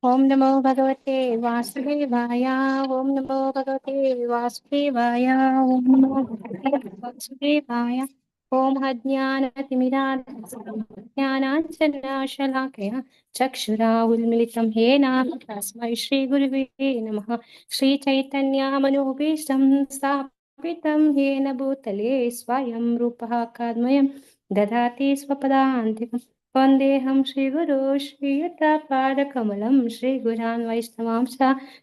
ओम नमो भगवते वासुदेवाय। ओम नमो भगवते वासुदेवाय। ओम नमो भगवते वासुदेवाय। ओम अज्ञानाञ्जनशलाकया चक्षुराउन्मिलितं येन तस्मै श्रीगुरुवे नमः। श्रीचैतन्यमनोभीष्टं स्थापितं येन भूतले स्वयं रूपः काद्मयं ददाति स्वपदान्तिकम्। वन्देऽहं श्रीगुरो श्रीयुतापादकमलं श्रीगुरान् वैष्णवांश्च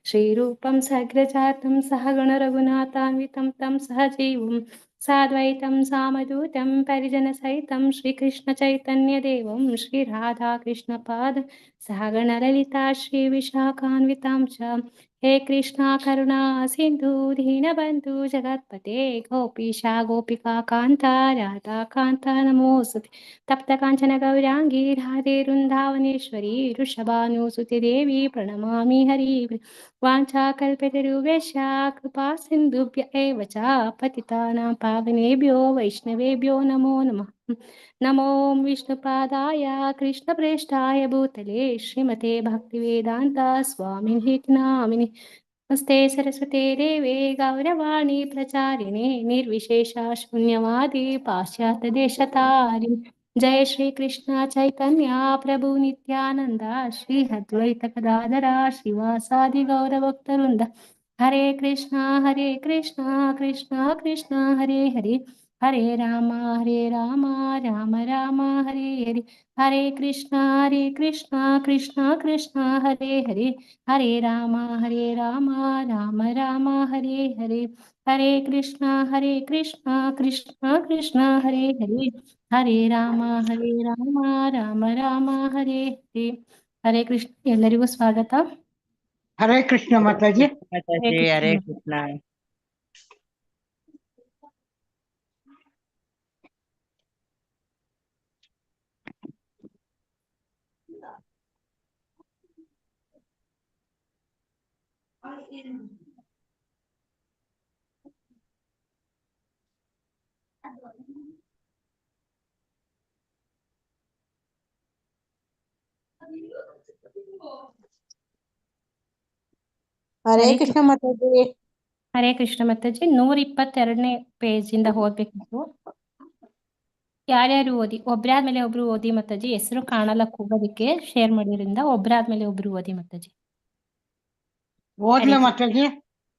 श्रीरूपं सग्रजातं सहगणरघुनाथान्वितं तं सहजीवं साद्वैतं सामदूतं परिजनसहितं श्रीकृष्णचैतन्यदेवं श्रीराधाकृष्णपाद सहगणललिता श्रीविशाखान्वितां च। हे कृष्णा करुणा सिन्धु दीनबन्धु जगत्पते गोपीशा गोपिका कान्ता राधा कान्ता नमोऽस्तुते। तप्त काञ्चन गौराङ्गी राधे वृन्दावनेश्वरी वृषभानुसुते देवी प्रणमामि हरिं। वाञ्छाकल्पतरुभ्यश्च कृपा सिन्धुभ्य एव च पतितानां पावनेभ्यो वैष्णवेभ्यो नमो नमः। नमो विष्णुपादाय कृष्णप्रेष्ठाय भूतले श्रीमते भक्तिवेदान्त स्वामिनिः नामिनि। नमस्ते सरस्वते देवे गौरवाणी प्रचारिणे निर्विशेषा शून्यवादी पाश्चात्यदेशतारिणे। जय श्री कृष्ण चैतन्य प्रभु नित्यानंद श्री अद्वैत गदाधरा श्रीवासादि गौरभक्तवृंद। हरे कृष्णा कृष्णा कृष्णा हरे हरे हरे राम राम राम हरे हरे। हरे कृष्णा कृष्णा कृष्णा हरे हरे हरे राम राम राम हरे हरे। हरे कृष्णा कृष्णा कृष्णा हरे हरे हरे राम राम राम हरे हरे। हरे कृष्ण ಎಲ್ಲರಿಗೂ ಸ್ವಾಗತ. ಹರೇ ಕೃಷ್ಣ ಮಾತಾಜಿ. ಹರೇ ಹರೇ ಕೃಷ್ಣ. ಕೃಷ್ಣ. ಹರೇ ಕೃಷ್ಣ ಮಾತಾಜಿ. ಹರೇ ಕೃಷ್ಣ ಮಾತಾಜಿ 122ನೇ ಪೇಜ್ ಇಂದ ಓದ್ಬೇಕಿತ್ತು. ಯಾರ್ಯಾರು ಓದಿ ಒಬ್ರಾದ್ಮೇಲೆ ಒಬ್ರು ಓದಿ ಮಾತಾಜಿ. ಹೆಸರು ಕಾಣಲ್ಲ ಕೂಗೋದಕ್ಕೆ ಶೇರ್ ಮಾಡಿದ್ರಿಂದ ಒಬ್ರಾದ್ಮೇಲೆ ಒಬ್ರು ಓದಿ ಮಾತಾಜಿ. ಓದ್ಲ ಮಾತಾಜಿ.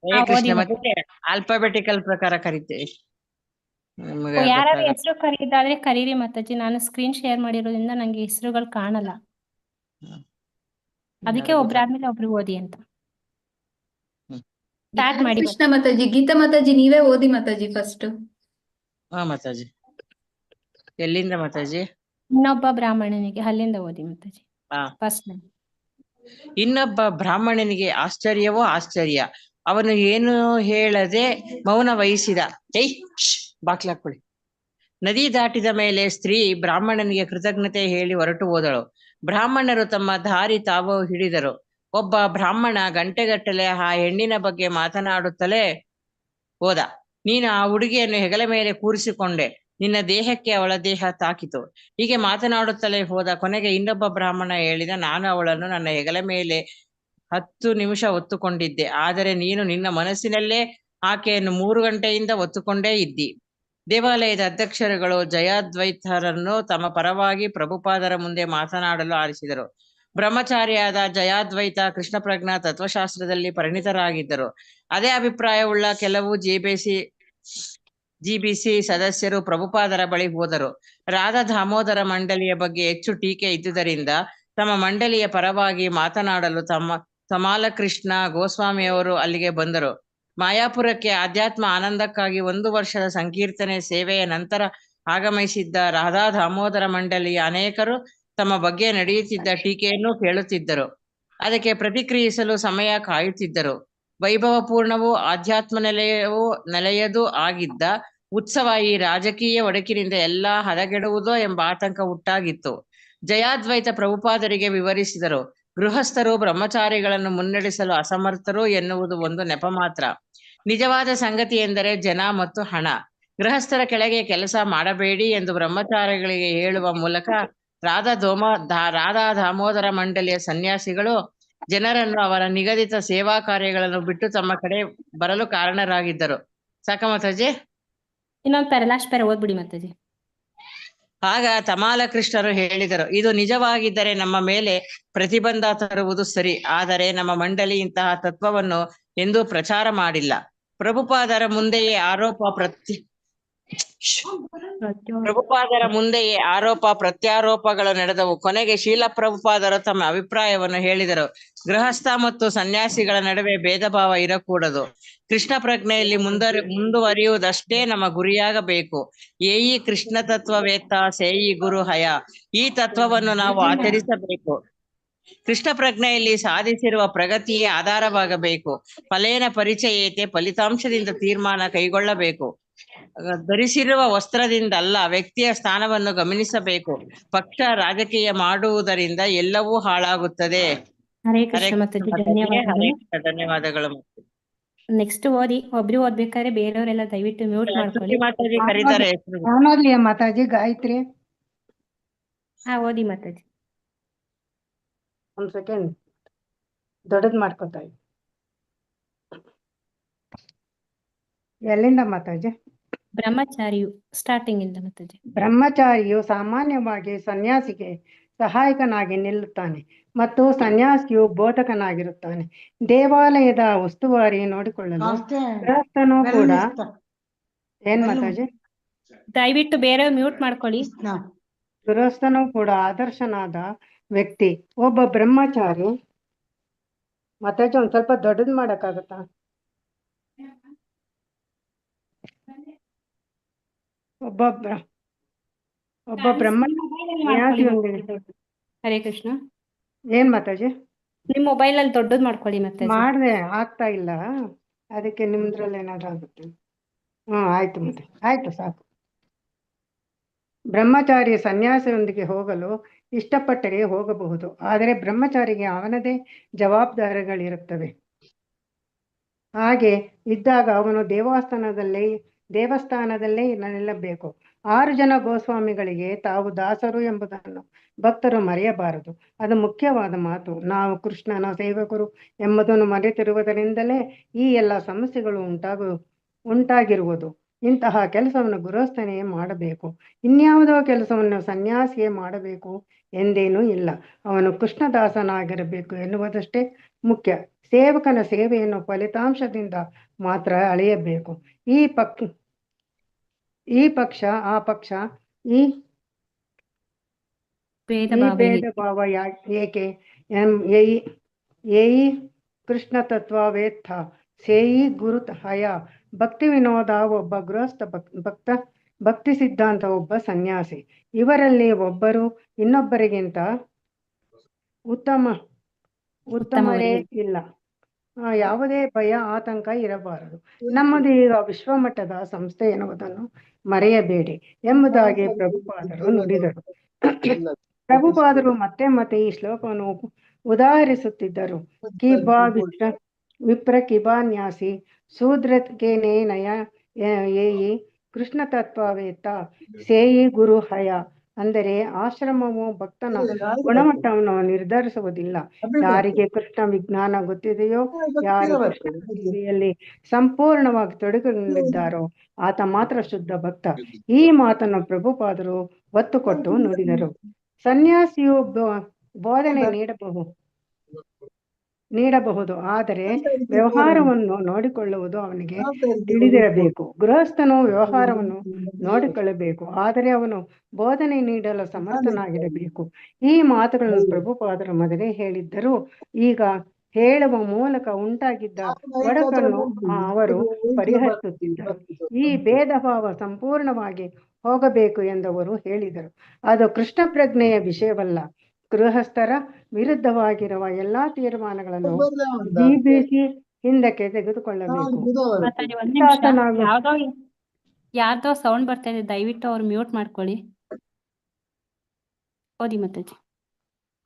ಹರೇ ಓದಿ ಕೃಷ್ಣ ಮಾತಾಜಿ. ಮತ್ತೆ ಆಲ್ಫಾಬೆಟಿಕಲ್ ಪ್ರಕಾರ ಕರಿತೇವೆ. ನಿಮ್ಗೆ ಯಾರು ಗೊತ್ತಾಗತ್ತೆ. ಹೆಸರು ಕರೀದಾದ್ರೆ ಕರೀರಿ ಮಾತಾಜಿ. ನಾನು ಸ್ಕ್ರೀನ್ ಶೇರ್ ಮಾಡಿರೋದ್ರಿಂದ ನಂಗೆ ಹೆಸರುಗಳು ಕಾಣಲ್ಲ, ಅದಕ್ಕೆ ಒಬ್ರಾದ್ಮೇಲೆ ಒಬ್ರು ಓದಿ ಅಂತ. ಸ್ಟಾರ್ಟ್ ಮಾಡಿ ಕೃಷ್ಣ ಮಾತಾಜಿ. ಗೀತಾ ಮಾತಾಜಿ ನೀವೇ ಓದಿ ಮಾತಾಜಿ ಫಸ್ಟ್. ಹಾ ಮಾತಾಜಿ. ಎಲ್ಲಿಂದ ಮಾತಾಜಿ? ಇನ್ನೊಬ್ಬ ಬ್ರಾಹ್ಮಣನಿಗೆ ಅಲ್ಲಿಂದ ಓದಿ ಮಾತಾಜಿ. ಹಾ. ಫಸ್ಟ್ ಇನ್ನೊಬ್ಬ ಬ್ರಾಹ್ಮಣನಿಗೆ ಆಶ್ಚರ್ಯವೋ ಆಶ್ಚರ್ಯ. ಅವನು ಏನು ಹೇಳದೆ ಮೌನ ವಹಿಸಿದ. ಬಾಕ್ಲಾಕೊಳ್ಳಿ. ನದಿ ದಾಟಿದ ಮೇಲೆ ಸ್ತ್ರೀ ಬ್ರಾಹ್ಮಣನಿಗೆ ಕೃತಜ್ಞತೆ ಹೇಳಿ ಹೊರಟು ಹೋದಳು. ಬ್ರಾಹ್ಮಣರು ತಮ್ಮ ದಾರಿ ತಾವು ಹಿಡಿದರು. ಒಬ್ಬ ಬ್ರಾಹ್ಮಣ ಗಂಟೆಗಟ್ಟಲೆ ಆ ಹೆಣ್ಣಿನ ಬಗ್ಗೆ ಮಾತನಾಡುತ್ತಲೇ ಹೋದ. ನೀನು ಆ ಹುಡುಗಿಯನ್ನು ಹೆಗಲ ಮೇಲೆ ಕೂರಿಸಿಕೊಂಡೆ, ನಿನ್ನ ದೇಹಕ್ಕೆ ಅವಳ ದೇಹ ತಾಕಿತು. ಹೀಗೆ ಮಾತನಾಡುತ್ತಲೇ ಹೋದ. ಕೊನೆಗೆ ಇನ್ನೊಬ್ಬ ಬ್ರಾಹ್ಮಣ ಹೇಳಿದ, ನಾನು ಅವಳನ್ನು ನನ್ನ ಹೆಗಲ ಮೇಲೆ 10 ನಿಮಿಷ ಹೊತ್ತುಕೊಂಡಿದ್ದೆ, ಆದರೆ ನೀನು ನಿನ್ನ ಮನಸ್ಸಿನಲ್ಲೇ ಆಕೆಯನ್ನು 3 ಗಂಟೆಯಿಂದ ಹೊತ್ತುಕೊಂಡೇ ಇದ್ದಿ. ದೇವಾಲಯದ ಅಧ್ಯಕ್ಷರುಗಳು ಜಯಾದ್ವೈತರನ್ನು ತಮ್ಮ ಪರವಾಗಿ ಪ್ರಭುಪಾದರ ಮುಂದೆ ಮಾತನಾಡಲು ಆರಿಸಿದರು. ಬ್ರಹ್ಮಚಾರಿಯಾದ ಜಯಾದ್ವೈತ ಕೃಷ್ಣ ಪ್ರಜ್ಞಾ ತತ್ವಶಾಸ್ತ್ರದಲ್ಲಿ ಪರಿಣಿತರಾಗಿದ್ದರು. ಅದೇ ಅಭಿಪ್ರಾಯವುಳ್ಳ ಕೆಲವು ಜಿಬಿಸಿ ಸದಸ್ಯರು ಪ್ರಭುಪಾದರ ಬಳಿ ಹೋದರು. ರಾಧಾ ದಾಮೋದರ ಮಂಡಳಿಯ ಬಗ್ಗೆ ಹೆಚ್ಚು ಟೀಕೆ ಇದ್ದುದರಿಂದ ತಮ್ಮ ಮಂಡಳಿಯ ಪರವಾಗಿ ಮಾತನಾಡಲು ತಮಾಲಕೃಷ್ಣ ಗೋಸ್ವಾಮಿಯವರು ಅಲ್ಲಿಗೆ ಬಂದರು. ಮಾಯಾಪುರಕ್ಕೆ ಆಧ್ಯಾತ್ಮ ಆನಂದಕ್ಕಾಗಿ 1 ವರ್ಷದ ಸಂಕೀರ್ತನೆ ಸೇವೆಯ ನಂತರ ಆಗಮಿಸಿದ್ದ ರಾಧಾ ದಾಮೋದರ ಮಂಡಳಿಯ ಅನೇಕರು ತಮ್ಮ ಬಗ್ಗೆ ನಡೆಯುತ್ತಿದ್ದ ಟೀಕೆಯನ್ನು ಕೇಳುತ್ತಿದ್ದರು. ಅದಕ್ಕೆ ಪ್ರತಿಕ್ರಿಯಿಸಲು ಸಮಯ ಕಾಯುತ್ತಿದ್ದರು. ವೈಭವಪೂರ್ಣವೂ ಆಧ್ಯಾತ್ಮ ನೆಲೆಯದೂ ಆಗಿದ್ದ ಉತ್ಸವ ಈ ರಾಜಕೀಯ ಒಡಕಿನಿಂದ ಎಲ್ಲ ಹದಗೆಡುವುದೋ ಎಂಬ ಆತಂಕ ಉಂಟಾಗಿತ್ತು. ಜಯಾದ್ವೈತ ಪ್ರಭುಪಾದರಿಗೆ ವಿವರಿಸಿದರು. ಗೃಹಸ್ಥರು ಬ್ರಹ್ಮಚಾರಿಗಳನ್ನು ಮುನ್ನಡೆಸಲು ಅಸಮರ್ಥರು ಎನ್ನುವುದು ಒಂದು ನೆಪ ಮಾತ್ರ. ನಿಜವಾದ ಸಂಗತಿ ಎಂದರೆ ಜನ ಮತ್ತು ಹಣ. ಗೃಹಸ್ಥರ ಕೆಳಗೆ ಕೆಲಸ ಮಾಡಬೇಡಿ ಎಂದು ಬ್ರಹ್ಮಚಾರಿಗಳಿಗೆ ಹೇಳುವ ಮೂಲಕ ರಾಧಾ ದಾಮೋದರ ಮಂಡಳಿಯ ಸನ್ಯಾಸಿಗಳು ಜನರನ್ನು ಅವರ ನಿಗದಿತ ಸೇವಾ ಕಾರ್ಯಗಳನ್ನು ಬಿಟ್ಟು ತಮ್ಮ ಕಡೆ ಬರಲು ಕಾರಣರಾಗಿದ್ದರು. ಸಾಕ ಮಾತಾಜಿ? ಇನ್ನೊಂದು ಪ್ಯಾರ, ಲಾಸ್ಟ್ ಪ್ಯಾರ ಓದ್ಬಿಡಿ ಮಾತಾಜಿ. ಆಗ ತಮಾಲ ಕೃಷ್ಣರು ಹೇಳಿದರು, ಇದು ನಿಜವಾಗಿದ್ದರೆ ನಮ್ಮ ಮೇಲೆ ಪ್ರತಿಬಂಧ ತರುವುದು ಸರಿ, ಆದರೆ ನಮ್ಮ ಮಂಡಳಿ ಇಂತಹ ತತ್ವವನ್ನು ಎಂದೂ ಪ್ರಚಾರ ಮಾಡಿಲ್ಲ. ಪ್ರಭುಪಾದರ ಮುಂದೆಯೇ ಆರೋಪ ಪ್ರತ್ಯಾರೋಪಗಳು ನಡೆದವು. ಕೊನೆಗೆ ಶೀಲ ಪ್ರಭುಪಾದರು ತಮ್ಮ ಅಭಿಪ್ರಾಯವನ್ನು ಹೇಳಿದರು. ಗೃಹಸ್ಥ ಮತ್ತು ಸನ್ಯಾಸಿಗಳ ನಡುವೆ ಭೇದ ಭಾವ ಇರಕೂಡದು. ಕೃಷ್ಣ ಪ್ರಜ್ಞೆಯಲ್ಲಿ ಮುಂದುವರಿಯುವುದಷ್ಟೇ ನಮ್ಮ ಗುರಿಯಾಗಬೇಕು. ಏಯಿ ಕೃಷ್ಣ ತತ್ವವೇತ್ತ ಸೇಯಿ ಗುರು ಹಯ. ಈ ತತ್ವವನ್ನು ನಾವು ಆಚರಿಸಬೇಕು. ಕೃಷ್ಣ ಪ್ರಜ್ಞೆಯಲ್ಲಿ ಸಾಧಿಸಿರುವ ಪ್ರಗತಿಯೇ ಆಧಾರವಾಗಬೇಕು. ಫಲೇನ ಪರಿಚಯೇತೆ, ಫಲಿತಾಂಶದಿಂದ ತೀರ್ಮಾನ ಕೈಗೊಳ್ಳಬೇಕು. ಧರಿಸಿರುವ ವಸ್ತ್ರದಿಂದಲ್ಲ, ವ್ಯಕ್ತಿಯ ಸ್ಥಾನವನ್ನು ಗಮನಿಸಬೇಕು. ಪಕ್ಷ ರಾಜಕೀಯ ಮಾಡುವುದರಿಂದ ಎಲ್ಲವೂ ಹಾಳಾಗುತ್ತದೆ. ಹರೇ ಕೃಷ್ಣ ಮಾತಾಜಿ, ಧನ್ಯವಾದಗಳು. ಧನ್ಯವಾದಗಳು. ನೆಕ್ಸ್ಟ್ ಓದಿ. ಒಬ್ರು ಓದ್ಬೇಕಾದ್ರೆ ಬೇರೆಯವರೆಲ್ಲ ದಯವಿಟ್ಟು ಮ್ಯೂಟ್ ಮಾಡ್ಕೊಳ್ಳಿ. ಮಾತಾಜಿ ಕರೀತಾರೆ. ನಾನೋದ್ಲಿಯ ಮಾತಾಜಿ? ಗಾಯತ್ರಿ ಹಾ, ಓದಿ ಮಾತಾಜಿ. ಒಂದ್ ಸೆಕೆಂಡ್, ದೊಡ್ಡದ್ ಮಾಡ್ಕೊತಾ ಇದ್ದೆ. ಎಲ್ಲಿಂದ ಮಾತಾಜಿ? ಬ್ರಹ್ಮಚಾರಿಯು ಸ್ಟಾರ್ಟಿಂಗ್ ಇಂದ ಮಾತಾಜಿ. ಬ್ರಹ್ಮಚಾರಿಯು ಸಾಮಾನ್ಯವಾಗಿ ಸನ್ಯಾಸಿಗೆ ಸಹಾಯಕನಾಗಿ ನಿಲ್ಲುತ್ತಾನೆ ಮತ್ತು ಸನ್ಯಾಸಿಯು ಬೋಧಕನಾಗಿರುತ್ತಾನೆ. ದೇವಾಲಯದ ಉಸ್ತುವಾರಿ ನೋಡಿಕೊಳ್ಳಲು ಗೃಹಸ್ಥನೂ ಕೂಡ ಏನ್ ಮಾತಾಜಿ? ದಯವಿಟ್ಟು ಬೇರೆ ಮ್ಯೂಟ್ ಮಾಡ್ಕೊಳ್ಳಿ. ಗೃಹಸ್ಥನೂ ಕೂಡ ಆದರ್ಶನಾದ ವ್ಯಕ್ತಿ. ಒಬ್ಬ ಬ್ರಹ್ಮಚಾರಿ ಮಾತಾಜಿ ಒಂದ್ ಸ್ವಲ್ಪ ದೊಡ್ಡದ್ ಮಾಡಕ್ಕಾಗತ್ತಾ? ಒಬ್ಬ ಬ್ರಹ್ಮಚಾರಿ ಹರೇ ಕೃಷ್ಣ. ಏನ್ ಮಾತಾಜಿ? ನಿಮ್ ಮೊಬೈಲ್ ಅಲ್ಲಿ ದೊಡ್ಡದ್ ಮಾಡ್ಕೊಳ್ಳಿ ಮಾತಾಜಿ. ಮಾಡ್ದೆ, ಆಗ್ತಾ ಇಲ್ಲ, ಅದಕ್ಕೆ ನಿಮ್ದ್ರಲ್ಲಿ ಏನಾದ್ರು ಆಗುತ್ತೆ. ಆಯ್ತು, ಮತ್ತೆ ಆಯ್ತು, ಸಾಕು. ಬ್ರಹ್ಮಚಾರಿ ಸನ್ಯಾಸಿಯೊಂದಿಗೆ ಹೋಗಲು ಇಷ್ಟಪಟ್ಟರೆ ಹೋಗಬಹುದು, ಆದರೆ ಬ್ರಹ್ಮಚಾರಿಗೆ ಅವನದೇ ಜವಾಬ್ದಾರಿಗಳಿರುತ್ತವೆ. ಹಾಗೆ ಇದ್ದಾಗ ಅವನು ದೇವಸ್ಥಾನದಲ್ಲೇ ನಿಲ್ಲಬೇಕು. 6 ಜನ ಗೋಸ್ವಾಮಿಗಳಿಗೆ ತಾವು ದಾಸರು ಎಂಬುದನ್ನು ಭಕ್ತರು ಮರೆಯಬಾರದು. ಅದು ಮುಖ್ಯವಾದ ಮಾತು. ನಾವು ಕೃಷ್ಣನ ಸೇವಕರು ಎಂಬುದನ್ನು ಮರೆತಿರುವುದರಿಂದಲೇ ಈ ಎಲ್ಲ ಸಮಸ್ಯೆಗಳು ಉಂಟಾಗಿರುವುದು. ಇಂತಹ ಕೆಲಸವನ್ನು ಗೃಹಸ್ಥನೇ ಮಾಡಬೇಕು. ಇನ್ಯಾವುದೋ ಕೆಲಸವನ್ನು ಸನ್ಯಾಸಿಯೇ ಮಾಡಬೇಕು ಎಂದೇನೂ ಇಲ್ಲ. ಅವನು ಕೃಷ್ಣದಾಸನಾಗಿರಬೇಕು ಎನ್ನುವುದಷ್ಟೇ ಮುಖ್ಯ. ಸೇವಕನ ಸೇವೆಯನ್ನು ಫಲಿತಾಂಶದಿಂದ ಮಾತ್ರ ಅಳೆಯಬೇಕು. ಈ ಭೇದ ಭಾವ ಏಕೆ? ಏಯಿ ಕೃಷ್ಣ ತತ್ವವೇತ್ತ ಸೇಯಿ ಗುರು ಹಯ. ಭಕ್ತಿ ವಿನೋದ ಒಬ್ಬ ಗೃಹಸ್ಥ ಭಕ್ತಿ ಸಿದ್ಧಾಂತ ಒಬ್ಬ ಸನ್ಯಾಸಿ. ಇವರಲ್ಲಿ ಒಬ್ಬರು ಇನ್ನೊಬ್ಬರಿಗಿಂತ ಉತ್ತಮರೇ ಇಲ್ಲ. ಯಾವುದೇ ಭಯ ಆತಂಕ ಇರಬಾರದು. ನಮ್ಮದು ಈಗ ವಿಶ್ವಮಟ್ಟದ ಸಂಸ್ಥೆ ಎನ್ನುವುದನ್ನು ಮರೆಯಬೇಡಿ ಎಂಬುದಾಗಿ ಪ್ರಭುಪಾದರು ನುಡಿದರು. ಪ್ರಭುಪಾದರು ಮತ್ತೆ ಮತ್ತೆ ಈ ಶ್ಲೋಕವನ್ನು ಉದಾಹರಿಸುತ್ತಿದ್ದರು. ವಿಪ್ರ ಕಿಬಾನ್ಯಾಸಿ ಶೂದ್ರಕ್ಕೆ ನಯ ಏಯಿ ಕೃಷ್ಣ ತತ್ವವೇತ್ತ ಸೇಯಿ ಗುರು ಹಯ. ಅಂದರೆ ಆಶ್ರಮವು ಭಕ್ತನ ಗುಣಮಟ್ಟವನ್ನು ನಿರ್ಧರಿಸುವುದಿಲ್ಲ. ಯಾರಿಗೆ ಕೃಷ್ಣ ವಿಜ್ಞಾನ ಗೊತ್ತಿದೆಯೋ, ಯಾರು ಕೃಷ್ಣದಲ್ಲಿ ಸಂಪೂರ್ಣವಾಗಿ ತೊಡಗಿಕೊಂಡಿದ್ದಾರೋ ಆತ ಮಾತ್ರ ಶುದ್ಧ ಭಕ್ತ. ಈ ಮಾತನ್ನು ಪ್ರಭುಪಾದರು ಒತ್ತು ಕೊಟ್ಟು ನುಡಿದರು. ಸನ್ಯಾಸಿಯು ಬೋಧನೆ ನೀಡಬಹುದು, ಆದರೆ ವ್ಯವಹಾರವನ್ನು ನೋಡಿಕೊಳ್ಳುವುದು ಅವನಿಗೆ ತಿಳಿದಿರಬೇಕು. ಗೃಹಸ್ಥನು ವ್ಯವಹಾರವನ್ನು ನೋಡಿಕೊಳ್ಳಬೇಕು, ಆದರೆ ಅವನು ಬೋಧನೆ ನೀಡಲು ಸಮರ್ಥನಾಗಿರಬೇಕು. ಈ ಮಾತುಗಳನ್ನು ಪ್ರಭುಪಾದರು ಮೊದಲೇ ಹೇಳಿದ್ದರು. ಈಗ ಹೇಳುವ ಮೂಲಕ ಉಂಟಾಗಿದ್ದ ಒಡಕನ್ನು ಅವರು ಪರಿಹರಿಸುತ್ತಿದ್ದರು. ಈ ಭೇದ ಭಾವ ಸಂಪೂರ್ಣವಾಗಿ ಹೋಗಬೇಕು ಎಂದವರು ಹೇಳಿದರು. ಅದು ಕೃಷ್ಣ ಪ್ರಜ್ಞೆಯ ವಿಷಯವಲ್ಲ. ಗೃಹಸ್ಥರ ವಿರುದ್ಧವಾಗಿರುವ ಎಲ್ಲಾ ತೀರ್ಮಾನಗಳನ್ನು ಬಿಬಿಸಿ ಹಿಂದಕ್ಕೆ ತೆಗೆದುಕೊಳ್ಳಬೇಕು. ಯಾರ್ದೋ ಸೌಂಡ್ ಬರ್ತಾ ಇದೆ, ದಯವಿಟ್ಟು ಅವ್ರು ಮ್ಯೂಟ್ ಮಾಡ್ಕೊಳ್ಳಿ. ಓದಿ ಮಾತಾಜಿ.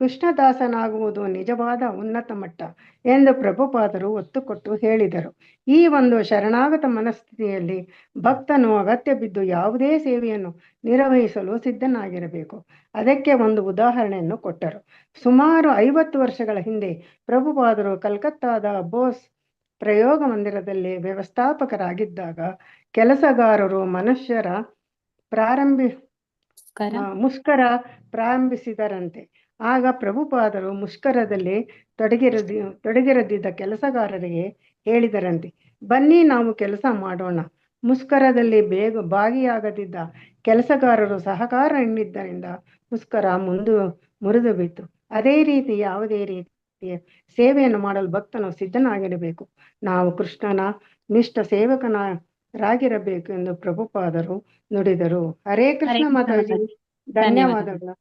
ಕೃಷ್ಣದಾಸನಾಗುವುದು ನಿಜವಾದ ಉನ್ನತ ಮಟ್ಟ ಎಂದು ಪ್ರಭುಪಾದರು ಒತ್ತು ಕೊಟ್ಟು ಹೇಳಿದರು. ಈ ಒಂದು ಶರಣಾಗತ ಮನಸ್ಥಿತಿಯಲ್ಲಿ ಭಕ್ತನು ಅಗತ್ಯ ಬಿದ್ದು ಯಾವುದೇ ಸೇವೆಯನ್ನು ನಿರ್ವಹಿಸಲು ಸಿದ್ಧನಾಗಿರಬೇಕು. ಅದಕ್ಕೆ ಒಂದು ಉದಾಹರಣೆಯನ್ನು ಕೊಟ್ಟರು. ಸುಮಾರು 50 ವರ್ಷಗಳ ಹಿಂದೆ ಪ್ರಭುಪಾದರು ಕಲ್ಕತ್ತಾದ ಬೋಸ್ ಪ್ರಯೋಗ ಮಂದಿರದಲ್ಲಿ ವ್ಯವಸ್ಥಾಪಕರಾಗಿದ್ದಾಗ ಕೆಲಸಗಾರರು ಮುಷ್ಕರ ಪ್ರಾರಂಭಿಸಿದರಂತೆ. ಆಗ ಪ್ರಭುಪಾದರು ಮುಷ್ಕರದಲ್ಲಿ ತೊಡಗಿರದಿದ್ದ ಕೆಲಸಗಾರರಿಗೆ ಹೇಳಿದರಂತೆ, ಬನ್ನಿ ನಾವು ಕೆಲಸ ಮಾಡೋಣ. ಮುಷ್ಕರದಲ್ಲಿ ಭಾಗಿಯಾಗದಿದ್ದ ಕೆಲಸಗಾರರು ಸಹಕಾರ ನೀಡಿದ್ದರಿಂದ ಮುಷ್ಕರ ಮುರಿದು ಬಿತ್ತು. ಅದೇ ರೀತಿ ಯಾವುದೇ ರೀತಿಯ ಸೇವೆಯನ್ನು ಮಾಡಲು ಭಕ್ತನು ಸಿದ್ಧನಾಗಿರಬೇಕು. ನಾವು ಕೃಷ್ಣನ ನಿಷ್ಠ ಸೇವಕರಾಗಿರಬೇಕು ಎಂದು ಪ್ರಭುಪಾದರು ನುಡಿದರು. ಹರೇ ಕೃಷ್ಣ ಮಾತಾಜಿ, ಧನ್ಯವಾದಗಳು.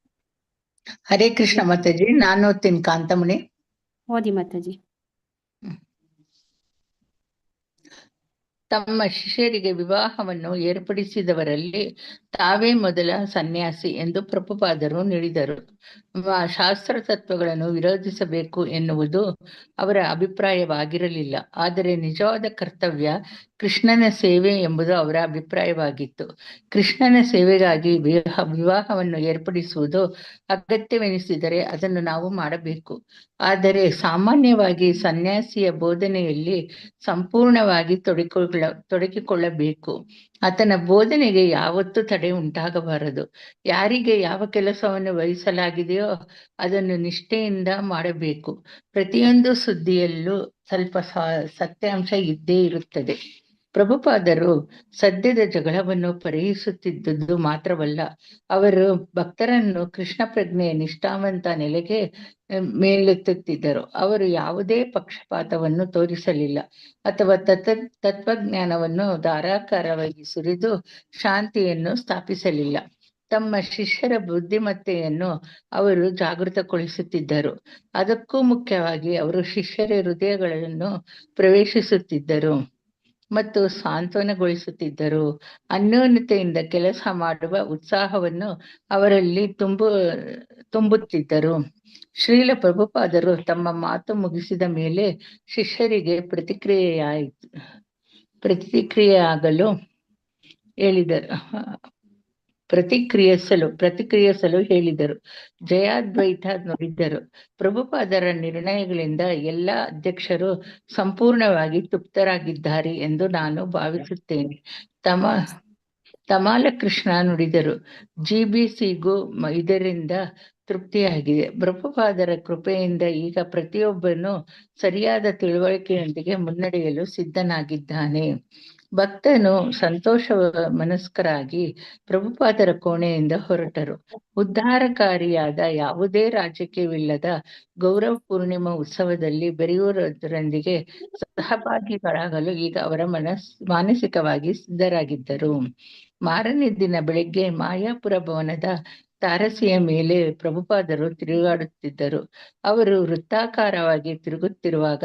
ಹರೇ ಕೃಷ್ಣ ಮಾತಾಜಿ. ನಾನು ಓದ್ತೀನಿ ಕಾಂತಮಣಿ. ಓದಿ ಮಾತಾಜಿ. ತಮ್ಮ ಶಿಷ್ಯರಿಗೆ ವಿವಾಹವನ್ನು ಏರ್ಪಡಿಸಿದವರಲ್ಲಿ ತಾವೇ ಮೊದಲ ಸನ್ಯಾಸಿ ಎಂದು ಪ್ರಭುಪಾದರು ನುಡಿದರು. ಶಾಸ್ತ್ರ ತತ್ವಗಳನ್ನು ವಿರೋಧಿಸಬೇಕು ಎನ್ನುವುದು ಅವರ ಅಭಿಪ್ರಾಯವಾಗಿರಲಿಲ್ಲ. ಆದರೆ ನಿಜವಾದ ಕರ್ತವ್ಯ ಕೃಷ್ಣನ ಸೇವೆ ಎಂಬುದು ಅವರ ಅಭಿಪ್ರಾಯವಾಗಿತ್ತು. ಕೃಷ್ಣನ ಸೇವೆಗಾಗಿ ವಿವಾಹವನ್ನು ಏರ್ಪಡಿಸುವುದು ಅಗತ್ಯವೆನಿಸಿದರೆ ಅದನ್ನು ನಾವು ಮಾಡಬೇಕು. ಆದರೆ ಸಾಮಾನ್ಯವಾಗಿ ಸನ್ಯಾಸಿಯ ಬೋಧನೆಯಲ್ಲಿ ಸಂಪೂರ್ಣವಾಗಿ ತೊಡಗಿಕೊಳ್ಳಬೇಕು. ಆತನ ಬೋಧನೆಗೆ ಯಾವತ್ತೂ ತಡೆ ಉಂಟಾಗಬಾರದು. ಯಾರಿಗೆ ಯಾವ ಕೆಲಸವನ್ನು ವಹಿಸಲಾಗಿದೆಯೋ ಅದನ್ನು ನಿಷ್ಠೆಯಿಂದ ಮಾಡಬೇಕು. ಪ್ರತಿಯೊಂದು ಸುದ್ದಿಯಲ್ಲೂ ಸ್ವಲ್ಪ ಸತ್ಯಾಂಶ ಇದ್ದೇ ಇರುತ್ತದೆ. ಪ್ರಭುಪಾದರು ಸದ್ಯದ ಜಗಳವನ್ನು ಪರಿಹರಿಸುತ್ತಿದ್ದುದು ಮಾತ್ರವಲ್ಲ, ಅವರು ಭಕ್ತರನ್ನು ಕೃಷ್ಣ ಪ್ರಜ್ಞೆಯ ನಿಷ್ಠಾವಂತ ನೆಲೆಗೆ ಮೇಲೆತ್ತುತ್ತಿದ್ದರು. ಅವರು ಯಾವುದೇ ಪಕ್ಷಪಾತವನ್ನು ತೋರಿಸಲಿಲ್ಲ ಅಥವಾ ತತ್ವಜ್ಞಾನವನ್ನು ಧಾರಾಕಾರವಾಗಿ ಸುರಿದು ಶಾಂತಿಯನ್ನು ಸ್ಥಾಪಿಸಲಿಲ್ಲ. ತಮ್ಮ ಶಿಷ್ಯರ ಬುದ್ಧಿಮತ್ತೆಯನ್ನು ಅವರು ಜಾಗೃತಗೊಳಿಸುತ್ತಿದ್ದರು. ಅದಕ್ಕೂ ಮುಖ್ಯವಾಗಿ ಅವರು ಶಿಷ್ಯರ ಹೃದಯಗಳನ್ನು ಪ್ರವೇಶಿಸುತ್ತಿದ್ದರು ಮತ್ತು ಸಾಂತ್ವನಗೊಳಿಸುತ್ತಿದ್ದರು. ಅನ್ಯೋನ್ಯತೆಯಿಂದ ಕೆಲಸ ಮಾಡುವ ಉತ್ಸಾಹವನ್ನು ಅವರಲ್ಲಿ ತುಂಬುತ್ತಿದ್ದರು. ಶ್ರೀಲ ಪ್ರಭುಪಾದರು ತಮ್ಮ ಮಾತು ಮುಗಿಸಿದ ಮೇಲೆ ಶಿಷ್ಯರಿಗೆ ಪ್ರತಿಕ್ರಿಯಿಸಲು ಹೇಳಿದರು. ಜಯಾದ್ವೈತ ನುಡಿದರು. ಪ್ರಭುಪಾದರ ನಿರ್ಣಯಗಳಿಂದ ಎಲ್ಲ ಅಧ್ಯಕ್ಷರು ಸಂಪೂರ್ಣವಾಗಿ ತೃಪ್ತರಾಗಿದ್ದಾರೆ ಎಂದು ನಾನು ಭಾವಿಸುತ್ತೇನೆ. ತಮಾಲ ಕೃಷ್ಣ ನುಡಿದರು. GBCಗೂ ಇದರಿಂದ ತೃಪ್ತಿಯಾಗಿದೆ. ಪ್ರಭುಪಾದರ ಕೃಪೆಯಿಂದ ಈಗ ಪ್ರತಿಯೊಬ್ಬನು ಸರಿಯಾದ ತಿಳುವಳಿಕೆಯೊಂದಿಗೆ ಮುನ್ನಡೆಯಲು ಸಿದ್ಧನಾಗಿದ್ದಾನೆ. ಭಕ್ತನು ಸಂತೋಷ ಮನಸ್ಕರಾಗಿ ಪ್ರಭುಪಾದರ ಕೋಣೆಯಿಂದ ಹೊರಟರು. ಉದ್ಧಾರಕಾರಿಯಾದ ಯಾವುದೇ ರಾಜಕೀಯವಿಲ್ಲದ ಗೌರವ ಪೂರ್ಣಿಮಾ ಉತ್ಸವದಲ್ಲಿ ಬೆರೆಯುವುದರೊಂದಿಗೆ ಸಹಭಾಗಿಗಳಾಗಲು ಈಗ ಅವರ ಮಾನಸಿಕವಾಗಿ ಸಿದ್ಧರಾಗಿದ್ದರು. ಮಾರನೇ ದಿನ ಬೆಳಗ್ಗೆ ಮಾಯಾಪುರ ಭವನದ ತಾರಸಿಯ ಮೇಲೆ ಪ್ರಭುಪಾದರು ತಿರುಗಾಡುತ್ತಿದ್ದರು. ಅವರು ವೃತ್ತಾಕಾರವಾಗಿ ತಿರುಗುತ್ತಿರುವಾಗ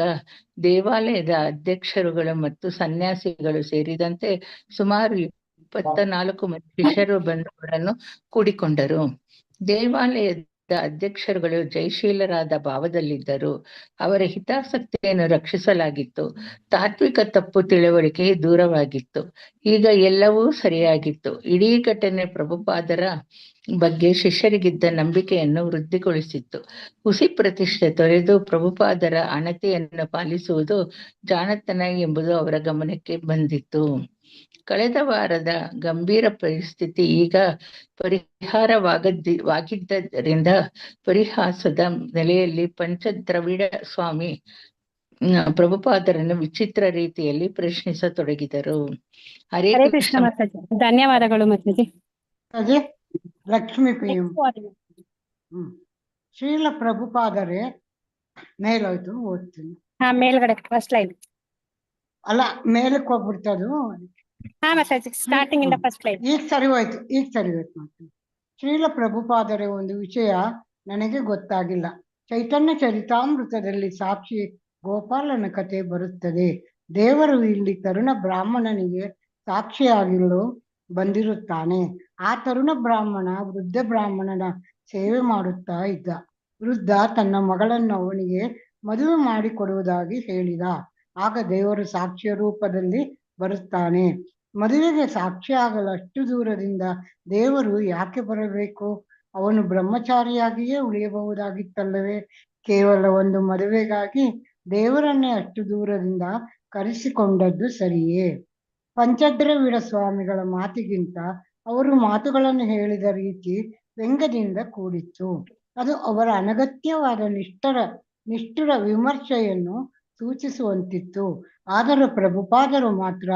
ದೇವಾಲಯದ ಅಧ್ಯಕ್ಷರುಗಳು ಮತ್ತು ಸನ್ಯಾಸಿಗಳು ಸೇರಿದಂತೆ ಸುಮಾರು 24 ಮಂದಿ ಶಿಷ್ಯರು ಬಂದು ಅವರನ್ನು ಕೂಡಿಕೊಂಡರು. ದೇವಾಲಯದ ಅಧ್ಯಕ್ಷರುಗಳು ಜಯಶೀಲರಾದ ಭಾವದಲ್ಲಿದ್ದರು. ಅವರ ಹಿತಾಸಕ್ತಿಯನ್ನು ರಕ್ಷಿಸಲಾಗಿತ್ತು. ತಾತ್ವಿಕ ತಪ್ಪು ತಿಳುವಳಿಕೆ ದೂರವಾಗಿತ್ತು. ಈಗ ಎಲ್ಲವೂ ಸರಿಯಾಗಿತ್ತು. ಇಡೀ ಘಟನೆ ಪ್ರಭುಪಾದರ ಬಗ್ಗೆ ಶಿಷ್ಯರಿಗಿದ್ದ ನಂಬಿಕೆಯನ್ನು ವೃದ್ಧಿಗೊಳಿಸಿತ್ತು. ಹುಸಿ ಪ್ರತಿಷ್ಠೆ ತೊರೆದು ಪ್ರಭುಪಾದರ ಅಣತೆಯನ್ನು ಪಾಲಿಸುವುದು ಜಾಣತನ ಎಂಬುದು ಅವರ ಗಮನಕ್ಕೆ ಬಂದಿತ್ತು. ಕಳೆದ ವಾರದ ಗಂಭೀರ ಪರಿಸ್ಥಿತಿ ಈಗ ಪರಿಹಾರವಾಗಿದ್ದರಿಂದ ಪರಿಹಾಸದ ನೆಲೆಯಲ್ಲಿ ಪಂಚದ್ರವಿಡ ಸ್ವಾಮಿ ಪ್ರಭುಪಾದರನ್ನು ವಿಚಿತ್ರ ರೀತಿಯಲ್ಲಿ ಪ್ರಶ್ನಿಸತೊಡಗಿದರು. ಹರೇ ಕೃಷ್ಣ ಮಾತಾಜಿ. ಧನ್ಯವಾದಗಳು ಮಾತಾಜಿ. ಲಕ್ಷ್ಮೀ ಪ್ರಿಯ. ಶ್ರೀಲ ಪ್ರಭುಪಾದರೆ ಮೇಲೋಯ್ತು, ಓದ್ತೀನಿ. ಮೇಲ್ಗಡೆ ಫಸ್ಟ್ ಲೈನ್ ಅಲ್ಲ, ಮೇಲಕ್ಕೆ ಹೋಗ್ಬಿಡ್ತದು. ಸ್ಟಾರ್ಟಿಂಗ್ ಇಂದ ಫಸ್ಟ್ ಲೈನ್. ಈಗ ಸರಿ ಹೋಯ್ತು ಮಾಡ್ತೀನಿ. ಶ್ರೀಲ ಪ್ರಭುಪಾದರೆ ಒಂದು ವಿಷಯ ನನಗೆ ಗೊತ್ತಾಗಿಲ್ಲ. ಚೈತನ್ಯ ಚರಿತಾಮೃತದಲ್ಲಿ ಸಾಕ್ಷಿ ಗೋಪಾಲನ ಕಥೆ ಬರುತ್ತದೆ. ದೇವರು ಇಲ್ಲಿ ತರುಣ ಬ್ರಾಹ್ಮಣನಿಗೆ ಸಾಕ್ಷಿಯಾಗಿರಲು ಬಂದಿರುತ್ತಾನೆ. ಆ ತರುಣ ಬ್ರಾಹ್ಮಣ ವೃದ್ಧ ಬ್ರಾಹ್ಮಣನ ಸೇವೆ ಮಾಡುತ್ತಾ ಇದ್ದ. ವೃದ್ಧ ತನ್ನ ಮಗಳನ್ನು ಅವನಿಗೆ ಮದುವೆ ಮಾಡಿಕೊಡುವುದಾಗಿ ಹೇಳಿದ. ಆಗ ದೇವರು ಸಾಕ್ಷಿಯ ರೂಪದಲ್ಲಿ ಬರುತ್ತಾನೆ. ಮದುವೆಗೆ ಸಾಕ್ಷಿಯಾಗಲು ಅಷ್ಟು ದೂರದಿಂದ ದೇವರು ಯಾಕೆ ಬರಬೇಕು? ಅವನು ಬ್ರಹ್ಮಚಾರಿಯಾಗಿಯೇ ಉಳಿಯಬಹುದಾಗಿತ್ತಲ್ಲವೇ? ಕೇವಲ ಒಂದು ಮದುವೆಗಾಗಿ ದೇವರನ್ನೇ ಅಷ್ಟು ದೂರದಿಂದ ಕರೆಸಿಕೊಂಡದ್ದು ಸರಿಯೇ? ಪಂಚದ್ರವಿಡ ಸ್ವಾಮಿಗಳ ಮಾತಿಗಿಂತ ಅವರು ಮಾತುಗಳನ್ನು ಹೇಳಿದ ರೀತಿ ವ್ಯಂಗ್ಯದಿಂದ ಕೂಡಿತ್ತು. ಅದು ಅವರ ಅನಗತ್ಯವಾದ ನಿಷ್ಠುರ ವಿಮರ್ಶೆಯನ್ನು ಸೂಚಿಸುವಂತಿತ್ತು. ಆದರೂ ಪ್ರಭುಪಾದರು ಮಾತ್ರ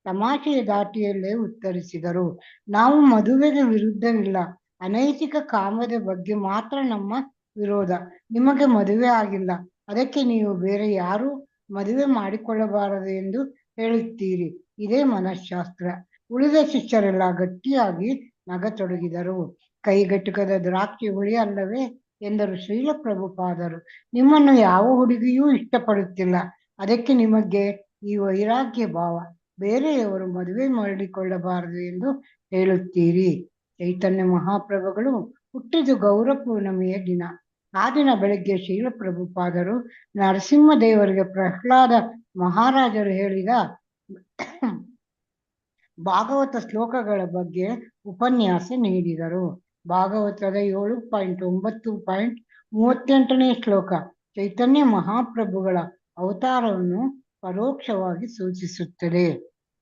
ತಮಾಷೆಯ ದಾಟಿಯಲ್ಲೇ ಉತ್ತರಿಸಿದರು. ನಾವು ಮದುವೆಗೆ ವಿರುದ್ಧವಿಲ್ಲ, ಅನೈತಿಕ ಕಾಮದ ಬಗ್ಗೆ ಮಾತ್ರ ನಮ್ಮ ವಿರೋಧ. ನಿಮಗೆ ಮದುವೆ ಆಗಿಲ್ಲ, ಅದಕ್ಕೆ ನೀವು ಬೇರೆ ಯಾರೂ ಮದುವೆ ಮಾಡಿಕೊಳ್ಳಬಾರದು ಎಂದು ಹೇಳುತ್ತೀರಿ. ಇದೇ ಮನಃಶಾಸ್ತ್ರ. ಉಳಿದ ಶಿಷ್ಯರೆಲ್ಲ ಗಟ್ಟಿಯಾಗಿ ನಗತೊಡಗಿದರು. ಕೈಗೆಟುಕದ ದ್ರಾಕ್ಷಿ ಹುಳಿ ಅಲ್ಲವೇ ಎಂದರು ಶ್ರೀಲ ಪ್ರಭುಪಾದರು. ನಿಮ್ಮನ್ನು ಯಾವ ಹುಡುಗಿಯೂ ಇಷ್ಟಪಡುತ್ತಿಲ್ಲ, ಅದಕ್ಕೆ ನಿಮಗೆ ಈ ವೈರಾಗ್ಯ ಭಾವ. ಬೇರೆಯವರು ಮದುವೆ ಮಾಡಿಕೊಳ್ಳಬಾರದು ಎಂದು ಹೇಳುತ್ತೀರಿ. ಚೈತನ್ಯ ಮಹಾಪ್ರಭುಗಳು ಹುಟ್ಟಿದ ಗೌರ ಪೂರ್ಣಿಮೆಯ ದಿನ. ಆ ದಿನ ಬೆಳಗ್ಗೆ ಶ್ರೀಲ ಪ್ರಭುಪಾದರು ನರಸಿಂಹದೇವರಿಗೆ ಪ್ರಹ್ಲಾದ ಮಹಾರಾಜರು ಹೇಳಿದ ಭಾಗವತ ಶ್ಲೋಕಗಳ ಬಗ್ಗೆ ಉಪನ್ಯಾಸ ನೀಡಿದರು. ಭಾಗವತದ 7.9.38ನೇ ಶ್ಲೋಕ ಚೈತನ್ಯ ಮಹಾಪ್ರಭುಗಳ ಅವತಾರವನ್ನು ಪರೋಕ್ಷವಾಗಿ ಸೂಚಿಸುತ್ತದೆ.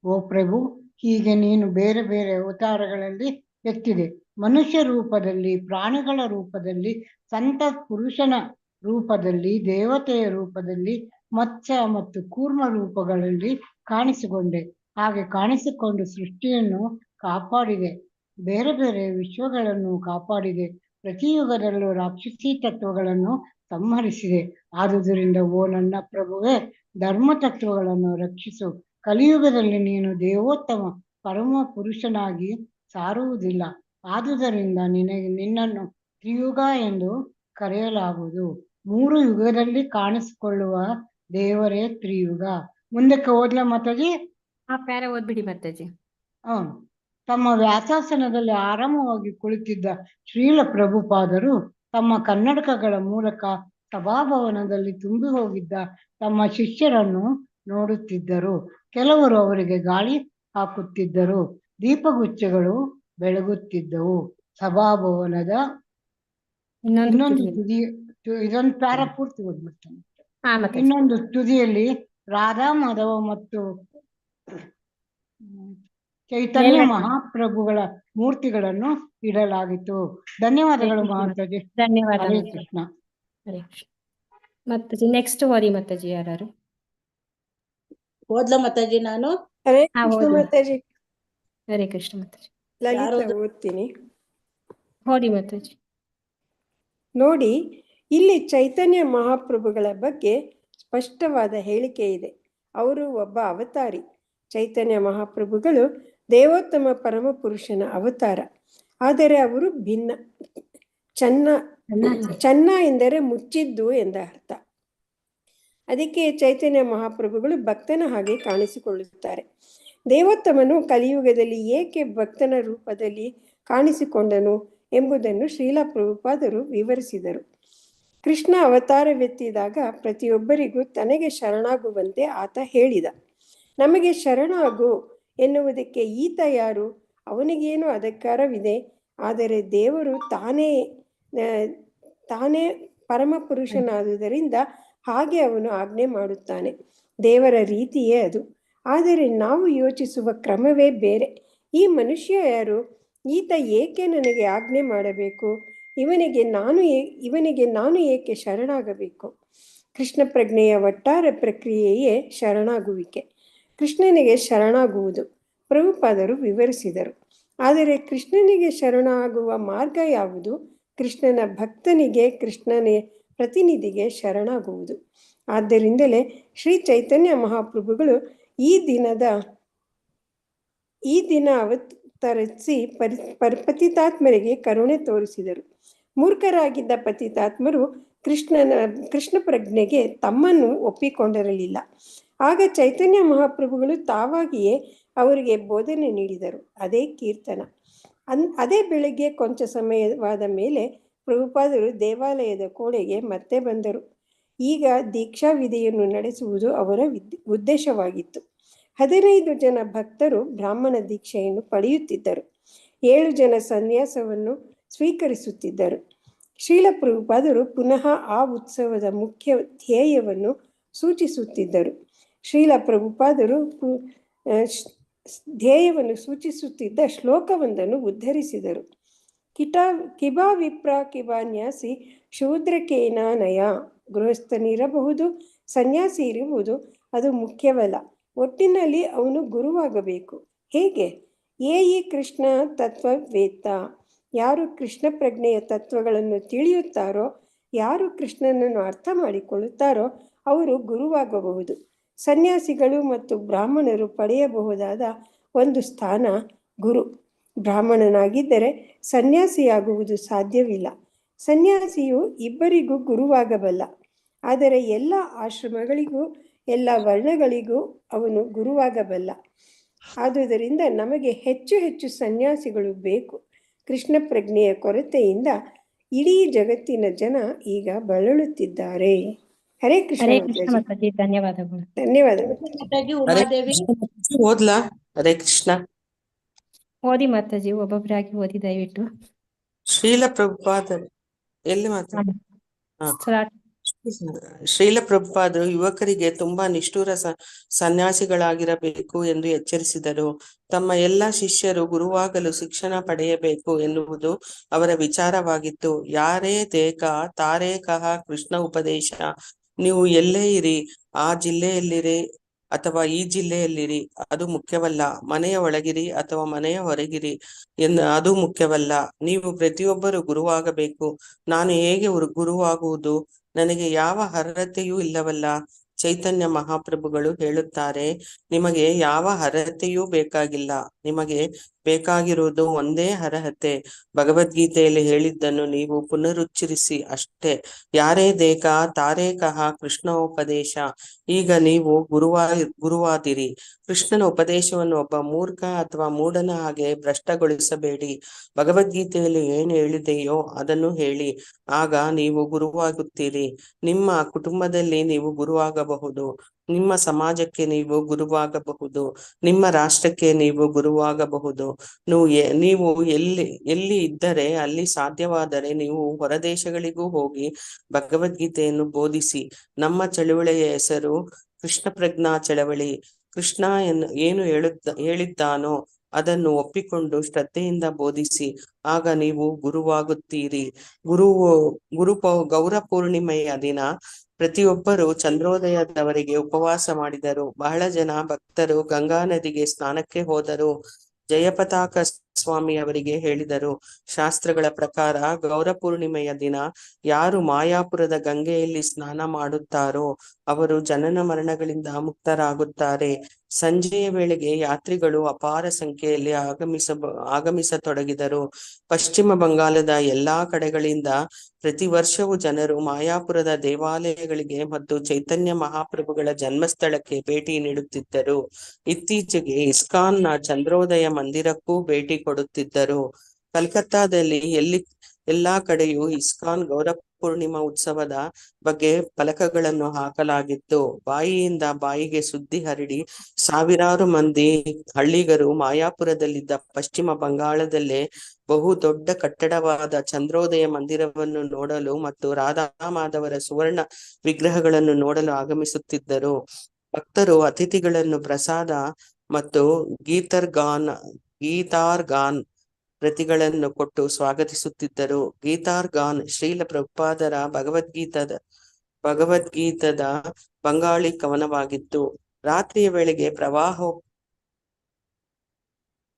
ಓ ಪ್ರಭು, ಹೀಗೆ ನೀನು ಬೇರೆ ಬೇರೆ ಅವತಾರಗಳಲ್ಲಿ ಎತ್ತಿದೆ. ಮನುಷ್ಯ ರೂಪದಲ್ಲಿ, ಪ್ರಾಣಿಗಳ ರೂಪದಲ್ಲಿ, ಸಂತ ಪುರುಷನ ರೂಪದಲ್ಲಿ, ದೇವತೆಯ ರೂಪದಲ್ಲಿ, ಮತ್ಸ್ಯ ಮತ್ತು ಕೂರ್ಮ ರೂಪಗಳಲ್ಲಿ ಕಾಣಿಸಿಕೊಂಡೆ. ಹಾಗೆ ಕಾಣಿಸಿಕೊಂಡು ಸೃಷ್ಟಿಯನ್ನು ಕಾಪಾಡಿದೆ, ಬೇರೆ ಬೇರೆ ವಿಶ್ವಗಳನ್ನು ಕಾಪಾಡಿದೆ. ಪ್ರತಿ ಯುಗದಲ್ಲೂ ರಾಕ್ಷಸೀ ತತ್ವಗಳನ್ನು ಸಂಹರಿಸಿದೆ. ಆದುದರಿಂದ ಓ ನನ್ನ ಪ್ರಭುವೇ, ಧರ್ಮ ತತ್ವಗಳನ್ನು ರಕ್ಷಿಸು. ಕಲಿಯುಗದಲ್ಲಿ ನೀನು ದೇವೋತ್ತಮ ಪರಮ ಪುರುಷನಾಗಿ ಸಾರುವುದಿಲ್ಲ. ಆದುದರಿಂದ ನಿನ್ನನ್ನು ತ್ರಿಯುಗ ಎಂದು ಕರೆಯಲಾಗುವುದು. 3 ಯುಗದಲ್ಲಿ ಕಾಣಿಸಿಕೊಳ್ಳುವ ದೇವರೇ ತ್ರಿಯುಗ. ಮುಂದಕ್ಕೆ ಓದ್ಲ ಮಾತಾಜಿ? ಆ ಪ್ಯಾರ ಓದ್ಬಿಡಿ ಮಾತಾಜಿ. ತಮ್ಮ ವ್ಯಾಸಾಸನದಲ್ಲಿ ಆರಾಮವಾಗಿ ಕುಳಿತಿದ್ದ ಶ್ರೀಲ ಪ್ರಭುಪಾದರು ತಮ್ಮ ಕನ್ನಡಕಗಳ ಮೂಲಕ ಸಭಾಭವನದಲ್ಲಿ ತುಂಬಿ ಹೋಗಿದ್ದ ತಮ್ಮ ಶಿಷ್ಯರನ್ನು ನೋಡುತ್ತಿದ್ದರು. ಕೆಲವರು ಅವರಿಗೆ ಗಾಳಿ ಹಾಕುತ್ತಿದ್ದರು. ದೀಪಗುಚ್ಛಗಳು ಬೆಳಗುತ್ತಿದ್ದವು. ಸಭಾಭವನದ ಇನ್ನೊಂದು ತುದಿ, ಇದೊಂದು ಪ್ಯಾರ ಪೂರ್ತಿ ಓದ್ಬಿಡ್ತೇನೆ. ಇನ್ನೊಂದು ತುದಿಯಲ್ಲಿ ರಾಧಾ ಮಾಧವ ಮತ್ತು ಚೈತನ್ಯ ಮಹಾಪ್ರಭುಗಳ ಮೂರ್ತಿಗಳನ್ನು ಇಡಲಾಗಿತ್ತು. ಧನ್ಯವಾದಗಳು ಮಾತಾಜಿ. ಧನ್ಯವಾದ. ಹರೇ ಕೃಷ್ಣ. ಹರೇ ಕೃಷ್ಣ. ಮಾತಾಜಿ ನೆಕ್ಸ್ಟ್ ಓದಿ ಮಾತಾಜಿ. ಯಾರು ಓದ್ಲ ಮಾತಾಜಿ? ನಾನು ಹರೇ ಕೃಷ್ಣ ಮಾತಾಜಿ. ಹರೇ ಕೃಷ್ಣ ಮಾತಾಜಿ. ಲಲಿತಾ ಓದ್ತೀನಿ. ಓದಿ ಮಾತಾಜಿ. ನೋಡಿ, ಇಲ್ಲಿ ಚೈತನ್ಯ ಮಹಾಪ್ರಭುಗಳ ಬಗ್ಗೆ ಸ್ಪಷ್ಟವಾದ ಹೇಳಿಕೆ ಇದೆ. ಅವರು ಒಬ್ಬ ಅವತಾರಿ. ಚೈತನ್ಯ ಮಹಾಪ್ರಭುಗಳು ದೇವೋತ್ತಮ ಪರಮ ಪುರುಷನ ಅವತಾರ. ಆದರೆ ಅವರು ಭಿನ್ನ. ಚೆನ್ನ ಎಂದರೆ ಮುಚ್ಚಿದ್ದು ಎಂದ ಅರ್ಥ. ಅದಕ್ಕೆ ಚೈತನ್ಯ ಮಹಾಪ್ರಭುಗಳು ಭಕ್ತನ ಹಾಗೆ ಕಾಣಿಸಿಕೊಳ್ಳುತ್ತಾರೆ. ದೇವೋತ್ತಮನು ಕಲಿಯುಗದಲ್ಲಿ ಏಕೆ ಭಕ್ತನ ರೂಪದಲ್ಲಿ ಕಾಣಿಸಿಕೊಂಡನು ಎಂಬುದನ್ನು ಶ್ರೀಲ ಪ್ರಭುಪಾದರು ವಿವರಿಸಿದರು. ಕೃಷ್ಣ ಅವತಾರವೆತ್ತಿದಾಗ ಪ್ರತಿಯೊಬ್ಬರಿಗೂ ತನಗೆ ಶರಣಾಗುವಂತೆ ಆತ ಹೇಳಿದ. ನಮಗೆ ಶರಣಾಗು ಎನ್ನುವುದಕ್ಕೆ ಈತ ಯಾರು? ಅವನಿಗೇನು ಅಧಿಕಾರವಿದೆ? ಆದರೆ ದೇವರು ತಾನೇ ಪರಮ ಪುರುಷನಾದುದರಿಂದ ಹಾಗೆ ಅವನು ಆಜ್ಞೆ ಮಾಡುತ್ತಾನೆ. ದೇವರ ರೀತಿಯೇ ಅದು. ಆದರೆ ನಾವು ಯೋಚಿಸುವ ಕ್ರಮವೇ ಬೇರೆ. ಈ ಮನುಷ್ಯ ಯಾರು? ಈತ ಏಕೆ ನನಗೆ ಆಜ್ಞೆ ಮಾಡಬೇಕು? ಇವನಿಗೆ ನಾನು ಏಕೆ ಶರಣಾಗಬೇಕು? ಕೃಷ್ಣ ಪ್ರಜ್ಞೆಯ ಒಟ್ಟಾರೆ ಪ್ರಕ್ರಿಯೆಯೇ ಶರಣಾಗುವಿಕೆ. ಕೃಷ್ಣನಿಗೆ ಶರಣಾಗುವುದು ಪ್ರಭುಪಾದರು ವಿವರಿಸಿದರು. ಆದರೆ ಕೃಷ್ಣನಿಗೆ ಶರಣಾಗುವ ಮಾರ್ಗ ಯಾವುದು? ಕೃಷ್ಣನ ಭಕ್ತನಿಗೆ, ಕೃಷ್ಣನ ಪ್ರತಿನಿಧಿಗೆ ಶರಣಾಗುವುದು. ಆದ್ದರಿಂದಲೇ ಶ್ರೀ ಚೈತನ್ಯ ಮಹಾಪ್ರಭುಗಳು ಈ ದಿನ ಅವತರಿಸಿ ಪತಿತಾತ್ಮರಿಗೆ ಕರುಣೆ ತೋರಿಸಿದರು. ಮೂರ್ಖರಾಗಿದ್ದ ಪತಿತಾತ್ಮರು ಕೃಷ್ಣ ಪ್ರಜ್ಞೆಗೆ ತಮ್ಮನ್ನು ಒಪ್ಪಿಕೊಂಡಿರಲಿಲ್ಲ. ಆಗ ಚೈತನ್ಯ ಮಹಾಪ್ರಭುಗಳು ತಾವಾಗಿಯೇ ಅವರಿಗೆ ಬೋಧನೆ ನೀಡಿದರು. ಅದೇ ಕೀರ್ತನ. ಅದೇ ಬೆಳಗ್ಗೆ ಕೊಂಚ ಸಮಯವಾದ ಮೇಲೆ ಪ್ರಭುಪಾದರು ದೇವಾಲಯದ ಕೋಣೆಗೆ ಮತ್ತೆ ಬಂದರು. ಈಗ ದೀಕ್ಷಾ ವಿಧಿಯನ್ನು ನಡೆಸುವುದು ಅವರ ಉದ್ದೇಶವಾಗಿತ್ತು. 15 ಜನ ಭಕ್ತರು ಬ್ರಾಹ್ಮಣ ದೀಕ್ಷೆಯನ್ನು ಪಡೆಯುತ್ತಿದ್ದರು. 7 ಜನ ಸನ್ಯಾಸವನ್ನು ಸ್ವೀಕರಿಸುತ್ತಿದ್ದರು. ಶ್ರೀಲ ಪ್ರಭುಪಾದರು ಪುನಃ ಆ ಉತ್ಸವದ ಮುಖ್ಯ ಧ್ಯೇಯವನ್ನು ಸೂಚಿಸುತ್ತಿದ್ದರು. ಶ್ರೀಲ ಪ್ರಭುಪಾದರು ಧ್ಯೇಯವನ್ನು ಸೂಚಿಸುತ್ತಿದ್ದ ಶ್ಲೋಕವೊಂದನ್ನು ಉದ್ಧರಿಸಿದರು. ಕಿಬಾ ವಿಪ್ರ ಕಿಬಾನ್ಯಾಸಿ ಶೂದ್ರಕೇನಾನಯ. ಗೃಹಸ್ಥನಿರಬಹುದು, ಸನ್ಯಾಸಿ ಇರುವುದು ಅದು ಮುಖ್ಯವಲ್ಲ. ಒಟ್ಟಿನಲ್ಲಿ ಅವನು ಗುರುವಾಗಬೇಕು. ಹೇಗೆ? ಈ ಕೃಷ್ಣ ತತ್ವವೇತ್ತ. ಯಾರು ಕೃಷ್ಣ ಪ್ರಜ್ಞೆಯ ತತ್ವಗಳನ್ನು ತಿಳಿಯುತ್ತಾರೋ, ಯಾರು ಕೃಷ್ಣನನ್ನು ಅರ್ಥ ಮಾಡಿಕೊಳ್ಳುತ್ತಾರೋ ಅವರು ಗುರುವಾಗಬಹುದು. ಸನ್ಯಾಸಿಗಳು ಮತ್ತು ಬ್ರಾಹ್ಮಣರು ಪಡೆಯಬಹುದಾದ ಒಂದು ಸ್ಥಾನ ಗುರು. ಬ್ರಾಹ್ಮಣನಾಗಿದ್ದರೆ ಸನ್ಯಾಸಿಯಾಗುವುದು ಸಾಧ್ಯವಿಲ್ಲ. ಸನ್ಯಾಸಿಯು ಇಬ್ಬರಿಗೂ ಗುರುವಾಗಬಲ್ಲ. ಆದರೆ ಎಲ್ಲ ಆಶ್ರಮಗಳಿಗೂ ಎಲ್ಲ ವರ್ಣಗಳಿಗೂ ಅವನು ಗುರುವಾಗಬಲ್ಲ. ಆದುದರಿಂದ ನಮಗೆ ಹೆಚ್ಚು ಹೆಚ್ಚು ಸನ್ಯಾಸಿಗಳು ಬೇಕು. ಕೃಷ್ಣ ಪ್ರಜ್ಞೆಯ ಕೊರತೆಯಿಂದ ಇಡೀ ಜಗತ್ತಿನ ಜನ ಈಗ ಬಳಲುತ್ತಿದ್ದಾರೆ. ಹರೇ ಕೃಷ್ಣ ಮಾತಾಜಿ. ಧನ್ಯವಾದಗಳು. ಧನ್ಯವಾದಗಳು. ಉಮಾದೇವಿ ಓದ್ಲಾ? ಹರೇ ಕೃಷ್ಣ. ಓದಿ ಮಾತಾಜಿ, ಒಬ್ಬೊಬ್ಬರಾಗಿ ಓದಿ ದಯವಿಟ್ಟು. ಶ್ರೀಲ ಪ್ರಭುಪಾದರು ಎಲ್ಲಿ ಮಾತಾಡ ಸ್ಟಾರ್ಟ್. ಶ್ರೀಲ ಪ್ರಭುಪಾದರು ಯುವಕರಿಗೆ ತುಂಬಾ ನಿಷ್ಠುರ ಸನ್ಯಾಸಿಗಳಾಗಿರಬೇಕು ಎಂದು ಎಚ್ಚರಿಸಿದರು. ತಮ್ಮ ಎಲ್ಲ ಶಿಷ್ಯರು ಗುರುವಾಗಲು ಶಿಕ್ಷಣ ಪಡೆಯಬೇಕು ಎನ್ನುವುದು ಅವರ ವಿಚಾರವಾಗಿತ್ತು. ಯಾರೇ ದೇಕ ತಾರೇ ಕಹ ಕೃಷ್ಣ ಉಪದೇಶ. ನೀವು ಎಲ್ಲೇ ಇರಿ, ಆ ಜಿಲ್ಲೆಯಲ್ಲಿರಿ ಅಥವಾ ಈ ಜಿಲ್ಲೆಯಲ್ಲಿರಿ, ಅದು ಮುಖ್ಯವಲ್ಲ. ಮನೆಯ ಒಳಗಿರಿ ಅಥವಾ ಮನೆಯ ಹೊರಗಿರಿ ಅದು ಮುಖ್ಯವಲ್ಲ. ನೀವು ಪ್ರತಿಯೊಬ್ಬರು ಗುರುವಾಗಬೇಕು. ನಾನು ಹೇಗೆ ಗುರುವಾಗುವುದು? ನನಗೆ ಯಾವ ಅರ್ಹತೆಯೂ ಇಲ್ಲವಲ್ಲ. ಚೈತನ್ಯ ಮಹಾಪ್ರಭುಗಳು ಹೇಳುತ್ತಾರೆ, ನಿಮಗೆ ಯಾವ ಅರ್ಹತೆಯೂ ಬೇಕಾಗಿಲ್ಲ. ನಿಮಗೆ ಬೇಕಾಗಿರುವುದು ಒಂದೇ ಅರ್ಹತೆ. ಭಗವದ್ಗೀತೆಯಲ್ಲಿ ಹೇಳಿದ್ದನ್ನು ನೀವು ಪುನರುಚ್ಚರಿಸಿ ಅಷ್ಟೇ. ಯಾರೇ ದೇಕ ತಾರೇ ಕಹ ಕೃಷ್ಣೋಪದೇಶ. ಈಗ ನೀವು ಗುರುವಾದಿರಿ. ಕೃಷ್ಣನ ಉಪದೇಶವನ್ನು ಒಬ್ಬ ಮೂರ್ಖ ಅಥವಾ ಮೂಢನ ಹಾಗೆ ಭ್ರಷ್ಟಗೊಳಿಸಬೇಡಿ. ಭಗವದ್ಗೀತೆಯಲ್ಲಿ ಏನು ಹೇಳಿದೆಯೋ ಅದನ್ನು ಹೇಳಿ. ಆಗ ನೀವು ಗುರುವಾಗುತ್ತೀರಿ. ನಿಮ್ಮ ಕುಟುಂಬದಲ್ಲಿ ನೀವು ಗುರುವಾಗಬಹುದು. ನಿಮ್ಮ ಸಮಾಜಕ್ಕೆ ನೀವು ಗುರುವಾಗಬಹುದು. ನಿಮ್ಮ ರಾಷ್ಟ್ರಕ್ಕೆ ನೀವು ಗುರುವಾಗಬಹುದು. ನೀವು ಎಲ್ಲಿ ಇದ್ದರೆ ಅಲ್ಲಿ ಸಾಧ್ಯವಾದರೆ ನೀವು ಹೊರದೇಶಗಳಿಗೂ ಹೋಗಿ ಭಗವದ್ಗೀತೆಯನ್ನು ಬೋಧಿಸಿ. ನಮ್ಮ ಚಳುವಳಿಯ ಹೆಸರು ಕೃಷ್ಣ ಪ್ರಜ್ಞಾ ಚಳವಳಿ. ಕೃಷ್ಣ ಏನು ಹೇಳಿದ್ದಾನೋ ಅದನ್ನು ಒಪ್ಪಿಕೊಂಡು ಶ್ರದ್ಧೆಯಿಂದ ಬೋಧಿಸಿ. ಆಗ ನೀವು ಗುರುವಾಗುತ್ತೀರಿ. ಗೌರ ಪೂರ್ಣಿಮೆಯ ದಿನ ಪ್ರತಿಯೊಬ್ಬರು ಚಂದ್ರೋದಯದವರೆಗೆ ಉಪವಾಸ ಮಾಡಿದರು. ಬಹಳ ಜನ ಭಕ್ತರು ಗಂಗಾ ನದಿಗೆ ಸ್ನಾನಕ್ಕೆ ಹೋದರು. ಜಯಪತಾಕ ಸ್ವಾಮಿ ಅವರಿಗೆ ಹೇಳಿದರು. ಶಾಸ್ತ್ರಗಳ ಪ್ರಕಾರ ಗೌರ ಪೂರ್ಣಿಮೆಯ ದಿನ ಯಾರು ಮಾಯಾಪುರದ ಗಂಗೆಯಲ್ಲಿ ಸ್ನಾನ ಮಾಡುತ್ತಾರೋ ಅವರು ಜನನ ಮರಣಗಳಿಂದ ಮುಕ್ತರಾಗುತ್ತಾರೆ. ಸಂಜೆಯ ವೇಳೆಗೆ ಯಾತ್ರಿಗಳು ಅಪಾರ ಸಂಖ್ಯೆಯಲ್ಲಿ ಆಗಮಿಸತೊಡಗಿದರು. ಪಶ್ಚಿಮ ಬಂಗಾಳದ ಎಲ್ಲಾ ಕಡೆಗಳಿಂದ ಪ್ರತಿ ವರ್ಷವೂ ಜನರು ಮಾಯಾಪುರದ ದೇವಾಲಯಗಳಿಗೆ ಮತ್ತು ಚೈತನ್ಯ ಮಹಾಪ್ರಭುಗಳ ಜನ್ಮಸ್ಥಳಕ್ಕೆ ಭೇಟಿ ನೀಡುತ್ತಿದ್ದರು. ಇತ್ತೀಚೆಗೆ ಇಸ್ಕಾನ್ನ ಚಂದ್ರೋದಯ ಮಂದಿರಕ್ಕೂ ಭೇಟಿ ಕೊಡುತ್ತಿದ್ದರು. ಕಲ್ಕತ್ತಾದಲ್ಲಿ ಎಲ್ಲಾ ಕಡೆಯೂ ಇಸ್ಕಾನ್ ಗೌರ ಪೂರ್ಣಿಮಾ ಉತ್ಸವದ ಬಗ್ಗೆ ಫಲಕಗಳನ್ನು ಹಾಕಲಾಗಿತ್ತು. ಬಾಯಿಯಿಂದ ಬಾಯಿಗೆ ಸುದ್ದಿ ಹರಡಿ ಸಾವಿರಾರು ಮಂದಿ ಹಳ್ಳಿಗರು ಮಾಯಾಪುರದಲ್ಲಿದ್ದ ಪಶ್ಚಿಮ ಬಂಗಾಳದಲ್ಲೇ ಬಹು ದೊಡ್ಡ ಕಟ್ಟಡವಾದ ಚಂದ್ರೋದಯ ಮಂದಿರವನ್ನು ನೋಡಲು ಮತ್ತು ರಾಧಾ ಮಾಧವರ ಸುವರ್ಣ ವಿಗ್ರಹಗಳನ್ನು ನೋಡಲು ಆಗಮಿಸುತ್ತಿದ್ದರು. ಭಕ್ತರು ಅತಿಥಿಗಳನ್ನು ಪ್ರಸಾದ ಮತ್ತು ಗೀತಾರ್ ಗಾನ್ ಪ್ರತಿಗಳನ್ನು ಕೊಟ್ಟು ಸ್ವಾಗತಿಸುತ್ತಿದ್ದರು. ಗೀತಾರ್ ಗಾನ್ ಶ್ರೀಲ ಪ್ರಭುಪಾದರ ಭಗವದ್ಗೀತದ ಬಂಗಾಳಿ ಕವನವಾಗಿತ್ತು. ರಾತ್ರಿಯ ವೇಳೆಗೆ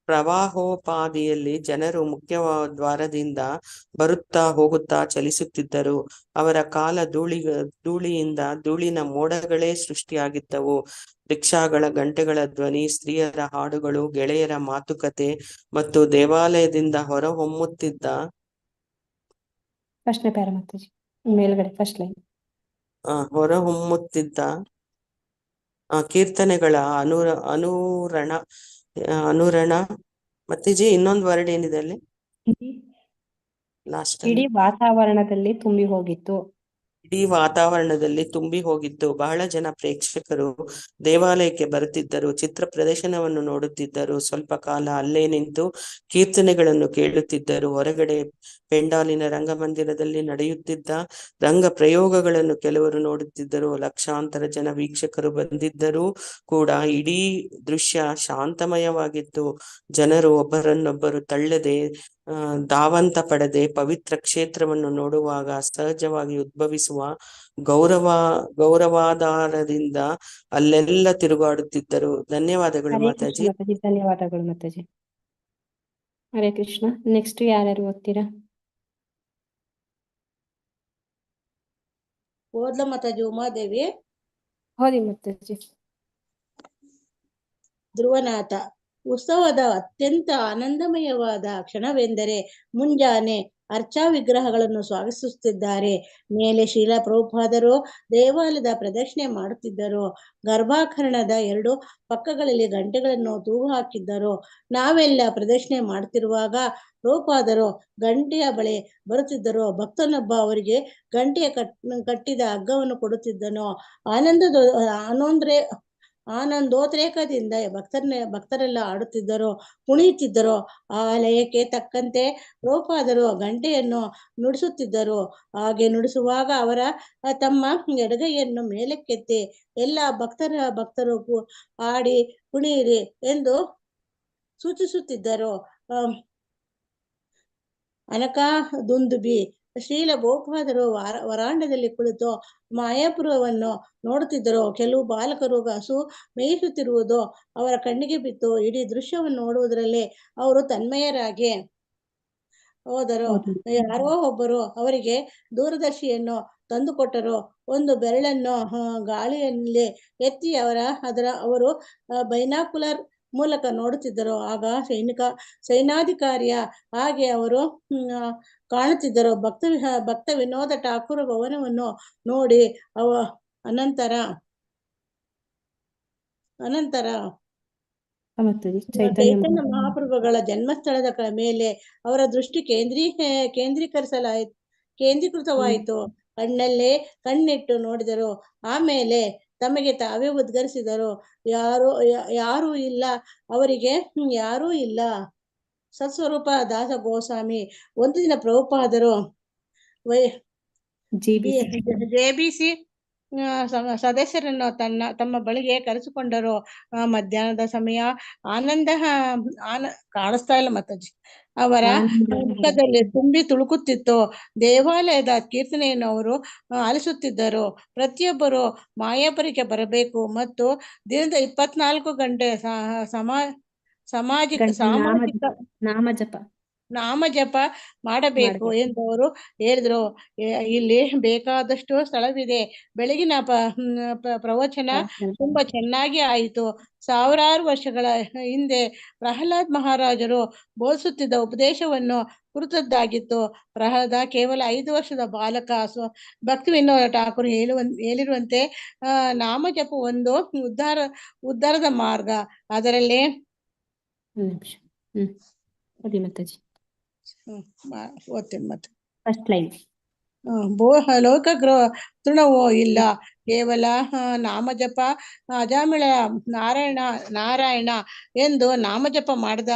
ಪ್ರವಾಹೋಪಾದಿಯಲ್ಲಿ ಜನರು ಮುಖ್ಯ ದ್ವಾರದಿಂದ ಬರುತ್ತಾ ಹೋಗುತ್ತಾ ಚಲಿಸುತ್ತಿದ್ದರು. ಅವರ ಕಾಲ ಧೂಳಿಯಿಂದ ಧೂಳಿನ ಮೋಡಗಳೇ ಸೃಷ್ಟಿಯಾಗಿದ್ದವು. ರಿಕ್ಷಾಗಳ ಗಂಟೆಗಳ ಧ್ವನಿ, ಸ್ತ್ರೀಯರ ಹಾಡುಗಳು, ಗೆಳೆಯರ ಮಾತುಕತೆ ಮತ್ತು ದೇವಾಲಯದಿಂದ ಹೊರಹೊಮ್ಮುತ್ತಿದ್ದ ಕೀರ್ತನೆಗಳ ಅನುರಣ ಮತ್ತಿಜಿ ಇನ್ನೊಂದು ವರ್ಡ್ ಏನಿದೆ ಅಲ್ಲಿ? ಲಾಸ್ಟ್ ಇಡೀ ವಾತಾವರಣದಲ್ಲಿ ತುಂಬಿ ಹೋಗಿತ್ತು. ಇಡೀ ವಾತಾವರಣದಲ್ಲಿ ತುಂಬಿ ಹೋಗಿತ್ತು. ಬಹಳ ಜನ ಪ್ರೇಕ್ಷಕರು ದೇವಾಲಯಕ್ಕೆ ಬರುತ್ತಿದ್ದರು, ಚಿತ್ರ ಪ್ರದರ್ಶನವನ್ನು ನೋಡುತ್ತಿದ್ದರು, ಸ್ವಲ್ಪ ಕಾಲ ಅಲ್ಲೇ ನಿಂತು ಕೀರ್ತನೆಗಳನ್ನು ಕೇಳುತ್ತಿದ್ದರು. ಹೊರಗಡೆ ಪೆಂಡಾಲಿನ ರಂಗಮಂದಿರದಲ್ಲಿ ನಡೆಯುತ್ತಿದ್ದ ರಂಗ ಪ್ರಯೋಗಗಳನ್ನು ಕೆಲವರು ನೋಡುತ್ತಿದ್ದರು. ಲಕ್ಷಾಂತರ ಜನ ವೀಕ್ಷಕರು ಬಂದಿದ್ದರೂ ಕೂಡ ಇಡೀ ದೃಶ್ಯ ಶಾಂತಮಯವಾಗಿತ್ತು. ಜನರು ಒಬ್ಬರನ್ನೊಬ್ಬರು ತಳ್ಳದೆ ಧಾವಂತ ಪಡದೆ ಪವಿತ್ರ ಕ್ಷೇತ್ರವನ್ನು ನೋಡುವಾಗ ಸಹಜವಾಗಿ ಉದ್ಭವಿಸುವ ಗೌರವಾಧಾರದಿಂದ ಅಲ್ಲೆಲ್ಲ ತಿರುಗಾಡುತ್ತಿದ್ದರು. ಧನ್ಯವಾದಗಳು ಹರೇ ಕೃಷ್ಣ ಮಾತಾಜಿ. ಮಾತಾಜಿ, ಧನ್ಯವಾದಗಳು ಮಾತಾಜಿ. ಹರೇ ಕೃಷ್ಣ. ನೆಕ್ಸ್ಟ್ ಯಾರ್ಯಾರು ಓದ್ತೀರಾ? ಓದ್ಲ ಮಾತಾಜಿ ಉಮಾದೇವಿ. ಓದಿ ಮಾತಾಜಿ. ಧ್ರುವನಾಥ. ಉತ್ಸವದ ಅತ್ಯಂತ ಆನಂದಮಯವಾದ ಕ್ಷಣವೆಂದರೆ ಮುಂಜಾನೆ ಅರ್ಚಾ ವಿಗ್ರಹಗಳನ್ನು ಸ್ವಾಗತಿಸುತ್ತಿದ್ದಾರೆ. ಮೇಲೆ ಶ್ರೀಲ ಪ್ರಭುಪಾದರು ದೇವಾಲಯದ ಪ್ರದಕ್ಷಿಣೆ ಮಾಡುತ್ತಿದ್ದರು. ಗರ್ಭಾಕರಣದ 2 ಪಕ್ಕಗಳಲ್ಲಿ ಗಂಟೆಗಳನ್ನು ತೂಗು ಹಾಕಿದ್ದರು. ನಾವೆಲ್ಲ ಪ್ರದಕ್ಷಿಣೆ ಮಾಡುತ್ತಿರುವಾಗ ಪ್ರಭುಪಾದರು ಗಂಟೆಯ ಬಳಿ ಬರುತ್ತಿದ್ದರು. ಭಕ್ತನೊಬ್ಬ ಅವರಿಗೆ ಗಂಟೆಯ ಕಟ್ಟಿದ ಹಗ್ಗವನ್ನು ಕೊಡುತ್ತಿದ್ದನು. ಆನಂದೋದ್ರೇಕದಿಂದ ಭಕ್ತರೆಲ್ಲ ಆಡುತ್ತಿದ್ದರು, ಕುಣಿಯುತ್ತಿದ್ದರು. ಆ ಲಯಕ್ಕೆ ತಕ್ಕಂತೆ ಪ್ರಭುಪಾದರು ಗಂಟೆಯನ್ನು ನುಡಿಸುತ್ತಿದ್ದರು. ಹಾಗೆ ನುಡಿಸುವಾಗ ಅವರ ತಮ್ಮ ಎಡಗೈಯನ್ನು ಮೇಲಕ್ಕೆತ್ತಿ ಎಲ್ಲ ಭಕ್ತರು ಆಡಿ ಕುಣಿಯಿರಿ ಎಂದು ಸೂಚಿಸುತ್ತಿದ್ದರು. ಅನಕಾದುಂದುಬಿ. ಶ್ರೀಲ ಬಹುಪಾದರು ವರಾಂಡದಲ್ಲಿ ಕುಳಿತು ಮಾಯಾಪುರವನ್ನು ನೋಡುತ್ತಿದ್ದರು. ಕೆಲವು ಬಾಲಕರು ಹಸು ಮೇಯಿಸುತ್ತಿರುವುದು ಅವರ ಕಣ್ಣಿಗೆ ಬಿತ್ತು. ಇಡೀ ದೃಶ್ಯವನ್ನು ನೋಡುವುದರಲ್ಲಿ ಅವರು ತನ್ಮಯರಾಗಿ ಹೋದರು. ಯಾರೋ ಒಬ್ಬರು ಅವರಿಗೆ ದೂರದರ್ಶಿಯನ್ನು ತಂದುಕೊಟ್ಟರು. ಒಂದು ಬೆರಳನ್ನು ಗಾಳಿಯಲ್ಲಿ ಎತ್ತಿ ಅವರು ಬೈನಾಕುಲರ್ ಮೂಲಕ ನೋಡುತ್ತಿದ್ದರು. ಆಗ ಸೈನಾಧಿಕಾರಿಯ ಹಾಗೆ ಅವರು ಕಾಣುತ್ತಿದ್ದರು. ಭಕ್ತ ವಿನೋದ ಠಾಕೂರ ಭವನವನ್ನು ನೋಡಿ ಅನಂತರ ಚೈತನ್ಯ ಮಹಾಪ್ರಭುಗಳ ಜನ್ಮಸ್ಥಳದ ಮೇಲೆ ಅವರ ದೃಷ್ಟಿ ಕೇಂದ್ರೀಕೃತವಾಯಿತು. ಕಣ್ಣಲ್ಲೇ ಕಣ್ಣಿಟ್ಟು ನೋಡಿದರು. ಆಮೇಲೆ ತಮಗೆ ತಾವೇ ಉದ್ಗರಿಸಿದರು, ಯಾರೂ ಇಲ್ಲ, ಅವರಿಗೆ ಯಾರೂ ಇಲ್ಲ. ಸತ್ಸ್ವರೂಪ ದಾಸ ಗೋಸ್ವಾಮಿ. ಒಂದು ದಿನ ಪ್ರಭುಪಾದರು ಜೆಬಿಸಿ ಸದಸ್ಯರನ್ನು ತಮ್ಮ ಬಳಿಗೆ ಕರೆಸಿಕೊಂಡರು. ಮಧ್ಯಾಹ್ನದ ಸಮಯ. ಕಾಣಿಸ್ತಾ ಇಲ್ಲ ಮಾತಾಜಿ. ಅವರ ಮುಖದಲ್ಲಿ ತುಂಬಿ ತುಳುಕುತ್ತಿತ್ತು. ದೇವಾಲಯದ ಕೀರ್ತನೆಯನ್ನು ಅವರು ಆಲಿಸುತ್ತಿದ್ದರು. ಪ್ರತಿಯೊಬ್ಬರು ಮಾಯಾಪುರಕ್ಕೆ ಬರಬೇಕು ಮತ್ತು ದಿನದ 24 ಗಂಟೆ ನಾಮಜಪ ಮಾಡಬೇಕು ಎಂದು ಅವರು ಹೇಳಿದರು. ಇಲ್ಲಿ ಬೇಕಾದಷ್ಟು ಸ್ಥಳವಿದೆ. ಬೆಳಗಿನ ಪ್ರವಚನ ತುಂಬಾ ಚೆನ್ನಾಗಿ ಆಯಿತು. ಸಾವಿರಾರು ವರ್ಷಗಳ ಹಿಂದೆ ಪ್ರಹ್ಲಾದ್ ಮಹಾರಾಜರು ಬೋಧಿಸುತ್ತಿದ್ದ ಉಪದೇಶವನ್ನು ಕುರಿತದ್ದಾಗಿತ್ತು. ಪ್ರಹ್ಲಾದ ಕೇವಲ 5 ವರ್ಷದ ಬಾಲಕ. ಭಕ್ತಿ ವಿನೋದ ಠಾಕೂರ್ ಹೇಳಿರುವಂತೆ ನಾಮಜಪ ಒಂದು ಉದ್ಧಾರದ ಮಾರ್ಗ. ಅದರಲ್ಲೇ ಓದ್ತೇನೆ ಮತ್ತೆ ಫಸ್ಟ್ ಲೈನ್. ಲೋಕ ತೃಣವೋ ಇಲ್ಲ, ಕೇವಲ ನಾಮಜಪ. ಅಜಾಮಿಳ ನಾರಾಯಣ ಎಂದು ನಾಮಜಪ ಮಾಡಿದ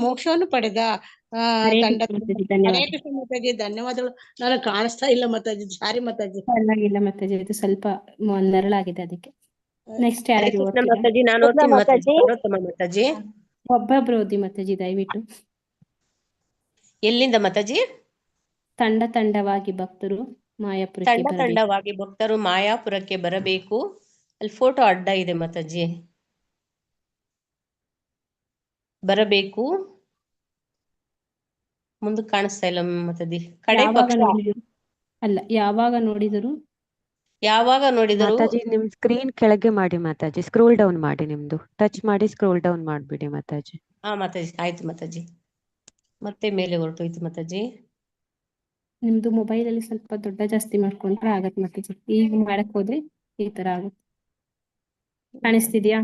ಮೋಕ್ಷವನ್ನು ಪಡೆದ ಹರೇ ಕೃಷ್ಣ ಮಾತಾಜಿ. ಧನ್ಯವಾದಗಳು. ನನಗೆ ಕಾಣಿಸ್ತಾ ಇಲ್ಲ ಮಾತಾಜಿ, ಸಾರಿ ಮಾತಾಜಿ. ಇಲ್ಲ ಮಾತಾಜಿ, ಇದು ಸ್ವಲ್ಪ ನೆರಳಾಗಿದೆ ಅದಕ್ಕೆ. ನೆಕ್ಸ್ಟ್ ಮಾತಾಜಿ. ಒಬ್ಬೊಬ್ರು ಓದಿ ಮಾತಾಜಿ ದಯವಿಟ್ಟು. ಎಲ್ಲಿಂದ ಮಾತಾಜಿ? ತಂಡವಾಗಿ ಭಕ್ತರು ಮಾಯಾಪುರಕ್ಕೆ ಬರಬೇಕು. ಅಲ್ಲಿ ಫೋಟೋ ಅಡ್ಡ ಇದೆ ಮಾತಾಜಿ. ಬರಬೇಕು. ಮುಂದಕ್ಕೆ ಕಾಣಿಸ್ತಾ ಇಲ್ಲ ಮಾತಾಜಿ. ಯಾವಾಗ ನೋಡಿದರು ಮಾತಾಜಿ ನಿಮ್ ಸ್ಕ್ರೀನ್ ಕೆಳಗೆ ಮಾಡಿ ಮಾತಾಜಿ. ಸ್ಕ್ರೋಲ್ ಡೌನ್ ಮಾಡಿ, ನಿಮ್ದು ಟಚ್ ಮಾಡಿ ಸ್ಕ್ರೋಲ್ ಡೌನ್ ಮಾಡ್ಬಿಡಿ ಮಾತಾಜಿ. ಮಾತಾಜಿ ಆಯ್ತು ಮಾತಾಜಿ. ಮತ್ತೆ ಮೇಲೆ ಹೊರಟೋಯ್ತು ಮಾತಾಜಿ. ನಿಮ್ದು ಮೊಬೈಲ್ ಅಲ್ಲಿ ಸ್ವಲ್ಪ ದೊಡ್ಡ ಜಾಸ್ತಿ ಮಾಡ್ಕೊಂಡ್ರೆ ಆಗತ್ತೆ ಮಾತಾಜಿ. ಈಗ ಮಾಡಕ್ ಹೋದ್ರೆ ಈ ತರ ಆಗುತ್ತೆ. ಕಾಣಿಸ್ತಿದ್ಯಾ?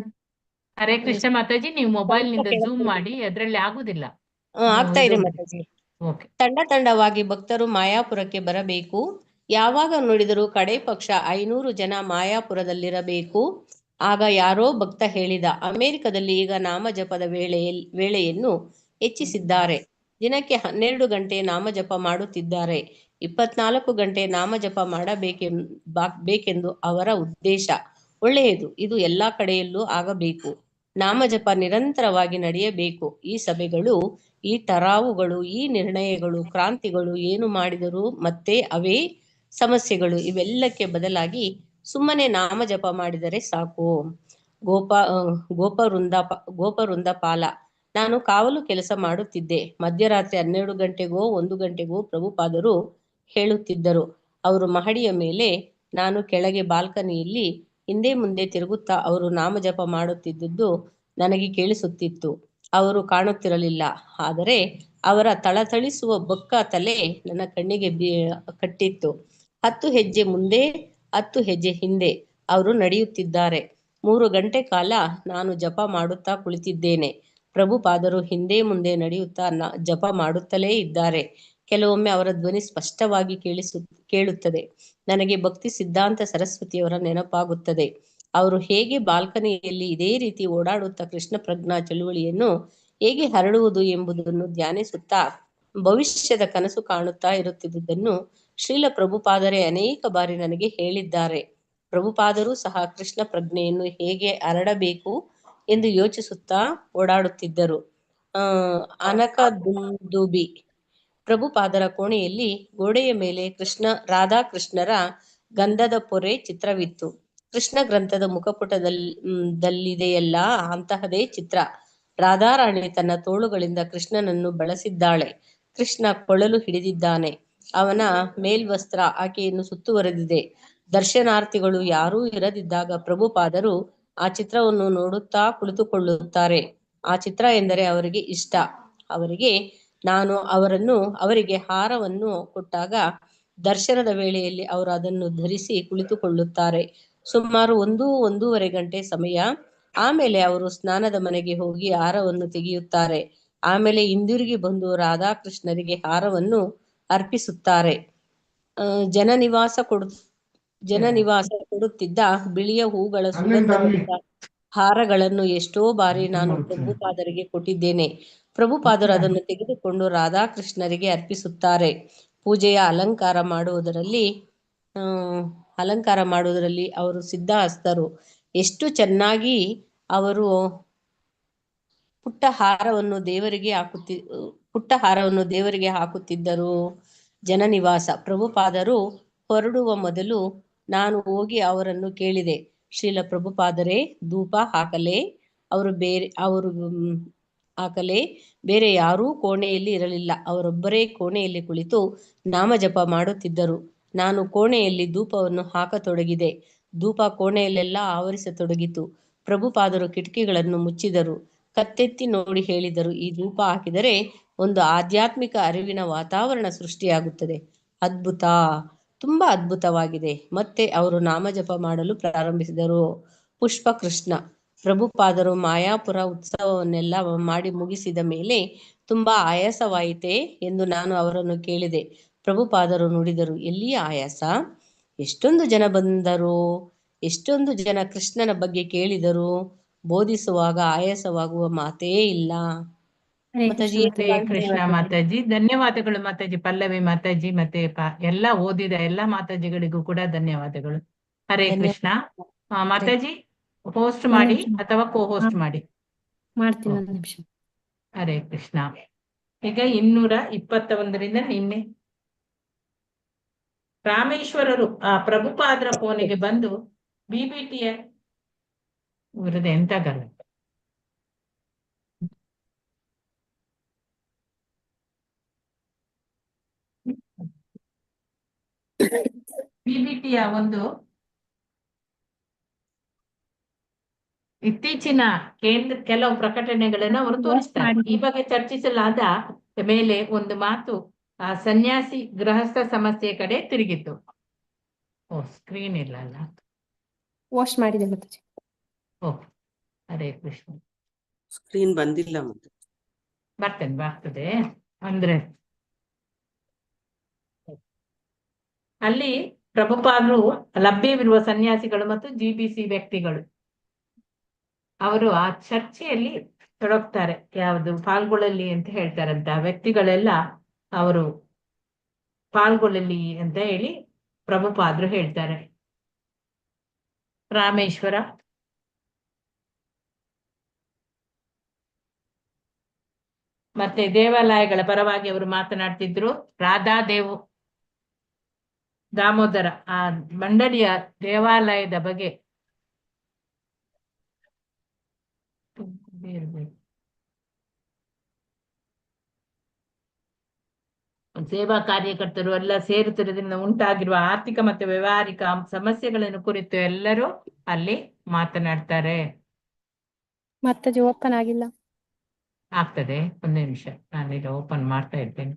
ಹರೇ ಕೃಷ್ಣ ಮಾತಾಜಿ, ನೀವು ಮೊಬೈಲ್ ನಿಂದ ಜೂಮ್ ಮಾಡಿ, ಅದ್ರಲ್ಲಿ ಆಗುದಿಲ್ಲ. ಆಗ್ತಾ ಇದೆ ಮಾತಾಜಿ. ಓಕೆ. ತಂಡವಾಗಿ ಭಕ್ತರು ಮಾಯಾಪುರಕ್ಕೆ ಬರಬೇಕು. ಯಾವಾಗ ನೋಡಿದರೂ ಕಡೆ ಪಕ್ಷ 500 ಜನ ಮಾಯಾಪುರದಲ್ಲಿರಬೇಕು. ಆಗ ಯಾರೋ ಭಕ್ತ ಹೇಳಿದ, ಅಮೆರಿಕದಲ್ಲಿ ಈಗ ನಾಮಜಪದ ವೇಳೆಯನ್ನು ಹೆಚ್ಚಿಸಿದ್ದಾರೆ. ದಿನಕ್ಕೆ 12 ಗಂಟೆ ನಾಮಜಪ ಮಾಡುತ್ತಿದ್ದಾರೆ. 24 ಗಂಟೆ ನಾಮಜಪ ಮಾಡಬೇಕೆಂದು ಅವರ ಉದ್ದೇಶ. ಒಳ್ಳೆಯದು, ಇದು ಎಲ್ಲಾ ಕಡೆಯಲ್ಲೂ ಆಗಬೇಕು. ನಾಮಜಪ ನಿರಂತರವಾಗಿ ನಡೆಯಬೇಕು. ಈ ಸಭೆಗಳು, ಈ ಠರಾವುಗಳು, ಈ ನಿರ್ಣಯಗಳು, ಕ್ರಾಂತಿಗಳು ಏನು ಮಾಡಿದರೂ ಮತ್ತೆ ಅವೇ ಸಮಸ್ಯೆಗಳು. ಇವೆಲ್ಲಕ್ಕೆ ಬದಲಾಗಿ ಸುಮ್ಮನೆ ನಾಮಜಪ ಮಾಡಿದರೆ ಸಾಕು. ಗೋಪವೃಂದ ಪಾಲ. ನಾನು ಕಾವಲು ಕೆಲಸ ಮಾಡುತ್ತಿದ್ದೆ. ಮಧ್ಯರಾತ್ರಿ 12 ಗಂಟೆಗೋ 1 ಗಂಟೆಗೋ ಪ್ರಭುಪಾದರು ಹೇಳುತ್ತಿದ್ದರು. ಅವರು ಮಹಡಿಯ ಮೇಲೆ, ನಾನು ಕೆಳಗೆ ಬಾಲ್ಕನಿಯಲ್ಲಿ ಹಿಂದೆ ಮುಂದೆ ತಿರುಗುತ್ತಾ ಅವರು ನಾಮಜಪ ಮಾಡುತ್ತಿದ್ದುದು ನನಗೆ ಕೇಳಿಸುತ್ತಿತ್ತು. ಅವರು ಕಾಣುತ್ತಿರಲಿಲ್ಲ. ಆದರೆ ಅವರ ಥಳಥಳಿಸುವ ಬೊಕ್ಕ ತಲೆ ನನ್ನ ಕಣ್ಣಿಗೆ ಕಟ್ಟಿತ್ತು. 10 ಹೆಜ್ಜೆ ಮುಂದೆ 10 ಹೆಜ್ಜೆ ಹಿಂದೆ ಅವರು ನಡೆಯುತ್ತಿದ್ದಾರೆ. 3 ಗಂಟೆ ಕಾಲ ನಾನು ಜಪ ಮಾಡುತ್ತಾ ಕುಳಿತಿದ್ದೇನೆ. ಪ್ರಭುಪಾದರು ಹಿಂದೆ ಮುಂದೆ ನಡೆಯುತ್ತಾ ಜಪ ಮಾಡುತ್ತಲೇ ಇದ್ದಾರೆ. ಕೆಲವೊಮ್ಮೆ ಅವರ ಧ್ವನಿ ಸ್ಪಷ್ಟವಾಗಿ ಕೇಳುತ್ತದೆ. ನನಗೆ ಭಕ್ತಿ ಸಿದ್ಧಾಂತ ಸರಸ್ವತಿಯವರ ನೆನಪಾಗುತ್ತದೆ. ಅವರು ಹೇಗೆ ಬಾಲ್ಕನಿಯಲ್ಲಿ ಇದೇ ರೀತಿ ಓಡಾಡುತ್ತಾ ಕೃಷ್ಣ ಪ್ರಜ್ಞಾ ಚಳುವಳಿಯನ್ನು ಹೇಗೆ ಹರಡುವುದು ಎಂಬುದನ್ನು ಧ್ಯಾನಿಸುತ್ತಾ ಭವಿಷ್ಯದ ಕನಸು ಕಾಣುತ್ತಾ ಇರುತ್ತಿದ್ದುದನ್ನು ಶ್ರೀಲ ಪ್ರಭುಪಾದರೇ ಅನೇಕ ಬಾರಿ ನನಗೆ ಹೇಳಿದ್ದಾರೆ. ಪ್ರಭುಪಾದರು ಸಹ ಕೃಷ್ಣ ಪ್ರಜ್ಞೆಯನ್ನು ಹೇಗೆ ಹರಡಬೇಕು ಎಂದು ಯೋಚಿಸುತ್ತಾ ಓಡಾಡುತ್ತಿದ್ದರು. ಅನಕದುಂದುಬಿ. ಪ್ರಭುಪಾದರ ಕೋಣೆಯಲ್ಲಿ ಗೋಡೆಯ ಮೇಲೆ ರಾಧಾಕೃಷ್ಣರ ಗಂಧದ ಪೊರೆ ಚಿತ್ರವಿತ್ತು. ಕೃಷ್ಣ ಗ್ರಂಥದ ಮುಖಪುಟದಲ್ಲಿದೆಯಲ್ಲ, ಅಂತಹದೇ ಚಿತ್ರ. ರಾಧಾರಾಣಿ ತನ್ನ ತೋಳುಗಳಿಂದ ಕೃಷ್ಣನನ್ನು ಬಳಸಿದ್ದಾಳೆ. ಕೃಷ್ಣ ಕೊಳಲು ಹಿಡಿದಿದ್ದಾನೆ. ಅವನ ಮೇಲ್ವಸ್ತ್ರ ಆಕೆಯನ್ನು ಸುತ್ತುವರೆದಿದೆ. ದರ್ಶನಾರ್ಥಿಗಳು ಯಾರೂ ಇರದಿದ್ದಾಗ ಪ್ರಭುಪಾದರು ಆ ಚಿತ್ರವನ್ನು ನೋಡುತ್ತಾ ಕುಳಿತುಕೊಳ್ಳುತ್ತಾರೆ. ಆ ಚಿತ್ರ ಎಂದರೆ ಅವರಿಗೆ ಇಷ್ಟ. ನಾನು ಅವರಿಗೆ ಹಾರವನ್ನು ಕೊಟ್ಟಾಗ ದರ್ಶನದ ವೇಳೆಯಲ್ಲಿ ಅವರು ಅದನ್ನು ಧರಿಸಿ ಕುಳಿತುಕೊಳ್ಳುತ್ತಾರೆ. ಸುಮಾರು 1-1.5 ಗಂಟೆ ಸಮಯ. ಆಮೇಲೆ ಅವರು ಸ್ನಾನದ ಮನೆಗೆ ಹೋಗಿ ಹಾರವನ್ನು ತೆಗೆಯುತ್ತಾರೆ. ಆಮೇಲೆ ಹಿಂದಿರುಗಿ ಬಂದು ರಾಧಾಕೃಷ್ಣರಿಗೆ ಹಾರವನ್ನು ಅರ್ಪಿಸುತ್ತಾರೆ. ಜನನಿವಾಸ ಕೊಡುತ್ತಿದ್ದ ಬಿಳಿಯ ಹೂಗಳ ಸುಗಂಧಭರಿತ ಹಾರಗಳನ್ನು ಎಷ್ಟೋ ಬಾರಿ ನಾನು ಪ್ರಭುಪಾದರಿಗೆ ಕೊಟ್ಟಿದ್ದೇನೆ. ಪ್ರಭುಪಾದರು ಅದನ್ನು ತೆಗೆದುಕೊಂಡು ರಾಧಾಕೃಷ್ಣರಿಗೆ ಅರ್ಪಿಸುತ್ತಾರೆ. ಪೂಜೆಯ ಅಲಂಕಾರ ಮಾಡುವುದರಲ್ಲಿ ಅವರು ಸಿದ್ಧಹಸ್ತರು. ಎಷ್ಟು ಚೆನ್ನಾಗಿ ಅವರು ಪುಟ್ಟ ಹಾರವನ್ನು ದೇವರಿಗೆ ಹಾಕುತ್ತಿದ್ದರು. ಜನನಿವಾಸ. ಪ್ರಭುಪಾದರು ಹೊರಡುವ ಮೊದಲು ನಾನು ಹೋಗಿ ಅವರನ್ನು ಕೇಳಿದೆ, ಶ್ರೀಲ ಪ್ರಭುಪಾದರೇ, ಧೂಪ ಹಾಕಲೇ? ಬೇರೆ ಯಾರೂ ಕೋಣೆಯಲ್ಲಿ ಇರಲಿಲ್ಲ. ಅವರೊಬ್ಬರೇ ಕೋಣೆಯಲ್ಲಿ ಕುಳಿತು ನಾಮಜಪ ಮಾಡುತ್ತಿದ್ದರು. ನಾನು ಕೋಣೆಯಲ್ಲಿ ಧೂಪವನ್ನು ಹಾಕತೊಡಗಿದೆ. ಧೂಪ ಕೋಣೆಯಲ್ಲೆಲ್ಲ ಆವರಿಸತೊಡಗಿತು. ಪ್ರಭುಪಾದರು ಕಿಟಕಿಗಳನ್ನು ಮುಚ್ಚಿದರು. ಕತ್ತೆತ್ತಿ ನೋಡಿ ಹೇಳಿದರು, ಈ ಧೂಪ ಹಾಕಿದರೆ ಒಂದು ಆಧ್ಯಾತ್ಮಿಕ ಅರಿವಿನ ವಾತಾವರಣ ಸೃಷ್ಟಿಯಾಗುತ್ತದೆ. ಅದ್ಭುತ, ತುಂಬಾ ಅದ್ಭುತವಾಗಿದೆ. ಮತ್ತೆ ಅವರು ನಾಮಜಪ ಮಾಡಲು ಪ್ರಾರಂಭಿಸಿದರು. ಪುಷ್ಪಕೃಷ್ಣ. ಪ್ರಭುಪಾದರು ಮಾಯಾಪುರ ಉತ್ಸವವನ್ನೆಲ್ಲ ಮಾಡಿ ಮುಗಿಸಿದ ಮೇಲೆ ತುಂಬಾ ಆಯಾಸವಾಯಿತೆ ಎಂದು ನಾನು ಅವರನ್ನು ಕೇಳಿದೆ. ಪ್ರಭುಪಾದರು ನುಡಿದರು, ಎಲ್ಲಿಯ ಆಯಾಸ? ಎಷ್ಟೊಂದು ಜನ ಬಂದರು, ಎಷ್ಟೊಂದು ಜನ ಕೃಷ್ಣನ ಬಗ್ಗೆ ಕೇಳಿದರು. ಬೋಧಿಸುವಾಗ ಆಯಾಸವಾಗುವ ಮಾತೇ ಇಲ್ಲ. ಹರೇ ಕೃಷ್ಣ ಮಾತಾಜಿ. ಧನ್ಯವಾದಗಳು ಮಾತಾಜಿ. ಪಲ್ಲವಿ ಮಾತಾಜಿ ಮತ್ತೆ ಎಲ್ಲ ಓದಿದ ಎಲ್ಲ ಮಾತಾಜಿಗಳಿಗೂ ಕೂಡ ಧನ್ಯವಾದಗಳು. ಹರೇ ಕೃಷ್ಣ. ಮಾತಾಜಿ ಹೋಸ್ಟ್ ಮಾಡಿ ಅಥವಾ ಕೋ ಹೋಸ್ಟ್ ಮಾಡಿ. ಮಾಡ್ತೀನಿ, ಒಂದು ನಿಮಿಷ. ಹರೇ ಕೃಷ್ಣ. ಈಗ 221ರಿಂದ ನಿನ್ನೆ ರಾಮೇಶ್ವರರು ಆ ಪ್ರಭುಪಾದರ ಫೋನಿಗೆ ಬಂದು ಬಿಬಿಟಿಯ ಇವ್ರದ್ದು ಎಂತಾಗಲ್ಲ ಬಿಬಿಟಿಯ ಒಂದು ಇತ್ತೀಚಿನ ಕೆಲವು ಪ್ರಕಟಣೆಗಳನ್ನು ಅವರು ತೋರಿಸ್ತಾರೆ. ಈ ಬಗ್ಗೆ ಚರ್ಚಿಸಲಾದ ಮೇಲೆ ಒಂದು ಮಾತು ಆ ಸನ್ಯಾಸಿ ಗೃಹಸ್ಥ ಸಮಸ್ಯೆ ಕಡೆ ತಿರುಗಿತ್ತು. ಸ್ಕ್ರೀನ್ ಇಲ್ಲ ಅಲ್ಲ, ವಾಶ್ ಮಾಡಿದೆ ಮತ್ತೆ. ಓಕೆ, ಹರೇ ಕೃಷ್ಣ. ಸ್ಕ್ರೀನ್ ಬಂದಿಲ್ಲ ಮತ್ತೆ ಬರ್ತದೆ ಅಂದ್ರೆ ಅಲ್ಲಿ ಪ್ರಭುಪಾದರು ಲಭ್ಯವಿರುವ ಸನ್ಯಾಸಿಗಳು ಮತ್ತು ಜಿಬಿಸಿ ವ್ಯಕ್ತಿಗಳು ಅವರು ಆ ಚರ್ಚೆಯಲ್ಲಿ ತೊಡಗ್ತಾರೆ. ಯಾವುದು ಪಾಲ್ಗೊಳ್ಳಲಿ ಅಂತ ಹೇಳ್ತಾರಂತ ವ್ಯಕ್ತಿಗಳೆಲ್ಲ ಅವರು ಪಾಲ್ಗೊಳ್ಳಲಿ ಅಂತ ಹೇಳಿ ಪ್ರಭುಪಾದರು ಹೇಳ್ತಾರೆ. ರಾಮೇಶ್ವರ. ಮತ್ತೆ ದೇವಾಲಯಗಳ ಪರವಾಗಿ ಅವರು ಮಾತನಾಡ್ತಿದ್ರು. ರಾಧಾದೇವ್ ದಾಮೋದರ ಆ ಮಂಡಳಿಯ ದೇವಾಲಯದ ಬಗ್ಗೆ ಸೇವಾ ಕಾರ್ಯಕರ್ತರು ಎಲ್ಲ ಸೇರುತ್ತಿರುವುದರಿಂದ ಉಂಟಾಗಿರುವ ಆರ್ಥಿಕ ಮತ್ತು ವ್ಯವಹಾರಿಕ ಸಮಸ್ಯೆಗಳನ್ನು ಕುರಿತು ಎಲ್ಲರೂ ಅಲ್ಲಿ ಮಾತನಾಡ್ತಾರೆ. ಮಾತಾಜಿ ಓಪನ್ ಆಗಿಲ್ಲ. ಆಗ್ತದೆ, ಒಂದು ನಿಮಿಷ, ನಾನೀಗ ಓಪನ್ ಮಾಡ್ತಾ ಇರ್ತೇನೆ.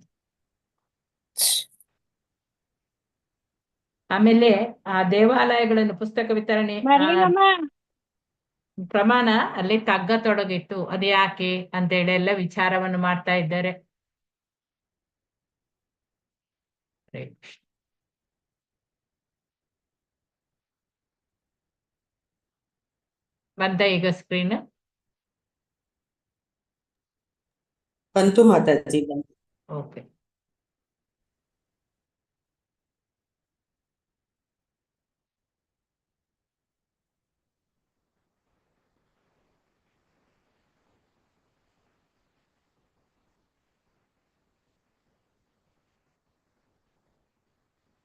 ಆಮೇಲೆ ಆ ದೇವಾಲಯಗಳನ್ನು ಪುಸ್ತಕ ವಿತರಣೆ ಪ್ರಮಾಣ ಅಲ್ಲಿ ತಗ್ಗತೊಡಗಿತ್ತು. ಅದು ಯಾಕೆ ಅಂತ ಹೇಳಿ ಎಲ್ಲ ವಿಚಾರವನ್ನು ಮಾಡ್ತಾ ಇದ್ದಾರೆ. ಬಂದ ಈಗ ಸ್ಕ್ರೀನ್ ಬಂತು ಮಾತಾಜಿ. ಓಕೆ.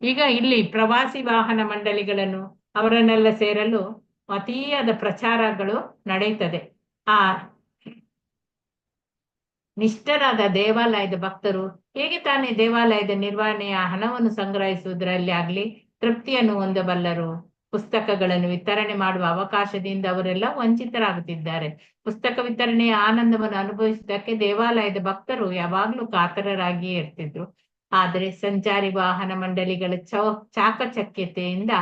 ಈಗ ಇಲ್ಲಿ ಪ್ರವಾಸಿ ವಾಹನ ಮಂಡಳಿಗಳನ್ನು ಅವರನ್ನೆಲ್ಲ ಸೇರಲು ಅತಿಯಾದ ಪ್ರಚಾರಗಳು ನಡೆಯುತ್ತದೆ. ಆ ನಿಷ್ಠರಾದ ದೇವಾಲಯದ ಭಕ್ತರು ಹೇಗೆ ತಾನೇ ದೇವಾಲಯದ ನಿರ್ವಹಣೆಯ ಹಣವನ್ನು ಸಂಗ್ರಹಿಸುವುದರಲ್ಲಿ ಆಗ್ಲಿ ತೃಪ್ತಿಯನ್ನು ಹೊಂದಬಲ್ಲರು? ಪುಸ್ತಕಗಳನ್ನು ವಿತರಣೆ ಮಾಡುವ ಅವಕಾಶದಿಂದ ಅವರೆಲ್ಲ ವಂಚಿತರಾಗುತ್ತಿದ್ದಾರೆ. ಪುಸ್ತಕ ವಿತರಣೆಯ ಆನಂದವನ್ನು ಅನುಭವಿಸುವುದಕ್ಕೆ ದೇವಾಲಯದ ಭಕ್ತರು ಯಾವಾಗ್ಲೂ ಕಾತರರಾಗಿಯೇ ಇರ್ತಿದ್ರು. ಆದರೆ ಸಂಚಾರಿ ವಾಹನ ಮಂಡಳಿಗಳ ಚಾಕಚಕ್ಯತೆಯಿಂದ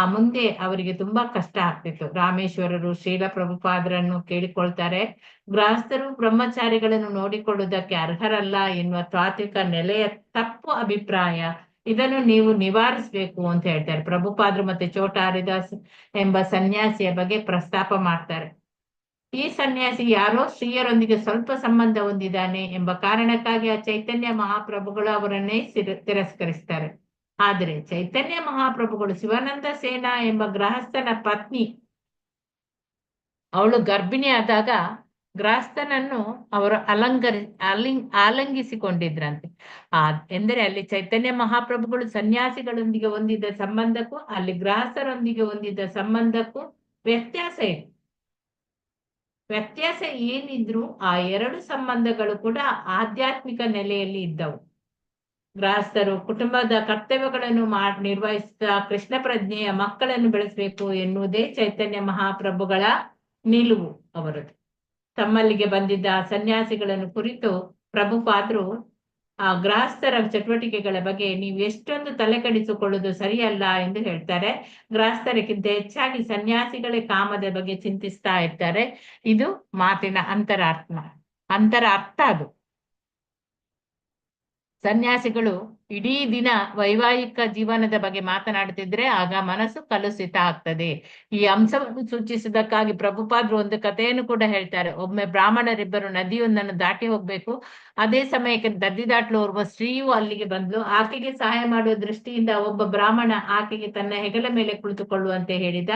ಮುಂದೆ ಅವರಿಗೆ ತುಂಬಾ ಕಷ್ಟ ಆಗ್ತಿತ್ತು. ರಾಮೇಶ್ವರರು ಶ್ರೀಲ ಪ್ರಭುಪಾದರನ್ನು ಕೇಳಿಕೊಳ್ತಾರೆ, ಗೃಹಸ್ಥರು ಬ್ರಹ್ಮಚಾರಿಗಳನ್ನು ನೋಡಿಕೊಳ್ಳುವುದಕ್ಕೆ ಅರ್ಹರಲ್ಲ ಎನ್ನುವ ತಾತ್ವಿಕ ನೆಲೆಯ ತಪ್ಪು ಅಭಿಪ್ರಾಯ, ಇದನ್ನು ನೀವು ನಿವಾರಿಸಬೇಕು ಅಂತ ಹೇಳ್ತಾರೆ. ಪ್ರಭುಪಾದರು ಮತ್ತೆ ಚೋಟ ಹರಿದಾಸ್ ಎಂಬ ಸನ್ಯಾಸಿಯ ಬಗ್ಗೆ ಪ್ರಸ್ತಾಪ ಮಾಡ್ತಾರೆ. ಈ ಸನ್ಯಾಸಿ ಯಾರೋ ಸ್ತ್ರೀಯರೊಂದಿಗೆ ಸ್ವಲ್ಪ ಸಂಬಂಧ ಹೊಂದಿದ್ದಾನೆ ಎಂಬ ಕಾರಣಕ್ಕಾಗಿ ಆ ಚೈತನ್ಯ ಮಹಾಪ್ರಭುಗಳು ಅವರನ್ನೇ ತಿರಸ್ಕರಿಸ್ತಾರೆ. ಆದರೆ ಚೈತನ್ಯ ಮಹಾಪ್ರಭುಗಳು ಶಿವಾನಂದ ಸೇನಾ ಎಂಬ ಗೃಹಸ್ಥನ ಪತ್ನಿ, ಅವಳು ಗರ್ಭಿಣಿ ಆದಾಗ ಗೃಹಸ್ಥನನ್ನು ಅವರು ಆಲಂಗಿಸಿಕೊಂಡಿದ್ರಂತೆ. ಎಂದರೆ ಅಲ್ಲಿ ಚೈತನ್ಯ ಮಹಾಪ್ರಭುಗಳು ಸನ್ಯಾಸಿಗಳೊಂದಿಗೆ ಹೊಂದಿದ್ದ ಸಂಬಂಧಕ್ಕೂ ಅಲ್ಲಿ ಗೃಹಸ್ಥರೊಂದಿಗೆ ಹೊಂದಿದ್ದ ಸಂಬಂಧಕ್ಕೂ ವ್ಯತ್ಯಾಸ ಇದೆ. ವ್ಯತ್ಯಾಸ ಏನಿದ್ರು ಆ ಎರಡು ಸಂಬಂಧಗಳು ಕೂಡ ಆಧ್ಯಾತ್ಮಿಕ ನೆಲೆಯಲ್ಲಿ ಇದ್ದವು. ಗೃಹಸ್ಥರು ಕುಟುಂಬದ ಕರ್ತವ್ಯಗಳನ್ನು ನಿರ್ವಹಿಸುತ್ತಾ ಕೃಷ್ಣ ಪ್ರಜ್ಞೆಯ ಮಕ್ಕಳನ್ನು ಬೆಳೆಸಬೇಕು ಎನ್ನುವುದೇ ಚೈತನ್ಯ ಮಹಾಪ್ರಭುಗಳ ನಿಲುವು ಅವರದು. ತಮ್ಮಲ್ಲಿಗೆ ಬಂದಿದ್ದ ಸನ್ಯಾಸಿಗಳನ್ನು ಕುರಿತು ಪ್ರಭುಪಾದರು ಆ ಗೃಹಸ್ಥರ ಚಟುವಟಿಕೆಗಳ ಬಗ್ಗೆ ನೀವು ಎಷ್ಟೊಂದು ತಲೆ ಕೆಡಿಸಿಕೊಳ್ಳುವುದು ಸರಿಯಲ್ಲ ಎಂದು ಹೇಳ್ತಾರೆ. ಗೃಹಸ್ಥರಿಗಿಂತ ಹೆಚ್ಚಾಗಿ ಸನ್ಯಾಸಿಗಳೇ ಕಾಮದ ಬಗ್ಗೆ ಚಿಂತಿಸ್ತಾ ಇರ್ತಾರೆ. ಇದು ಮಾತಿನ ಅಂತರ ಅರ್ಥ ಅದು. ಸನ್ಯಾಸಿಗಳು ಇಡೀ ದಿನ ವೈವಾಹಿಕ ಜೀವನದ ಬಗ್ಗೆ ಮಾತನಾಡುತ್ತಿದ್ರೆ ಆಗ ಮನಸ್ಸು ಕಲುಷಿತ ಆಗ್ತದೆ. ಈ ಅಂಶವನ್ನು ಸೂಚಿಸುವುದಕ್ಕಾಗಿ ಪ್ರಭುಪಾದರು ಒಂದು ಕಥೆಯನ್ನು ಕೂಡ ಹೇಳ್ತಾರೆ. ಒಮ್ಮೆ ಬ್ರಾಹ್ಮಣರಿಬ್ಬರು ನದಿಯೊಂದನ್ನು ದಾಟಿ ಹೋಗ್ಬೇಕು. ಅದೇ ಸಮಯಕ್ಕೆ ನದಿ ದಾಟಲು ಓರ್ವ ಸ್ತ್ರೀಯು ಅಲ್ಲಿಗೆ ಬಂದ್ಲು. ಆಕೆಗೆ ಸಹಾಯ ಮಾಡುವ ದೃಷ್ಟಿಯಿಂದ ಒಬ್ಬ ಬ್ರಾಹ್ಮಣ ಆಕೆಗೆ ತನ್ನ ಹೆಗಲ ಮೇಲೆ ಕುಳಿತುಕೊಳ್ಳುವಂತೆ ಹೇಳಿದ.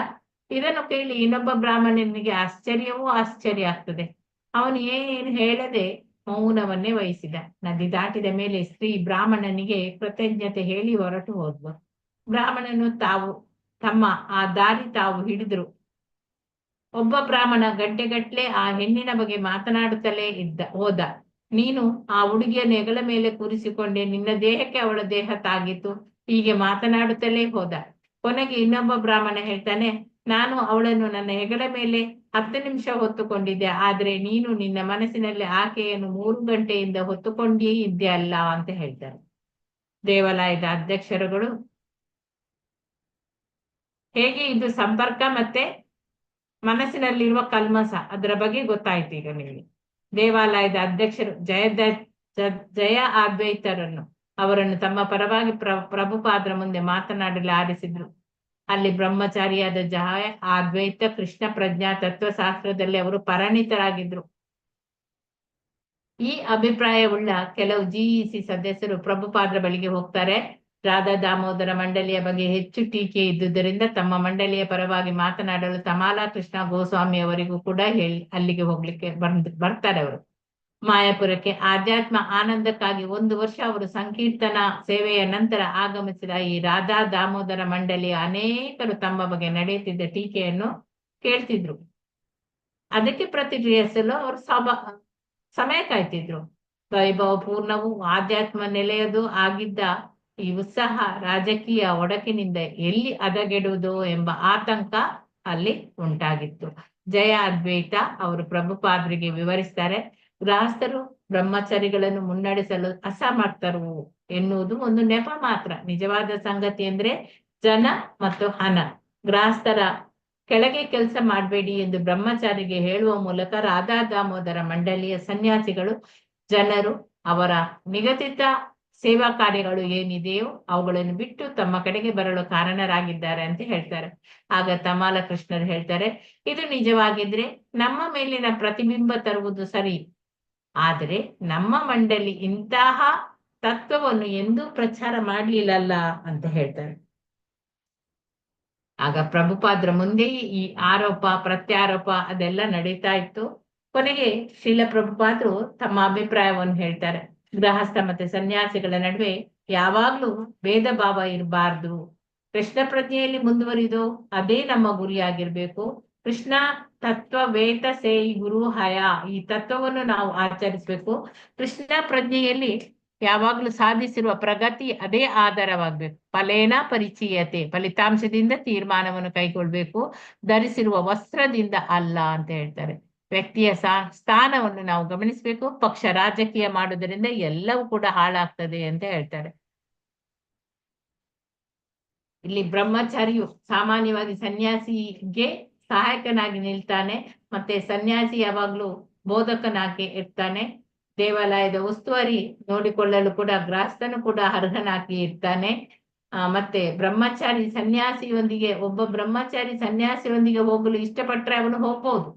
ಇದನ್ನು ಕೇಳಿ ಇನ್ನೊಬ್ಬ ಬ್ರಾಹ್ಮಣನಿಗೆ ಆಶ್ಚರ್ಯ ಆಗ್ತದೆ. ಅವನು ಏನು ಹೇಳದೆ ಮೌನವನ್ನೇ ವಹಿಸಿದ. ನದಿ ದಾಟಿದ ಮೇಲೆ ಸ್ತ್ರೀ ಬ್ರಾಹ್ಮಣನಿಗೆ ಕೃತಜ್ಞತೆ ಹೇಳಿ ಹೊರಟು ಹೋದ್ಲು. ಬ್ರಾಹ್ಮಣನು ತಮ್ಮ ಆ ದಾರಿ ಹಿಡಿದ್ರು. ಒಬ್ಬ ಬ್ರಾಹ್ಮಣ ಗಂಟೆಗಟ್ಲೆ ಆ ಹೆಣ್ಣಿನ ಬಗ್ಗೆ ಮಾತನಾಡುತ್ತಲೇ ಹೋದ. ನೀನು ಆ ಹುಡುಗಿಯನ್ನು ಹೆಗಲ ಮೇಲೆ ಕೂರಿಸಿಕೊಂಡೆ, ನಿನ್ನ ದೇಹಕ್ಕೆ ಅವಳ ದೇಹ ತಾಗಿತ್ತು, ಹೀಗೆ ಮಾತನಾಡುತ್ತಲೇ ಹೋದ. ಕೊನೆಗೆ ಇನ್ನೊಬ್ಬ ಬ್ರಾಹ್ಮಣ ಹೇಳ್ತಾನೆ, ನಾನು ಅವಳನ್ನು ನನ್ನ ಹೆಗಲ ಮೇಲೆ 10 ನಿಮಿಷ ಹೊತ್ತುಕೊಂಡಿದ್ದೆ, ಆದ್ರೆ ನೀನು ನಿನ್ನ ಮನಸ್ಸಿನಲ್ಲಿ ಆಕೆಯನ್ನು 3 ಗಂಟೆಯಿಂದ ಹೊತ್ತುಕೊಂಡೇ ಇದ್ದೆ ಅಲ್ಲ ಅಂತ ಹೇಳ್ತಾರೆ. ದೇವಾಲಯದ ಅಧ್ಯಕ್ಷರುಗಳು ಹೇಗೆ ಇದು ಸಂಪರ್ಕ ಮತ್ತೆ ಮನಸ್ಸಿನಲ್ಲಿರುವ ಕಲ್ಮಸ ಅದರ ಬಗ್ಗೆ ಗೊತ್ತಾಯ್ತು ಈಗ ನಿಮಗೆ. ದೇವಾಲಯದ ಅಧ್ಯಕ್ಷರು ಜಯ ಅದ್ವೈತರನ್ನು ಅವರನ್ನು ತಮ್ಮ ಪರವಾಗಿ ಪ್ರಭುಪಾದರ ಮುಂದೆ ಮಾತನಾಡಲು ಆರಿಸಿದ್ರು. ಅಲ್ಲಿ ಬ್ರಹ್ಮಚಾರಿಯಾದ ಜಯ ಅದ್ವೈತ ಕೃಷ್ಣ ಪ್ರಜ್ಞಾ ತತ್ವಶಾಸ್ತ್ರದಲ್ಲಿ ಅವರು ಪರಿಣಿತರಾಗಿದ್ರು. ಈ ಅಭಿಪ್ರಾಯವುಳ್ಳ ಕೆಲವು ಜಿಇಸಿ ಸದಸ್ಯರು ಪ್ರಭುಪಾದರ ಬಳಿಗೆ ಹೋಗ್ತಾರೆ. ರಾಧಾ ದಾಮೋದರ ಮಂಡಳಿಯ ಬಗ್ಗೆ ಹೆಚ್ಚು ಟೀಕೆ ಇದ್ದುದರಿಂದ ತಮ್ಮ ಮಂಡಳಿಯ ಪರವಾಗಿ ಮಾತನಾಡಲು ತಮಾಲಾ ಕೃಷ್ಣ ಗೋಸ್ವಾಮಿ ಅವರಿಗೂ ಕೂಡ ಅಲ್ಲಿಗೆ ಹೋಗ್ಲಿಕ್ಕೆ ಬರ್ತಾರೆ. ಅವರು ಮಾಯಾಪುರಕ್ಕೆ ಆಧ್ಯಾತ್ಮ ಆನಂದಕ್ಕಾಗಿ 1 ವರ್ಷ ಅವರು ಸಂಕೀರ್ತನ ಸೇವೆಯ ನಂತರ ಆಗಮಿಸಿದ ಈ ರಾಧಾ ದಾಮೋದರ ಮಂಡಳಿಯ ಅನೇಕರು ತಮ್ಮ ಬಗ್ಗೆ ನಡೆಯುತ್ತಿದ್ದ ಟೀಕೆಯನ್ನು ಕೇಳ್ತಿದ್ರು. ಅದಕ್ಕೆ ಪ್ರತಿಕ್ರಿಯಿಸಲು ಅವರು ಸಮಯ ಕಾಯ್ತಿದ್ರು. ವೈಭವ ಪೂರ್ಣವು ಆಧ್ಯಾತ್ಮ ನೆಲೆಯದು ಆಗಿದ್ದ ಈ ಉತ್ಸಾಹ ರಾಜಕೀಯ ಒಡಕಿನಿಂದ ಎಲ್ಲಿ ಹದಗೆಡುವುದೋ ಎಂಬ ಆತಂಕ ಅಲ್ಲಿ ಉಂಟಾಗಿತ್ತು. ಜಯ ಅದ್ವೈತ ಅವರು ಪ್ರಭುಪಾದರಿಗೆ ವಿವರಿಸ್ತಾರೆ. ಗೃಹಸ್ಥರು ಬ್ರಹ್ಮಚಾರಿಗಳನ್ನು ಮುನ್ನಡೆಸಲು ಅಸಮರ್ಥರು ಎನ್ನುವುದು ಒಂದು ನೆಪ ಮಾತ್ರ. ನಿಜವಾದ ಸಂಗತಿ ಅಂದ್ರೆ ಜನ ಮತ್ತು ಹಣ. ಗೃಹಸ್ಥರ ಕೆಳಗೆ ಕೆಲಸ ಮಾಡಬೇಡಿ ಎಂದು ಬ್ರಹ್ಮಚಾರಿಗೆ ಹೇಳುವ ಮೂಲಕ ರಾಧಾ ದಾಮೋದರ ಮಂಡಳಿಯ ಸನ್ಯಾಸಿಗಳು ಜನರು ಅವರ ನಿಗದಿತ ಸೇವಾ ಕಾರ್ಯಗಳು ಏನಿದೆಯೋ ಅವುಗಳನ್ನು ಬಿಟ್ಟು ತಮ್ಮ ಕಡೆಗೆ ಬರಲು ಕಾರಣರಾಗಿದ್ದಾರೆ ಅಂತ ಹೇಳ್ತಾರೆ. ಆಗ ತಮಾಲ ಕೃಷ್ಣರು ಹೇಳ್ತಾರೆ, ಇದು ನಿಜವಾಗಿದ್ರೆ ನಮ್ಮ ಮೇಲಿನ ಪ್ರತಿಬಿಂಬ ತರುವುದು ಸರಿ, ಆದರೆ ನಮ್ಮ ಮಂಡಳಿ ಇಂತಹ ತತ್ವವನ್ನು ಎಂದೂ ಪ್ರಚಾರ ಮಾಡ್ಲಿಲ್ಲಲ್ಲ ಅಂತ ಹೇಳ್ತಾರೆ. ಆಗ ಪ್ರಭುಪಾದರ ಮುಂದೆ ಈ ಆರೋಪ ಪ್ರತ್ಯಾರೋಪ ಅದೆಲ್ಲ ನಡೀತಾ ಇತ್ತು. ಕೊನೆಗೆ ಶ್ರೀಲ ಪ್ರಭುಪಾದರು ತಮ್ಮ ಅಭಿಪ್ರಾಯವನ್ನು ಹೇಳ್ತಾರೆ. ಗೃಹಸ್ಥ ಮತ್ತೆ ಸನ್ಯಾಸಿಗಳ ನಡುವೆ ಯಾವಾಗ್ಲೂ ಭೇದ ಭಾವ ಇರಬಾರ್ದು. ಕೃಷ್ಣ ಪ್ರಜ್ಞೆಯಲ್ಲಿ ಮುಂದುವರಿದು ಅದೇ ನಮ್ಮ ಗುರಿಯಾಗಿರ್ಬೇಕು. ಕೃಷ್ಣ ತತ್ವ ವೇತ ಸೇಯಿ ಗುರು ಹಯ, ಈ ತತ್ವವನ್ನು ನಾವು ಆಚರಿಸ್ಬೇಕು. ಕೃಷ್ಣ ಪ್ರಜ್ಞೆಯಲ್ಲಿ ಯಾವಾಗ್ಲೂ ಸಾಧಿಸಿರುವ ಪ್ರಗತಿ ಅದೇ ಆಧಾರವಾಗ್ಬೇಕು. ಫಲೇನ ಪರಿಚಯತೆ, ಫಲಿತಾಂಶದಿಂದ ತೀರ್ಮಾನವನ್ನು ಕೈಗೊಳ್ಬೇಕು, ಧರಿಸಿರುವ ವಸ್ತ್ರದಿಂದ ಅಲ್ಲ ಅಂತ ಹೇಳ್ತಾರೆ. ವ್ಯಕ್ತಿಯ ಸ್ಥಾನವನ್ನು ನಾವು ಗಮನಿಸಬೇಕು. ಪಕ್ಷ ರಾಜಕೀಯ ಮಾಡುವುದರಿಂದ ಎಲ್ಲವೂ ಕೂಡ ಹಾಳಾಗ್ತದೆ ಅಂತ ಹೇಳ್ತಾರೆ. ಇಲ್ಲಿ ಬ್ರಹ್ಮಚಾರಿಯು ಸಾಮಾನ್ಯವಾಗಿ ಸನ್ಯಾಸಿಗೆ ಸಹಾಯಕನಾಗಿ ನಿಲ್ತಾನೆ. ಮತ್ತೆ ಸನ್ಯಾಸಿ ಯಾವಾಗ್ಲೂ ಬೋಧಕನಾಗಿ ಇರ್ತಾನೆ. ದೇವಾಲಯದ ಉಸ್ತುವಾರಿ ನೋಡಿಕೊಳ್ಳಲು ಕೂಡ ಗೃಹಸ್ಥನು ಕೂಡ ಅರ್ಹನಾಗಿ ಇರ್ತಾನೆ. ಮತ್ತೆ ಬ್ರಹ್ಮಚಾರಿ ಒಬ್ಬ ಬ್ರಹ್ಮಚಾರಿ ಸನ್ಯಾಸಿಯೊಂದಿಗೆ ಹೋಗಲು ಇಷ್ಟಪಟ್ರೆ ಅವನು ಹೋಗ್ಬೋದು.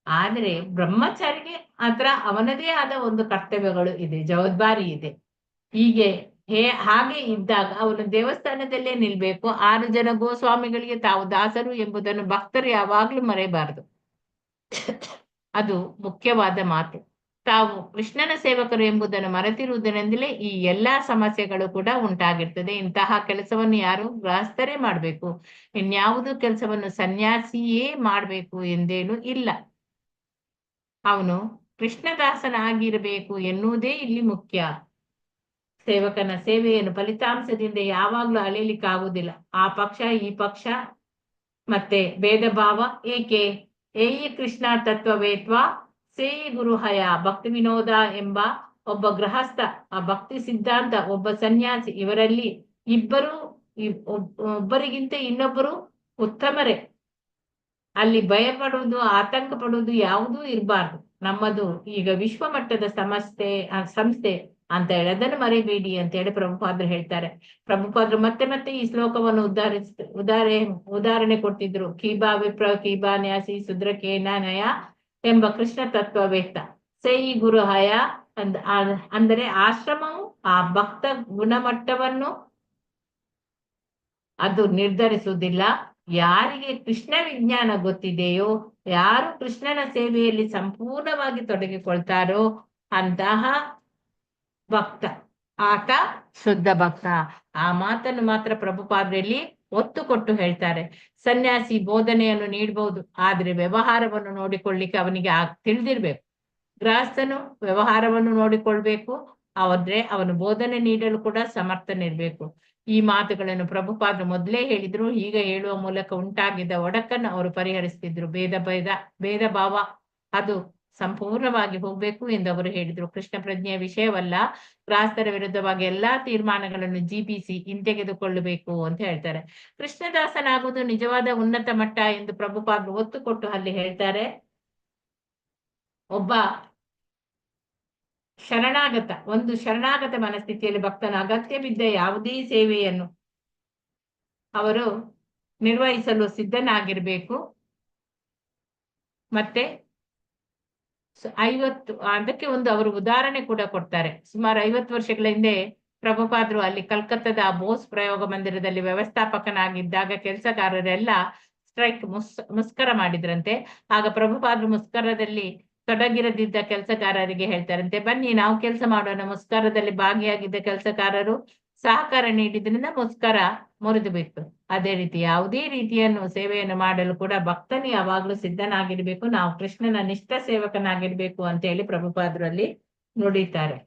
ಆದ್ರೆ ಬ್ರಹ್ಮಚಾರಿಗೆ ಮಾತ್ರ ಅವನದೇ ಆದ ಒಂದು ಕರ್ತವ್ಯಗಳು ಇದೆ, ಜವಾಬ್ದಾರಿ ಇದೆ. ಹಾಗೆ ಇದ್ದಾಗ ಅವನು ದೇವಸ್ಥಾನದಲ್ಲೇ ನಿಲ್ಬೇಕು. 6 ಜನ ಗೋಸ್ವಾಮಿಗಳಿಗೆ ತಾವು ದಾಸರು ಎಂಬುದನ್ನು ಭಕ್ತರು ಯಾವಾಗ್ಲೂ ಮರೆಯಬಾರದು. ಅದು ಮುಖ್ಯವಾದ ಮಾತು. ತಾವು ಕೃಷ್ಣನ ಸೇವಕರು ಎಂಬುದನ್ನು ಮರೆತಿರುವುದರಿಂದಲೇ ಈ ಎಲ್ಲಾ ಸಮಸ್ಯೆಗಳು ಕೂಡ ಉಂಟಾಗಿರ್ತದೆ. ಇಂತಹ ಕೆಲಸವನ್ನು ಯಾರು ಗೃಹಸ್ಥರೇ ಮಾಡ್ಬೇಕು, ಇನ್ಯಾವುದು ಕೆಲಸವನ್ನು ಸನ್ಯಾಸಿಯೇ ಮಾಡ್ಬೇಕು ಎಂದೇನು ಇಲ್ಲ. ಅವನು ಕೃಷ್ಣದಾಸನಾಗಿರಬೇಕು ಎನ್ನುವುದೇ ಇಲ್ಲಿ ಮುಖ್ಯ. ಸೇವಕನ ಸೇವೆಯನ್ನು ಫಲಿತಾಂಶದಿಂದ ಯಾವಾಗ್ಲೂ ಅಳೆಯಲಿಕ್ಕಾಗುವುದಿಲ್ಲ. ಆ ಪಕ್ಷ ಈ ಪಕ್ಷ ಮತ್ತೆ ಭೇದ ಭಾವ ಏಕೆ? ಏಯಿ ಕೃಷ್ಣ ತತ್ವವೇತ್ವ ಸೇಯಿ ಗುರುಹಯ. ಭಕ್ತಿ ವಿನೋದ ಎಂಬ ಒಬ್ಬ ಗೃಹಸ್ಥ, ಆ ಭಕ್ತಿ ಸಿದ್ಧಾಂತ ಒಬ್ಬ ಸನ್ಯಾಸಿ, ಇವರಲ್ಲಿ ಒಬ್ಬರಿಗಿಂತ ಇನ್ನೊಬ್ಬರು ಉತ್ತಮರೇ. ಅಲ್ಲಿ ಭಯ ಪಡುವುದು ಆತಂಕ ಪಡುವುದು ಯಾವುದೂ ಇರಬಾರ್ದು. ನಮ್ಮದು ಈಗ ವಿಶ್ವಮಟ್ಟದ ಸಂಸ್ಥೆ ಅಂತ ಹೇಳಿ ಅದನ್ನು ಮರಿಬೇಡಿ ಅಂತ ಹೇಳಿ ಪ್ರಭುಪಾದರು ಹೇಳ್ತಾರೆ. ಪ್ರಭುಪಾದರು ಮತ್ತೆ ಮತ್ತೆ ಈ ಶ್ಲೋಕವನ್ನು ಉದಾಹರಣೆ ಕೊಡ್ತಿದ್ರು. ಕೀಬಾ ವಿಪ್ರ ಕೀಬಾ ನ್ಯಾಸಿ ಶುದ್ರಕೇನ ನಯ ಎಂಬ ಕೃಷ್ಣ ತತ್ವವೇತ್ತ ಸೇಯಿ ಗುರುಹಯ ಅಂದರೆ ಆಶ್ರಮವು ಆ ಭಕ್ತ ಗುಣಮಟ್ಟವನ್ನು ಅದು ನಿರ್ಧರಿಸುವುದಿಲ್ಲ. ಯಾರಿಗೆ ಕೃಷ್ಣ ವಿಜ್ಞಾನ ಗೊತ್ತಿದೆಯೋ, ಯಾರು ಕೃಷ್ಣನ ಸೇವೆಯಲ್ಲಿ ಸಂಪೂರ್ಣವಾಗಿ ತೊಡಗಿಕೊಳ್ತಾರೋ ಅಂತಹ ಭಕ್ತ, ಆತ ಶುದ್ಧ ಭಕ್ತ. ಆ ಮಾತನ್ನು ಮಾತ್ರ ಪ್ರಭುಪಾದರಲ್ಲಿ ಒತ್ತು ಕೊಟ್ಟು ಹೇಳ್ತಾರೆ. ಸನ್ಯಾಸಿ ಬೋಧನೆಯನ್ನು ನೀಡಬಹುದು, ಆದ್ರೆ ವ್ಯವಹಾರವನ್ನು ನೋಡಿಕೊಳ್ಳಿಕ್ಕೆ ಅವನಿಗೆ ತಿಳಿದಿರ್ಬೇಕು. ಗೃಹಸ್ಥನು ವ್ಯವಹಾರವನ್ನು ನೋಡಿಕೊಳ್ಬೇಕು, ಆದ್ರೆ ಅವನು ಬೋಧನೆ ನೀಡಲು ಕೂಡ ಸಮರ್ಥನಿರ್ಬೇಕು. ಈ ಮಾತುಗಳನ್ನು ಪ್ರಭುಪಾದರು ಮೊದಲೇ ಹೇಳಿದ್ರು. ಈಗ ಹೇಳುವ ಮೂಲಕ ಉಂಟಾಗಿದ್ದ ಒಡಕನ್ನು ಅವರು ಪರಿಹರಿಸ್ತಿದ್ರು. ಭೇದ ಭಾವ ಅದು ಸಂಪೂರ್ಣವಾಗಿ ಹೋಗ್ಬೇಕು ಎಂದು ಅವರು ಹೇಳಿದ್ರು. ಕೃಷ್ಣ ಪ್ರಜ್ಞೆಯ ವಿಷಯವಲ್ಲ, ಗೃಹಸ್ಥರ ವಿರುದ್ಧವಾಗಿ ಎಲ್ಲಾ ತೀರ್ಮಾನಗಳನ್ನು ಜಿಬಿಸಿ ಹಿಂತೆಗೆದುಕೊಳ್ಳಬೇಕು ಅಂತ ಹೇಳ್ತಾರೆ. ಕೃಷ್ಣದಾಸನಾಗುವುದು ನಿಜವಾದ ಉನ್ನತ ಮಟ್ಟ ಎಂದು ಪ್ರಭುಪಾದರು ಒತ್ತು ಕೊಟ್ಟು ಅಲ್ಲಿ ಹೇಳ್ತಾರೆ. ಒಬ್ಬ ಶರಣಾಗತ ಮನಸ್ಥಿತಿಯಲ್ಲಿ ಭಕ್ತನು ಅಗತ್ಯ ಬಿದ್ದ ಯಾವುದೇ ಸೇವೆಯನ್ನು ಅವರು ನಿರ್ವಹಿಸಲು ಸಿದ್ಧನಾಗಿರ್ಬೇಕು. ಮತ್ತೆ 50 ಅದಕ್ಕೆ ಅವರು ಉದಾಹರಣೆ ಕೂಡ ಕೊಡ್ತಾರೆ. ಸುಮಾರು 50 ವರ್ಷಗಳ ಹಿಂದೆ ಪ್ರಭುಪಾದರು ಅಲ್ಲಿ ಕಲ್ಕತ್ತಾದ ಬೋಸ್ ಪ್ರಯೋಗ ಮಂದಿರದಲ್ಲಿ ವ್ಯವಸ್ಥಾಪಕನಾಗಿದ್ದಾಗ ಕೆಲಸಗಾರರೆಲ್ಲ ಸ್ಟ್ರೈಕ್ ಮುಷ್ಕರ ಮಾಡಿದ್ರಂತೆ. ಆಗ ಪ್ರಭುಪಾದರು ಮುಷ್ಕರದಲ್ಲಿ ತೊಡಗಿರದಿದ್ದ ಕೆಲಸಗಾರರಿಗೆ ಹೇಳ್ತಾರಂತೆ, ಬನ್ನಿ ನಾವು ಕೆಲಸ ಮಾಡೋಣ. ಮುಷ್ಕರದಲ್ಲಿ ಭಾಗಿಯಾಗಿದ್ದ ಕೆಲಸಗಾರರು ಸಹಕಾರ ನೀಡಿದ್ರಿಂದ ಮುಷ್ಕರ ಮುರಿದು ಬಿತ್ತು. ಅದೇ ರೀತಿ ಯಾವುದೇ ರೀತಿಯನ್ನು ಸೇವೆಯನ್ನು ಮಾಡಲು ಕೂಡ ಭಕ್ತನು ಯಾವಾಗ್ಲೂ ಸಿದ್ಧನಾಗಿರ್ಬೇಕು. ನಾವು ಕೃಷ್ಣನ ನಿಷ್ಠ ಸೇವಕನಾಗಿರ್ಬೇಕು ಅಂತ ಹೇಳಿ ಪ್ರಭುಪಾದರಲ್ಲಿ ನುಡಿತಾರೆ.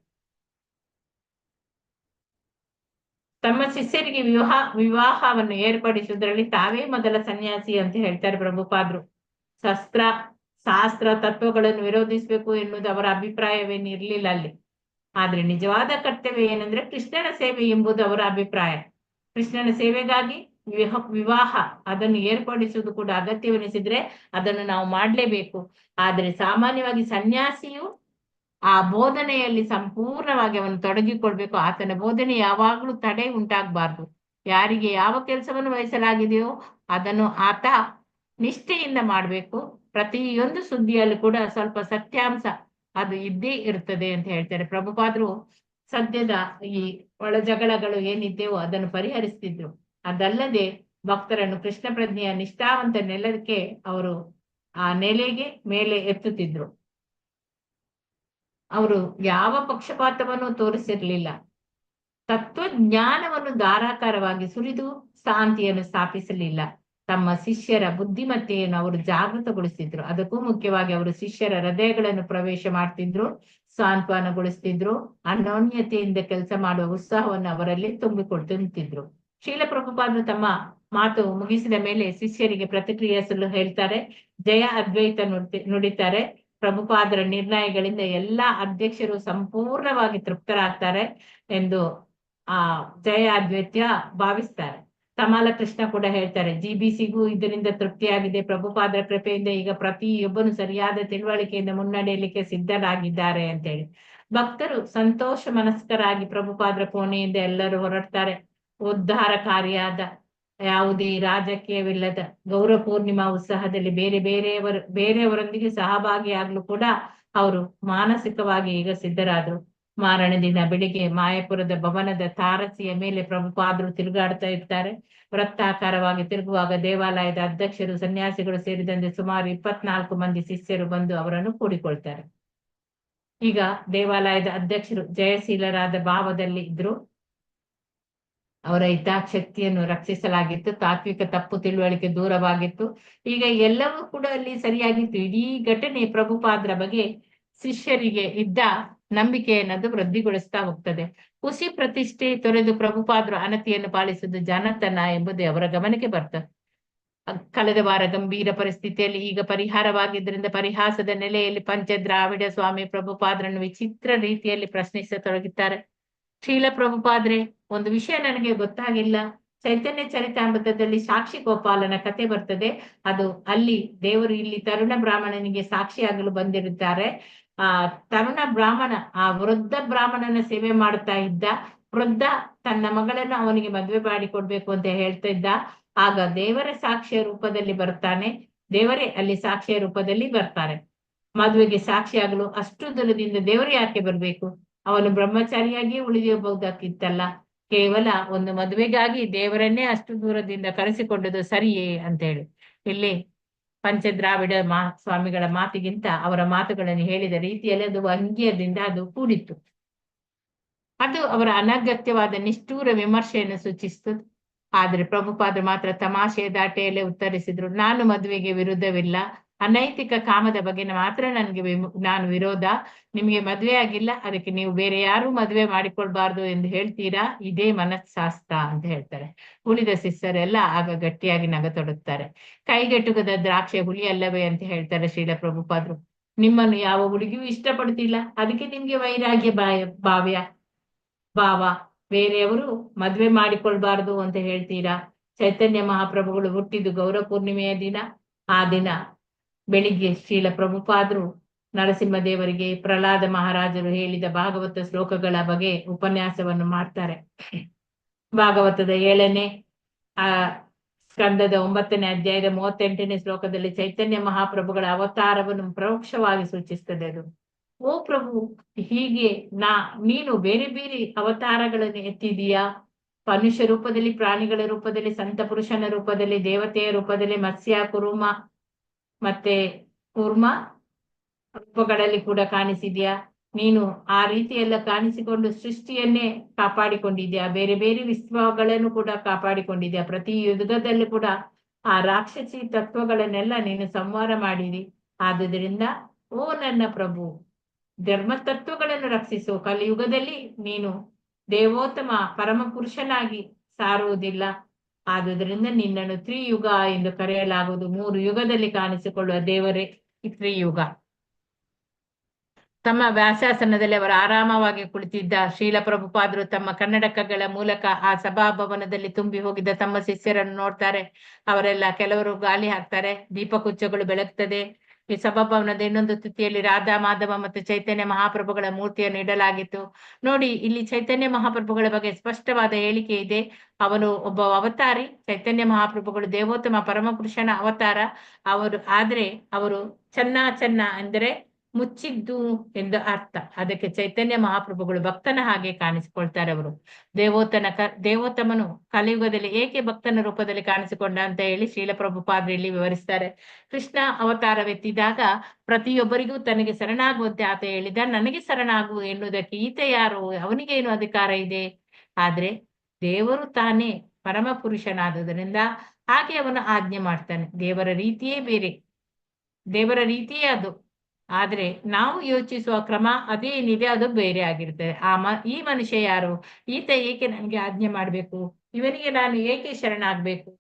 ತಮ್ಮ ಶಿಷ್ಯರಿಗೆ ವಿವಾಹವನ್ನು ಏರ್ಪಡಿಸುವುದರಲ್ಲಿ ತಾವೇ ಮೊದಲ ಸನ್ಯಾಸಿ ಅಂತ ಹೇಳ್ತಾರೆ ಪ್ರಭುಪಾದರು. ಶಾಸ್ತ್ರ ತತ್ವಗಳನ್ನು ವಿರೋಧಿಸಬೇಕು ಎನ್ನುವುದು ಅವರ ಅಭಿಪ್ರಾಯವೇನಿರ್ಲಿಲ್ಲ ಅಲ್ಲಿ. ಆದ್ರೆ ನಿಜವಾದ ಕರ್ತವ್ಯ ಏನಂದ್ರೆ ಕೃಷ್ಣನ ಸೇವೆ ಎಂಬುದು ಅವರ ಅಭಿಪ್ರಾಯ. ಕೃಷ್ಣನ ಸೇವೆಗಾಗಿ ವಿವಾಹ ಅದನ್ನು ಏರ್ಪಡಿಸುವುದು ಕೂಡ ಅಗತ್ಯವೆನಿಸಿದ್ರೆ ಅದನ್ನು ನಾವು ಮಾಡ್ಲೇಬೇಕು. ಆದ್ರೆ ಸಾಮಾನ್ಯವಾಗಿ ಸನ್ಯಾಸಿಯು ಆ ಬೋಧನೆಯಲ್ಲಿ ಸಂಪೂರ್ಣವಾಗಿ ಅವನು ತೊಡಗಿಕೊಳ್ಬೇಕು. ಆತನ ಬೋಧನೆ ಯಾವಾಗ್ಲೂ ತಡೆ ಉಂಟಾಗಬಾರ್ದು. ಯಾರಿಗೆ ಯಾವ ಕೆಲಸವನ್ನು ವಹಿಸಲಾಗಿದೆಯೋ ಅದನ್ನು ಆತ ನಿಷ್ಠೆಯಿಂದ ಮಾಡ್ಬೇಕು. ಪ್ರತಿಯೊಂದು ಸುದ್ದಿಯಲ್ಲೂ ಕೂಡ ಸ್ವಲ್ಪ ಸತ್ಯಾಂಶ ಅದು ಇದ್ದೇ ಇರ್ತದೆ ಅಂತ ಹೇಳ್ತಾರೆ ಪ್ರಭುಪಾದರು. ಸದ್ಯದ ಈ ಒಳ ಜಗಳಗಳು ಏನಿದ್ದೆವೋ ಅದನ್ನು ಪರಿಹರಿಸ್ತಿದ್ರು. ಅದಲ್ಲದೆ ಭಕ್ತರನ್ನು ಕೃಷ್ಣ ಪ್ರಜ್ಞೆಯ ನಿಷ್ಠಾವಂತ ನೆಲಕ್ಕೆ ಅವರು ಆ ನೆಲೆಗೆ ಮೇಲೆ ಎತ್ತುತ್ತಿದ್ರು. ಅವರು ಯಾವ ಪಕ್ಷಪಾತವನ್ನು ತೋರಿಸಿರ್ಲಿಲ್ಲ. ತತ್ವಜ್ಞಾನವನ್ನು ಧಾರಾಕಾರವಾಗಿ ಸುರಿದು ಶಾಂತಿಯನ್ನು ಸ್ಥಾಪಿಸಲಿಲ್ಲ. ತಮ್ಮ ಶಿಷ್ಯರ ಬುದ್ಧಿಮತ್ತೆಯನ್ನು ಅವರು ಜಾಗೃತಗೊಳಿಸ್ತಿದ್ರು. ಅದಕ್ಕೂ ಮುಖ್ಯವಾಗಿ ಅವರು ಶಿಷ್ಯರ ಹೃದಯಗಳನ್ನು ಪ್ರವೇಶ ಮಾಡ್ತಿದ್ರು, ಸಾಂತ್ವನಗೊಳಿಸ್ತಿದ್ರು, ಅನ್ಯೋನ್ಯತೆಯಿಂದ ಕೆಲಸ ಮಾಡುವ ಉತ್ಸಾಹವನ್ನು ಅವರಲ್ಲಿ ತುಂಬಿಕೊಡ್ತಿದ್ರು. ಶ್ರೀಲ ಪ್ರಭುಪಾದರು ತಮ್ಮ ಮಾತು ಮುಗಿಸಿದ ಮೇಲೆ ಶಿಷ್ಯರಿಗೆ ಪ್ರತಿಕ್ರಿಯಿಸಲು ಹೇಳ್ತಾರೆ. ಜಯ ಅದ್ವೈತ ನುಡಿತಾರೆ. ಪ್ರಭುಪಾದರ ನಿರ್ಣಯಗಳಿಂದ ಎಲ್ಲಾ ಅಧ್ಯಕ್ಷರು ಸಂಪೂರ್ಣವಾಗಿ ತೃಪ್ತರಾಗ್ತಾರೆ ಎಂದು ಜಯ ಅದ್ವೈತ್ಯ ಭಾವಿಸ್ತಾರೆ. ಕಮಾಲ ಕೃಷ್ಣ ಕೂಡ ಹೇಳ್ತಾರೆ, GBCಗೂ ಇದರಿಂದ ತೃಪ್ತಿಯಾಗಿದೆ. ಪ್ರಭುಪಾದರ ಕೃಪೆಯಿಂದ ಈಗ ಪ್ರತಿಯೊಬ್ಬನು ಸರಿಯಾದ ತಿಳುವಳಿಕೆಯಿಂದ ಮುನ್ನಡೆಯಲಿಕ್ಕೆ ಸಿದ್ಧರಾಗಿದ್ದಾರೆ ಅಂತ ಹೇಳಿ. ಭಕ್ತರು ಸಂತೋಷ ಮನಸ್ಕರಾಗಿ ಪ್ರಭುಪಾದರ ಕೋಣೆಯಿಂದ ಎಲ್ಲರೂ ಹೊರಡ್ತಾರೆ. ಉದ್ಧಾರಕಾರಿಯಾದ ಯಾವುದೇ ರಾಜಕೀಯವಿಲ್ಲದ ಗೌರವ ಪೂರ್ಣಿಮಾ ಉತ್ಸಾಹದಲ್ಲಿ ಬೇರೆಯವರೊಂದಿಗೆ ಸಹಭಾಗಿಯಾಗ್ಲು ಕೂಡ ಅವರು ಮಾನಸಿಕವಾಗಿ ಈಗ ಸಿದ್ಧರಾದ್ರು. ಮಾರನೇ ದಿನ ಬೆಳಿಗ್ಗೆ ಮಾಯಾಪುರದ ಭವನದ ತಾರಸಿಯ ಮೇಲೆ ಪ್ರಭುಪಾದರು ತಿರುಗಾಡ್ತಾ ಇರ್ತಾರೆ. ವೃತ್ತಾಕಾರವಾಗಿ ತಿರುಗುವಾಗ ದೇವಾಲಯದ ಅಧ್ಯಕ್ಷರು, ಸನ್ಯಾಸಿಗಳು ಸೇರಿದಂತೆ ಸುಮಾರು 24 ಮಂದಿ ಶಿಷ್ಯರು ಬಂದು ಅವರನ್ನು ಕೂಡಿಕೊಳ್ತಾರೆ. ಈಗ ದೇವಾಲಯದ ಅಧ್ಯಕ್ಷರು ಜಯಶೀಲರಾದ ಭಾವದಲ್ಲಿ ಇದ್ರು. ಅವರ ಹಿತಾಸಕ್ತಿಯನ್ನು ರಕ್ಷಿಸಲಾಗಿತ್ತು. ತಾತ್ವಿಕ ತಪ್ಪು ತಿಳುವಳಿಕೆ ದೂರವಾಗಿತ್ತು. ಈಗ ಎಲ್ಲವೂ ಕೂಡ ಅಲ್ಲಿ ಸರಿಯಾಗಿತ್ತು. ಇಡೀ ಘಟನೆ ಪ್ರಭುಪಾದರ ಬಗ್ಗೆ ಶಿಷ್ಯರಿಗೆ ಇದ್ದ ನಂಬಿಕೆಯನ್ನದು ವೃದ್ಧಿಗೊಳಿಸ್ತಾ ಹೋಗ್ತದೆ. ಹುಸಿ ಪ್ರತಿಷ್ಠೆ ತೊರೆದು ಪ್ರಭುಪಾದರು ಅನತಿಯನ್ನು ಪಾಲಿಸುವುದು ಜಾಣತನ ಎಂಬುದೇ ಅವರ ಗಮನಕ್ಕೆ ಬರ್ತದೆ. ಕಳೆದ ವಾರ ಗಂಭೀರ ಪರಿಸ್ಥಿತಿಯಲ್ಲಿ ಈಗ ಪರಿಹಾರವಾಗಿದ್ದರಿಂದ ಪರಿಹಾಸದ ನೆಲೆಯಲ್ಲಿ ಪಂಚದ್ರಾವಿಡ ಸ್ವಾಮಿ ಪ್ರಭುಪಾದರನ್ನು ವಿಚಿತ್ರ ರೀತಿಯಲ್ಲಿ ಪ್ರಶ್ನಿಸತೊಡಗಿದ್ದಾರೆ. ಶ್ರೀಲ ಪ್ರಭುಪಾದ್ರೆ, ಒಂದು ವಿಷಯ ನನಗೆ ಗೊತ್ತಾಗಿಲ್ಲ. ಚೈತನ್ಯ ಚರಿತಾಮೃತದಲ್ಲಿ ಸಾಕ್ಷಿ ಗೋಪಾಲನ ಕತೆ ಬರ್ತದೆ. ಅದು ಅಲ್ಲಿ ದೇವರು ಇಲ್ಲಿ ತರುಣ ಬ್ರಾಹ್ಮಣನಿಗೆ ಸಾಕ್ಷಿಯಾಗಲು ಬಂದಿರುತ್ತಾರೆ. ತರುಣ ಬ್ರಾಹ್ಮಣ ವೃದ್ಧ ಬ್ರಾಹ್ಮಣನ ಸೇವೆ ಮಾಡ್ತಾ ಇದ್ದ. ವೃದ್ಧ ತನ್ನ ಮಗಳನ್ನು ಅವನಿಗೆ ಮದುವೆ ಮಾಡಿಕೊಡ್ಬೇಕು ಅಂತ ಹೇಳ್ತಾ ಇದ್ದ. ಆಗ ದೇವರ ಸಾಕ್ಷಿಯ ರೂಪದಲ್ಲಿ ಬರ್ತಾನೆ. ದೇವರೇ ಅಲ್ಲಿ ಸಾಕ್ಷಿಯ ರೂಪದಲ್ಲಿ ಬರ್ತಾರೆ. ಮದುವೆಗೆ ಸಾಕ್ಷಿಯಾಗಲು ಅಷ್ಟು ದೂರದಿಂದ ದೇವರು ಯಾಕೆ ಬರ್ಬೇಕು? ಅವನು ಬ್ರಹ್ಮಚಾರಿಯಾಗಿ ಉಳಿಯಬಹುದಾಗಿತ್ತಲ್ಲ. ಕೇವಲ ಒಂದು ಮದುವೆಗಾಗಿ ದೇವರನ್ನೇ ಅಷ್ಟು ದೂರದಿಂದ ಕರೆಸಿಕೊಂಡದ್ದು ಸರಿಯೇ ಅಂತ ಹೇಳಿ ಇಲ್ಲಿ ಪಂಚದ್ರಾವಿಡ ಸ್ವಾಮಿಗಳ ಮಾತಿಗಿಂತ ಅವರ ಮಾತುಗಳನ್ನು ಹೇಳಿದ ರೀತಿಯಲ್ಲಿ ಅದು ವ್ಯಂಗ್ಯದಿಂದ ಅದು ಕೂಡಿತ್ತು. ಅದು ಅವರ ಅನಗತ್ಯವಾದ ನಿಷ್ಠೂರ ವಿಮರ್ಶೆಯನ್ನು ಸೂಚಿಸುತ್ತದೆ. ಆದ್ರೆ ಪ್ರಭುಪಾದರು ಮಾತ್ರ ತಮಾಷೆಯ ದಾಟೆಯಲ್ಲೇ ಉತ್ತರಿಸಿದ್ರು, ನಾನು ಮದುವೆಗೆ ವಿರುದ್ಧವಿಲ್ಲ. ಅನೈತಿಕ ಕಾಮದ ಬಗ್ಗೆ ಮಾತ್ರ ನಾನು ವಿರೋಧ. ನಿಮಗೆ ಮದುವೆ ಆಗಿಲ್ಲ, ಅದಕ್ಕೆ ನೀವು ಬೇರೆ ಯಾರು ಮದುವೆ ಮಾಡಿಕೊಳ್ಬಾರ್ದು ಎಂದು ಹೇಳ್ತೀರಾ? ಇದೇ ಮನಸ್ಸಾಸ್ತ್ರ ಅಂತ ಹೇಳ್ತಾರೆ. ಉಳಿದ ಶಿಷ್ಯರೆಲ್ಲ ಆಗ ಗಟ್ಟಿಯಾಗಿ ನಗತೊಡಗ್ತಾರೆ. ಕೈಗೆಟುಕದ ದ್ರಾಕ್ಷೆ ಹುಳಿ ಅಲ್ಲವೇ ಅಂತ ಹೇಳ್ತಾರೆ ಶ್ರೀಲ ಪ್ರಭುಪಾದರು. ನಿಮ್ಮನ್ನು ಯಾವ ಹುಡುಗಿಯೂ ಇಷ್ಟಪಡ್ತಿಲ್ಲ, ಅದಕ್ಕೆ ನಿಮ್ಗೆ ವೈರಾಗ್ಯ ಭಾವ ಬೇರೆಯವರು ಮದ್ವೆ ಮಾಡಿಕೊಳ್ಬಾರ್ದು ಅಂತ ಹೇಳ್ತೀರಾ? ಚೈತನ್ಯ ಮಹಾಪ್ರಭುಗಳು ಹುಟ್ಟಿದ್ದು ಗೌರ ಪೂರ್ಣಿಮೆಯ ದಿನ. ಆ ದಿನ ಬೆಳಿಗ್ಗೆ ಶ್ರೀಲ ಪ್ರಭುಪಾದರು ನರಸಿಂಹದೇವರಿಗೆ ಪ್ರಹ್ಲಾದ ಮಹಾರಾಜರು ಹೇಳಿದ ಭಾಗವತ ಶ್ಲೋಕಗಳ ಬಗ್ಗೆ ಉಪನ್ಯಾಸವನ್ನು ಮಾಡ್ತಾರೆ. ಭಾಗವತದ 7ನೇ ಸ್ಕಂದದ 9ನೇ ಅಧ್ಯಾಯದ 38ನೇ ಶ್ಲೋಕದಲ್ಲಿ ಚೈತನ್ಯ ಮಹಾಪ್ರಭುಗಳ ಅವತಾರವನ್ನು ಪರೋಕ್ಷವಾಗಿ ಸೂಚಿಸ್ತದೆ. ಅದು, ಓ ಪ್ರಭು, ಹೀಗೆ ನೀನು ಬೇರೆ ಬೇರೆ ಅವತಾರಗಳನ್ನು ಎತ್ತಿದೀಯಾ. ಮನುಷ್ಯ ರೂಪದಲ್ಲಿ, ಪ್ರಾಣಿಗಳ ರೂಪದಲ್ಲಿ, ಸಂತ ಪುರುಷನ ರೂಪದಲ್ಲಿ, ದೇವತೆಯ ರೂಪದಲ್ಲಿ, ಮತ್ಸ್ಯ, ಕುರುಮ ಮತ್ತೆ ಕೂರ್ಮ ರೂಪಗಳಲ್ಲಿ ಕೂಡ ಕಾಣಿಸಿದ್ಯಾ. ನೀನು ಆ ರೀತಿ ಎಲ್ಲ ಕಾಣಿಸಿಕೊಂಡು ಸೃಷ್ಟಿಯನ್ನೇ ಕಾಪಾಡಿಕೊಂಡಿದ್ಯಾ. ಬೇರೆ ಬೇರೆ ವಿಶ್ವಗಳನ್ನು ಕೂಡ ಕಾಪಾಡಿಕೊಂಡಿದ್ಯಾ. ಪ್ರತಿ ಯುಗದಲ್ಲೂ ಕೂಡ ಆ ರಾಕ್ಷಸಿ ತತ್ವಗಳನ್ನೆಲ್ಲ ನೀನು ಸಂಹಾರ ಮಾಡಿದಿ. ಆದುದರಿಂದ ಓ ನನ್ನ ಪ್ರಭು, ಧರ್ಮ ತತ್ವಗಳನ್ನು ರಕ್ಷಿಸು. ಕಲಿಯುಗದಲ್ಲಿ ನೀನು ದೇವೋತ್ತಮ ಪರಮ ಪುರುಷನಾಗಿ ಸಾರುವುದಿಲ್ಲ. ಆದುದರಿಂದ ನಿನ್ನನ್ನು ತ್ರಿಯುಗ ಎಂದು ಕರೆಯಲಾಗುವುದು. 3 ಯುಗದಲ್ಲಿ ಕಾಣಿಸಿಕೊಳ್ಳುವ ದೇವರೇ ಈ ತ್ರಿಯುಗ. ತಮ್ಮ ವ್ಯಾಸಾಸನದಲ್ಲಿ ಅವರು ಆರಾಮವಾಗಿ ಕುಳಿತಿದ್ದ ಶ್ರೀಲ ಪ್ರಭುಪಾದರು ತಮ್ಮ ಕನ್ನಡಕಗಳ ಮೂಲಕ ಆ ಸಭಾಭವನದಲ್ಲಿ ತುಂಬಿ ಹೋಗಿದ್ದ ತಮ್ಮ ಶಿಷ್ಯರನ್ನು ನೋಡ್ತಾರೆ. ಅವರೆಲ್ಲ ಕೆಲವರು ಗಾಳಿ ಹಾಕ್ತಾರೆ, ದೀಪಕುಚ್ಚಗಳು ಬೆಳಗ್ತದೆ. ಈ ಸಭಾಭವನದ ಇನ್ನೊಂದು ತುದಿಯಲ್ಲಿ ರಾಧಾ, ಮಾಧವ ಮತ್ತು ಚೈತನ್ಯ ಮಹಾಪ್ರಭುಗಳ ಮೂರ್ತಿಯನ್ನು ಇಡಲಾಗಿತ್ತು. ನೋಡಿ, ಇಲ್ಲಿ ಚೈತನ್ಯ ಮಹಾಪ್ರಭುಗಳ ಬಗ್ಗೆ ಸ್ಪಷ್ಟವಾದ ಹೇಳಿಕೆ ಇದೆ. ಅವನು ಒಬ್ಬ ಅವತಾರಿ. ಚೈತನ್ಯ ಮಹಾಪ್ರಭುಗಳು ದೇವೋತ್ತಮ ಪರಮಪುರುಷನ ಅವತಾರ. ಅವರು ಚೆನ್ನ ಅಂದರೆ ಮುಚ್ಚಿದ್ದು ಎಂದು ಅರ್ಥ. ಅದಕ್ಕೆ ಚೈತನ್ಯ ಮಹಾಪ್ರಭುಗಳು ಭಕ್ತನ ಹಾಗೆ ಕಾಣಿಸಿಕೊಳ್ತಾರೆ. ಅವರು ದೇವೋತ್ತಮನು ಕಲಿಯುಗದಲ್ಲಿ ಏಕೆ ಭಕ್ತನ ರೂಪದಲ್ಲಿ ಕಾಣಿಸಿಕೊಂಡ ಅಂತ ಹೇಳಿ ಶ್ರೀಲ ಪ್ರಭುಪಾದರು ಇಲ್ಲಿ ವಿವರಿಸ್ತಾರೆ. ಕೃಷ್ಣ ಅವತಾರವೆತ್ತಿದಾಗ ಪ್ರತಿಯೊಬ್ಬರಿಗೂ ತನಗೆ ಶರಣಾಗುವಂತೆ ಆತ ಹೇಳಿದ. ನನಗೆ ಶರಣಾಗು ಎನ್ನುವುದಕ್ಕೆ ಈತ ಯಾರು, ಅವನಿಗೇನು ಅಧಿಕಾರ ಇದೆ? ಆದ್ರೆ ದೇವರು ತಾನೇ ಪರಮ ಪುರುಷನಾದುದರಿಂದ ಹಾಗೆ ಅವನು ಆಜ್ಞೆ ಮಾಡ್ತಾನೆ. ದೇವರ ರೀತಿಯೇ ಬೇರೆ, ದೇವರ ರೀತಿಯೇ ಅದು. ಆದ್ರೆ ನಾವು ಯೋಚಿಸುವ ಕ್ರಮ ಅದೇನಿದೆ ಅದು ಬೇರೆ ಆಗಿರ್ತದೆ. ಈ ಮನುಷ್ಯ ಯಾರು, ಈತ ಏಕೆ ನನಗೆ ಆಜ್ಞೆ ಮಾಡ್ಬೇಕು, ಇವನಿಗೆ ನಾನು ಏಕೆ ಶರಣಾಗ್ಬೇಕು?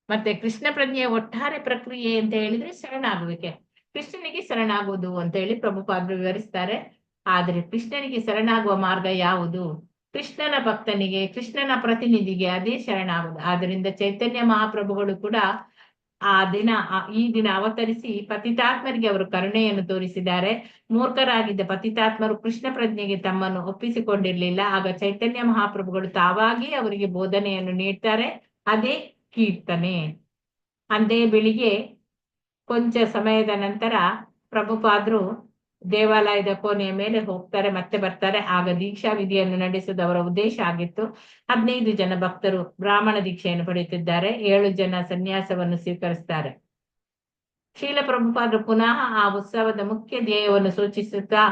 ಮತ್ತೆ ಕೃಷ್ಣ ಪ್ರಜ್ಞೆಯ ಒಟ್ಟಾರೆ ಪ್ರಕ್ರಿಯೆ ಅಂತ ಹೇಳಿದ್ರೆ ಶರಣಾಗುವಿಕೆ. ಕೃಷ್ಣನಿಗೆ ಶರಣಾಗುವುದು ಅಂತ ಹೇಳಿ ಪ್ರಭುಪಾದರು ವಿವರಿಸ್ತಾರೆ. ಆದ್ರೆ ಕೃಷ್ಣನಿಗೆ ಶರಣಾಗುವ ಮಾರ್ಗ ಯಾವುದು? ಕೃಷ್ಣನ ಭಕ್ತನಿಗೆ, ಕೃಷ್ಣನ ಪ್ರತಿನಿಧಿಗೆ ಅದೇ ಶರಣಾಗುವುದು. ಆದ್ರಿಂದ ಚೈತನ್ಯ ಮಹಾಪ್ರಭುಗಳು ಕೂಡ ಈ ದಿನ ಅವತರಿಸಿ ಪತಿತಾತ್ಮರಿಗೆ ಅವರು ಕರುಣೆಯನ್ನು ತೋರಿಸಿದ್ದಾರೆ. ಮೂರ್ಖರಾಗಿದ್ದ ಪತಿತಾತ್ಮರು ಕೃಷ್ಣ ಪ್ರಜ್ಞೆಗೆ ತಮ್ಮನ್ನು ಒಪ್ಪಿಸಿಕೊಂಡಿರ್ಲಿಲ್ಲ. ಆಗ ಚೈತನ್ಯ ಮಹಾಪ್ರಭುಗಳು ತಾವಾಗಿ ಅವರಿಗೆ ಬೋಧನೆಯನ್ನು ನೀಡ್ತಾರೆ. ಅದೇ ಕೀರ್ತನೆ. ಅಂದೇ ಬೆಳಿಗ್ಗೆ ಕೊಂಚ ಸಮಯದ ನಂತರ ಪ್ರಭುಪಾದರು ದೇವಾಲಯದ ಕೋಣೆಯ ಮೇಲೆ ಹೋಗ್ತಾರೆ, ಮತ್ತೆ ಬರ್ತಾರೆ. ಆಗ ದೀಕ್ಷಾ ವಿಧಿಯನ್ನು ನಡೆಸುವುದು ಅವರ ಉದ್ದೇಶ ಆಗಿತ್ತು. 15 ಜನ ಭಕ್ತರು ಬ್ರಾಹ್ಮಣ ದೀಕ್ಷೆಯನ್ನು ಪಡೆಯುತ್ತಿದ್ದಾರೆ. 7 ಜನ ಸನ್ಯಾಸವನ್ನು ಸ್ವೀಕರಿಸ್ತಾರೆ. ಶ್ರೀಲ ಪ್ರಭುಪಾದರು ಪುನಃ ಆ ಉತ್ಸವದ ಮುಖ್ಯ ಧ್ಯೇಯವನ್ನು ಸೂಚಿಸುತ್ತಾ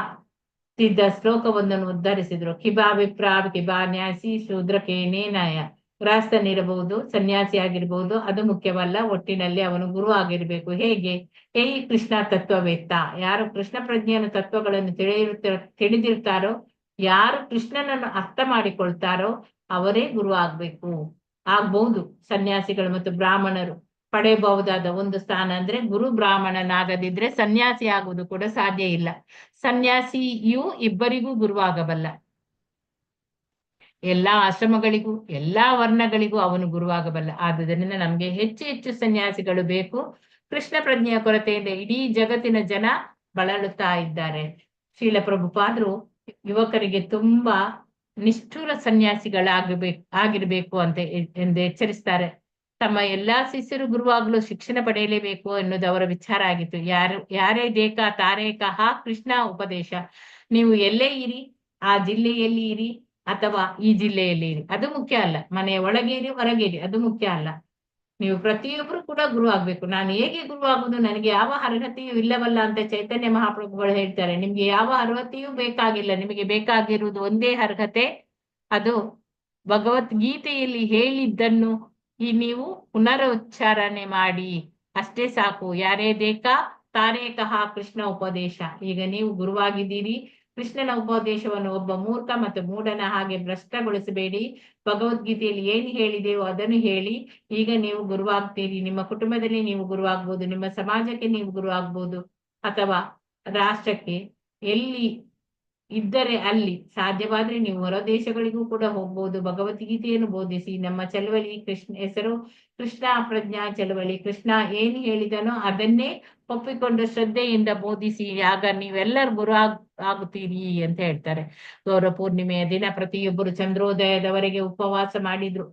ಶ್ಲೋಕವೊಂದನ್ನು ಉದ್ಧರಿಸಿದ್ರು. ಕಿಬಾ ವಿಪ್ರಾ ಕಿಬಾ ನ್ಯಾಸಿ ಶೂದ್ರಕೇನೇನಾಯ. ಗೃಹಸ್ಥನಿರಬಹುದು, ಸನ್ಯಾಸಿ ಆಗಿರ್ಬಹುದು, ಅದು ಮುಖ್ಯವಲ್ಲ. ಒಟ್ಟಿನಲ್ಲಿ ಅವನು ಗುರು ಆಗಿರ್ಬೇಕು. ಹೇಗೆ? ಕೃಷ್ಣ ತತ್ವವೇತ್ತ. ಯಾರು ಕೃಷ್ಣ ಪ್ರಜ್ಞೆಯನ್ನು ತತ್ವಗಳನ್ನು ತಿಳಿದಿರ್ತಾರೋ, ಯಾರು ಕೃಷ್ಣನನ್ನು ಅರ್ಥ ಮಾಡಿಕೊಳ್ತಾರೋ ಅವರೇ ಗುರು ಆಗ್ಬಹುದು. ಸನ್ಯಾಸಿಗಳು ಮತ್ತು ಬ್ರಾಹ್ಮಣರು ಪಡೆಯಬಹುದಾದ ಒಂದು ಸ್ಥಾನ ಅಂದ್ರೆ ಗುರು ಬ್ರಾಹ್ಮಣನಾಗದಿದ್ರೆ ಸನ್ಯಾಸಿ ಆಗುವುದು ಕೂಡ ಸಾಧ್ಯ ಇಲ್ಲ. ಸನ್ಯಾಸಿಯು ಇಬ್ಬರಿಗೂ ಗುರುವಾಗಬಲ್ಲ. ಎಲ್ಲಾ ಆಶ್ರಮಗಳಿಗೂ, ಎಲ್ಲಾ ವರ್ಣಗಳಿಗೂ ಅವನು ಗುರುವಾಗಬಲ್ಲ. ಆದುದರಿಂದ ನಮ್ಗೆ ಹೆಚ್ಚು ಹೆಚ್ಚು ಸನ್ಯಾಸಿಗಳು ಬೇಕು. ಕೃಷ್ಣ ಪ್ರಜ್ಞೆಯ ಕೊರತೆಯಿಂದ ಇಡೀ ಜಗತ್ತಿನ ಜನ ಬಳಲುತ್ತಾ ಇದ್ದಾರೆ. ಶ್ರೀಲ ಪ್ರಭುಪಾದರು ಯುವಕರಿಗೆ ತುಂಬಾ ನಿಷ್ಠುರ ಆಗಿರ್ಬೇಕು ಎಂದು ಎಚ್ಚರಿಸ್ತಾರೆ. ತಮ್ಮ ಎಲ್ಲಾ ಶಿಷ್ಯರು ಗುರುವಾಗಲು ಶಿಕ್ಷಣ ಪಡೆಯಲೇಬೇಕು ಎನ್ನುವುದು ಅವರ ವಿಚಾರ ಆಗಿತ್ತು. ಯಾರೇ ದೇಕ ತಾರೇ ಕಹ ಕೃಷ್ಣ ಉಪದೇಶ. ನೀವು ಎಲ್ಲೇ ಇರಿ, ಆ ಜಿಲ್ಲೆಯಲ್ಲಿ ಇರಿ ಅಥವಾ ಈ ಜಿಲ್ಲೆಯಲ್ಲಿ ಇರಿ, ಅದು ಮುಖ್ಯ ಅಲ್ಲ. ಮನೆಯ ಒಳಗೆ ಇರಿ, ಹೊರಗೆ ಇರಿ, ಅದು ಮುಖ್ಯ ಅಲ್ಲ. ನೀವು ಪ್ರತಿಯೊಬ್ಬರು ಕೂಡ ಗುರು ಆಗ್ಬೇಕು. ನಾನು ಹೇಗೆ ಗುರು ಆಗುದು, ನನಗೆ ಯಾವ ಅರ್ಹತೆಯೂ ಇಲ್ಲವಲ್ಲ ಅಂತ ಚೈತನ್ಯ ಮಹಾಪ್ರಭುಗಳು ಹೇಳ್ತಾರೆ. ನಿಮ್ಗೆ ಯಾವ ಅರ್ಹತೆಯೂ ಬೇಕಾಗಿಲ್ಲ. ನಿಮಗೆ ಬೇಕಾಗಿರುವುದು ಒಂದೇ ಅರ್ಹತೆ, ಅದು ಭಗವದ್ಗೀತೆಯಲ್ಲಿ ಹೇಳಿದ್ದನ್ನು ನೀವು ಪುನರುಚ್ಚಾರಣೆ ಮಾಡಿ, ಅಷ್ಟೇ ಸಾಕು. ಯಾರೇ ದೇಕ ತಾರೇ ಕಹ ಕೃಷ್ಣ ಉಪದೇಶ. ಈಗ ನೀವು ಗುರುವಾಗಿದ್ದೀರಿ. ಕೃಷ್ಣನ ಉಪದೇಶವನ್ನು ಒಬ್ಬ ಮೂರ್ಖ ಮತ್ತು ಮೂಢನ ಹಾಗೆ ಭ್ರಷ್ಟಗೊಳಿಸಬೇಡಿ. ಭಗವದ್ಗೀತೆಯಲ್ಲಿ ಏನು ಹೇಳಿದೆಯೋ ಅದನ್ನು ಹೇಳಿ. ಈಗ ನೀವು ಗುರುವಾಗ್ತೀರಿ. ನಿಮ್ಮ ಕುಟುಂಬದಲ್ಲಿ ನೀವು ಗುರುವಾಗ್ಬೋದು, ನಿಮ್ಮ ಸಮಾಜಕ್ಕೆ ನೀವು ಗುರು ಆಗ್ಬೋದು, ಅಥವಾ ರಾಷ್ಟ್ರಕ್ಕೆ. ಇದ್ದರೆ ಅಲ್ಲಿ ಸಾಧ್ಯವಾದ್ರೆ ನೀವು ಹೊರ ದೇಶಗಳಿಗೂ ಕೂಡ ಹೋಗ್ಬೋದು. ಭಗವದ್ಗೀತೆಯನ್ನು ಬೋಧಿಸಿ ನಮ್ಮ ಚಳವಳಿ ಹೆಸರು ಕೃಷ್ಣ ಪ್ರಜ್ಞಾ ಚಳವಳಿ. ಕೃಷ್ಣ ಏನ್ ಹೇಳಿದನೋ ಅದನ್ನೇ ಒಪ್ಪಿಕೊಂಡು ಶ್ರದ್ಧೆಯಿಂದ ಬೋಧಿಸಿ, ಆಗ ನೀವೆಲ್ಲರೂ ಗುರು ಆಗುತ್ತೀರಿ ಅಂತ ಹೇಳ್ತಾರೆ. ಗೌರ ಪೂರ್ಣಿಮೆಯ ದಿನ ಪ್ರತಿಯೊಬ್ಬರು ಚಂದ್ರೋದಯದವರೆಗೆ ಉಪವಾಸ ಮಾಡಿದ್ರು.